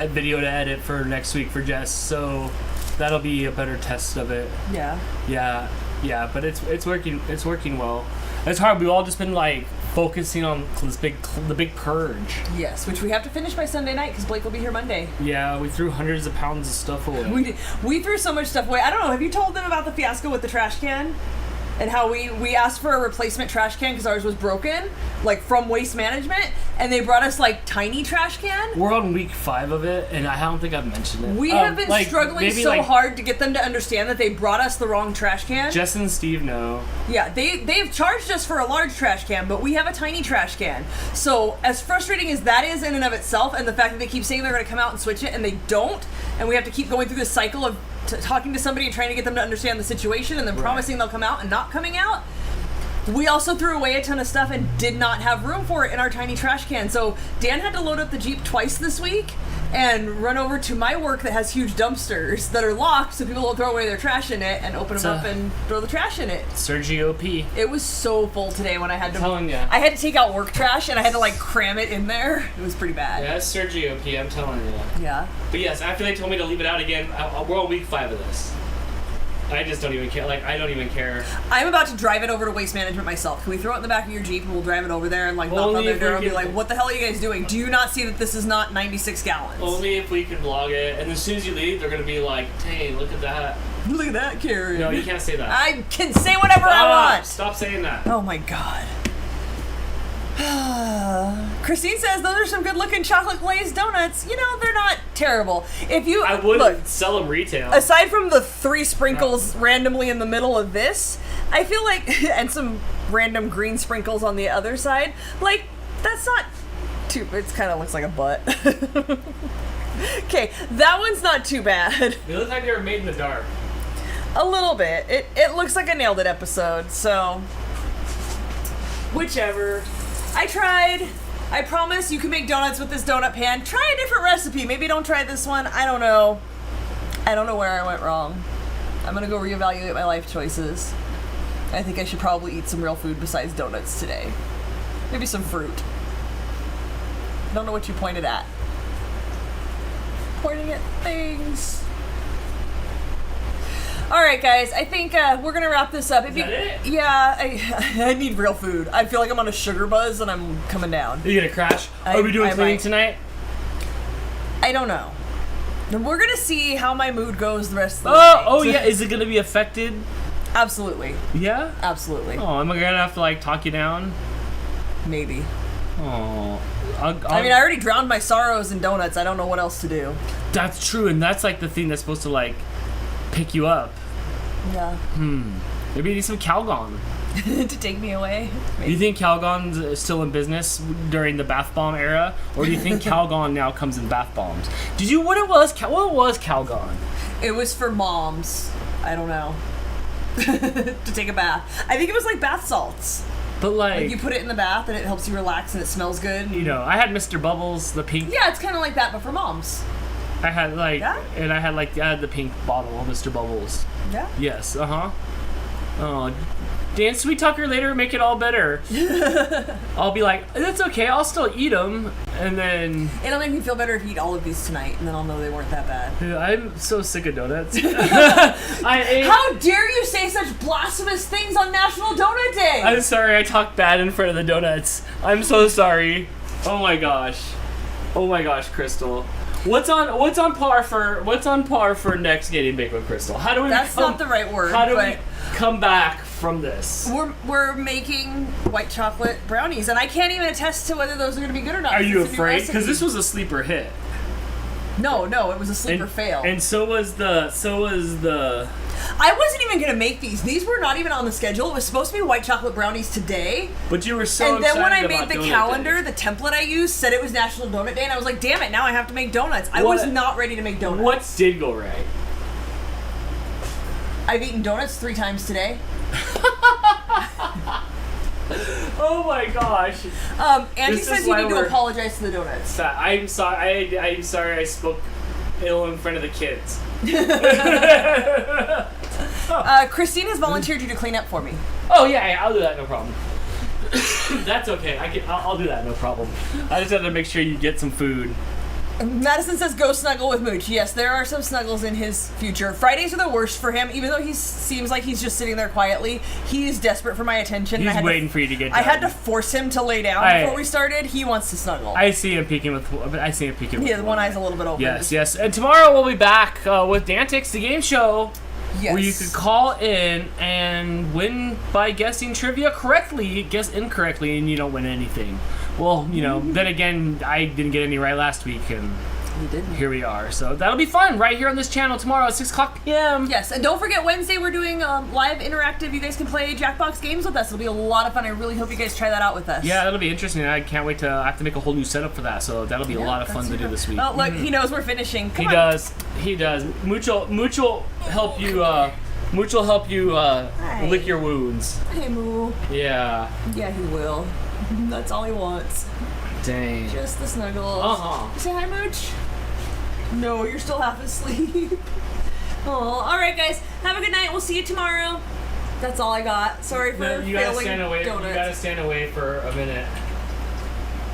video to edit for next week for Jess, so that'll be a better test of it. Yeah. Yeah, but it's working well. It's hard. We've all just been like focusing on the big purge. Yes, which we have to finish by Sunday night because Blake will be here Monday. Yeah, we threw hundreds of pounds of stuff away. We threw so much stuff away. I don't know. Have you told them about the fiasco with the trash can? And how we asked for a replacement trash can because ours was broken, like from Waste Management, and they brought us like tiny trash can. We're on week 5 of it, and I don't think I've mentioned it. We have been struggling so hard to get them to understand that they brought us the wrong trash can. Jess and Steve know. Yeah, they've charged us for a large trash can, but we have a tiny trash can. So as frustrating as that is in and of itself, and the fact that they keep saying they're going to come out and switch it, and they don't, and we have to keep going through this cycle of talking to somebody and trying to get them to understand the situation and then promising they'll come out and not coming out. We also threw away a ton of stuff and did not have room for it in our tiny trash can. So Dan had to load up the Jeep twice this week and run over to my work that has huge dumpsters that are locked so people will throw away their trash in it and open them up and throw the trash in it. Sergio P. It was so full today when I had to... I'm telling ya. I had to take out work trash and I had to like cram it in there. It was pretty bad. Yeah, it's Sergio P. I'm telling you. Yeah. But yes, after they told me to leave it out again, we're on week 5 of this. I just don't even care. Like, I don't even care. I'm about to drive it over to Waste Management myself. Can we throw it in the back of your Jeep and we'll drive it over there and like knock on their door and be like, what the hell are you guys doing? Do you not see that this is not 96 gallons? Only if we can vlog it. And as soon as you leave, they're going to be like, hey, look at that. Look at that, Karen. No, you can't say that. I can say whatever I want. Stop saying that. Oh my god. Christine says those are some good looking chocolate glazed donuts. You know, they're not terrible. If you I would look, sell them retail. aside from the 3 sprinkles randomly in the middle of this, I feel like and some random green sprinkles on the other side, like That's not too... It kind of looks like a butt. Okay, that one's not too bad. They look like they were made in the dark. A little bit. It looks like a Nailed It episode, so... Whichever. I tried. I promise you can make donuts with this donut pan. Try a different recipe. Maybe don't try this one. I don't know. I don't know where I went wrong. I'm gonna go reevaluate my life choices. I think I should probably eat some real food besides donuts today. Maybe some fruit. I don't know what you pointed at. Pointing at things. Alright guys, I think we're gonna wrap this up. Is that it? Yeah, I need real food. I feel like I'm on a sugar buzz and I'm coming down. Are you gonna crash? Are we doing cleaning tonight? I don't know. We're gonna see how my mood goes the rest of the night. Oh yeah, is it gonna be affected? Absolutely. Yeah? Absolutely. Oh, am I gonna have to like talk you down? Maybe. Oh. I mean, I already drowned my sorrows in donuts. I don't know what else to do. That's true, and that's like the thing that's supposed to like pick you up. Yeah. Maybe you need some Calgon. To take me away. Do you think Calgon's still in business during the bath bomb era, or do you think Calgon now comes in bath bombs? What was Calgon? It was for moms. I don't know. To take a bath. I think it was like bath salts. But Like you put it in the bath and it helps you relax and it smells good. You know, I had Mr. Bubbles, the pink. Yeah, it's kind of like that, but for moms. I had Yeah? and I had the pink bottle of Mr. Bubbles. Yeah. Yes, Oh, dance Sweet Tucker later, make it all better. I'll be like, that's okay, I'll still eat them, and then... It'll make me feel better if you eat all of these tonight, and then I'll know they weren't that bad. I'm so sick of donuts. How dare you say such blasphemous things on National Donut Day? I'm sorry, I talked bad in front of the donuts. I'm so sorry. Oh my gosh, Crystal. What's on par for next Getting Baked with Crystal? How do we? That's not the right word. How do we come back from this? We're making white chocolate brownies, and I can't even attest to whether those are going to be good or not. Are you afraid? Because this was a sleeper hit. No, it was a sleeper fail. And so was the. I wasn't even going to make these. These were not even on the schedule. It was supposed to be white chocolate brownies today. But you were so excited. And then when I about made the Donut calendar, Day. the template I used said it was National Donut Day, and I was like, damn it, now I have to make donuts. I was not ready to make donuts. What did go right? I've eaten donuts 3 times today. Oh my gosh. Angie says you need to apologize to the donuts. I'm sorry. I'm sorry I spoke ill in front of the kids. Christine has volunteered you to clean up for me. Oh yeah, I'll do that, no problem. That's okay. I'll do that, no problem. I just have to make sure you get some food. Madison says go snuggle with Mooch. Yes, there are some snuggles in his future. Fridays are the worst for him, even though he seems like he's just sitting there quietly. He's desperate for my attention. He's waiting for you to get done. I had to force him to lay down before we started. He wants to snuggle. I see him peeking with. Yeah, one eye's a little bit open. Yes. And tomorrow we'll be back with Dantix, the game show. Yes. Where you could call in and win by guessing trivia correctly, guess incorrectly, and you don't win anything. Well, then again, I didn't get any right last week, and you didn't. Here we are. So that'll be fun right here on this channel tomorrow at 6 o'clock p.m. Yes, and don't forget Wednesday we're doing live interactive. You guys can play Jackbox games with us. It'll be a lot of fun. I really hope you guys try that out with us. Yeah, that'll be interesting. I can't wait to. I have to make a whole new setup for that, so that'll be a lot of fun to do this week. Oh, look, he knows we're finishing. Come on. He does. Mooch will help you. Mooch will help you lick your wounds. Hey, Moo. Yeah. Yeah, he will. That's all he wants. Dang. Just the snuggles. Uh-huh. Say hi, Mooch. No, you're still half asleep. Oh, all right, guys. Have a good night. We'll see you tomorrow. That's all I got. Sorry for failing donuts. You gotta stand away for a minute.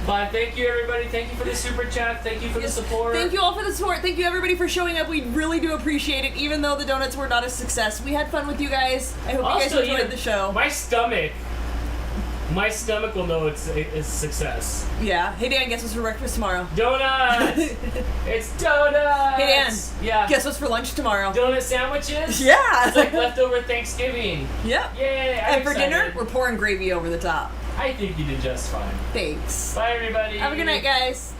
But thank you, everybody. Thank you for the super chat. Thank you for the support. Thank you all for the support. Thank you, everybody, for showing up. We really do appreciate it, even though the donuts were not a success. We had fun with you guys. I hope you guys enjoyed the show. My stomach will know it's a success. Yeah. Hey, Dan, guess what's for breakfast tomorrow? Donuts! It's donuts! Hey, Dan. Yeah. Guess what's for lunch tomorrow? Donut sandwiches? Yeah. It's like leftover Thanksgiving. Yep. Yay, And for dinner, we're pouring gravy over the top. I think you did just fine. Thanks. Bye, everybody. Have a good night, guys.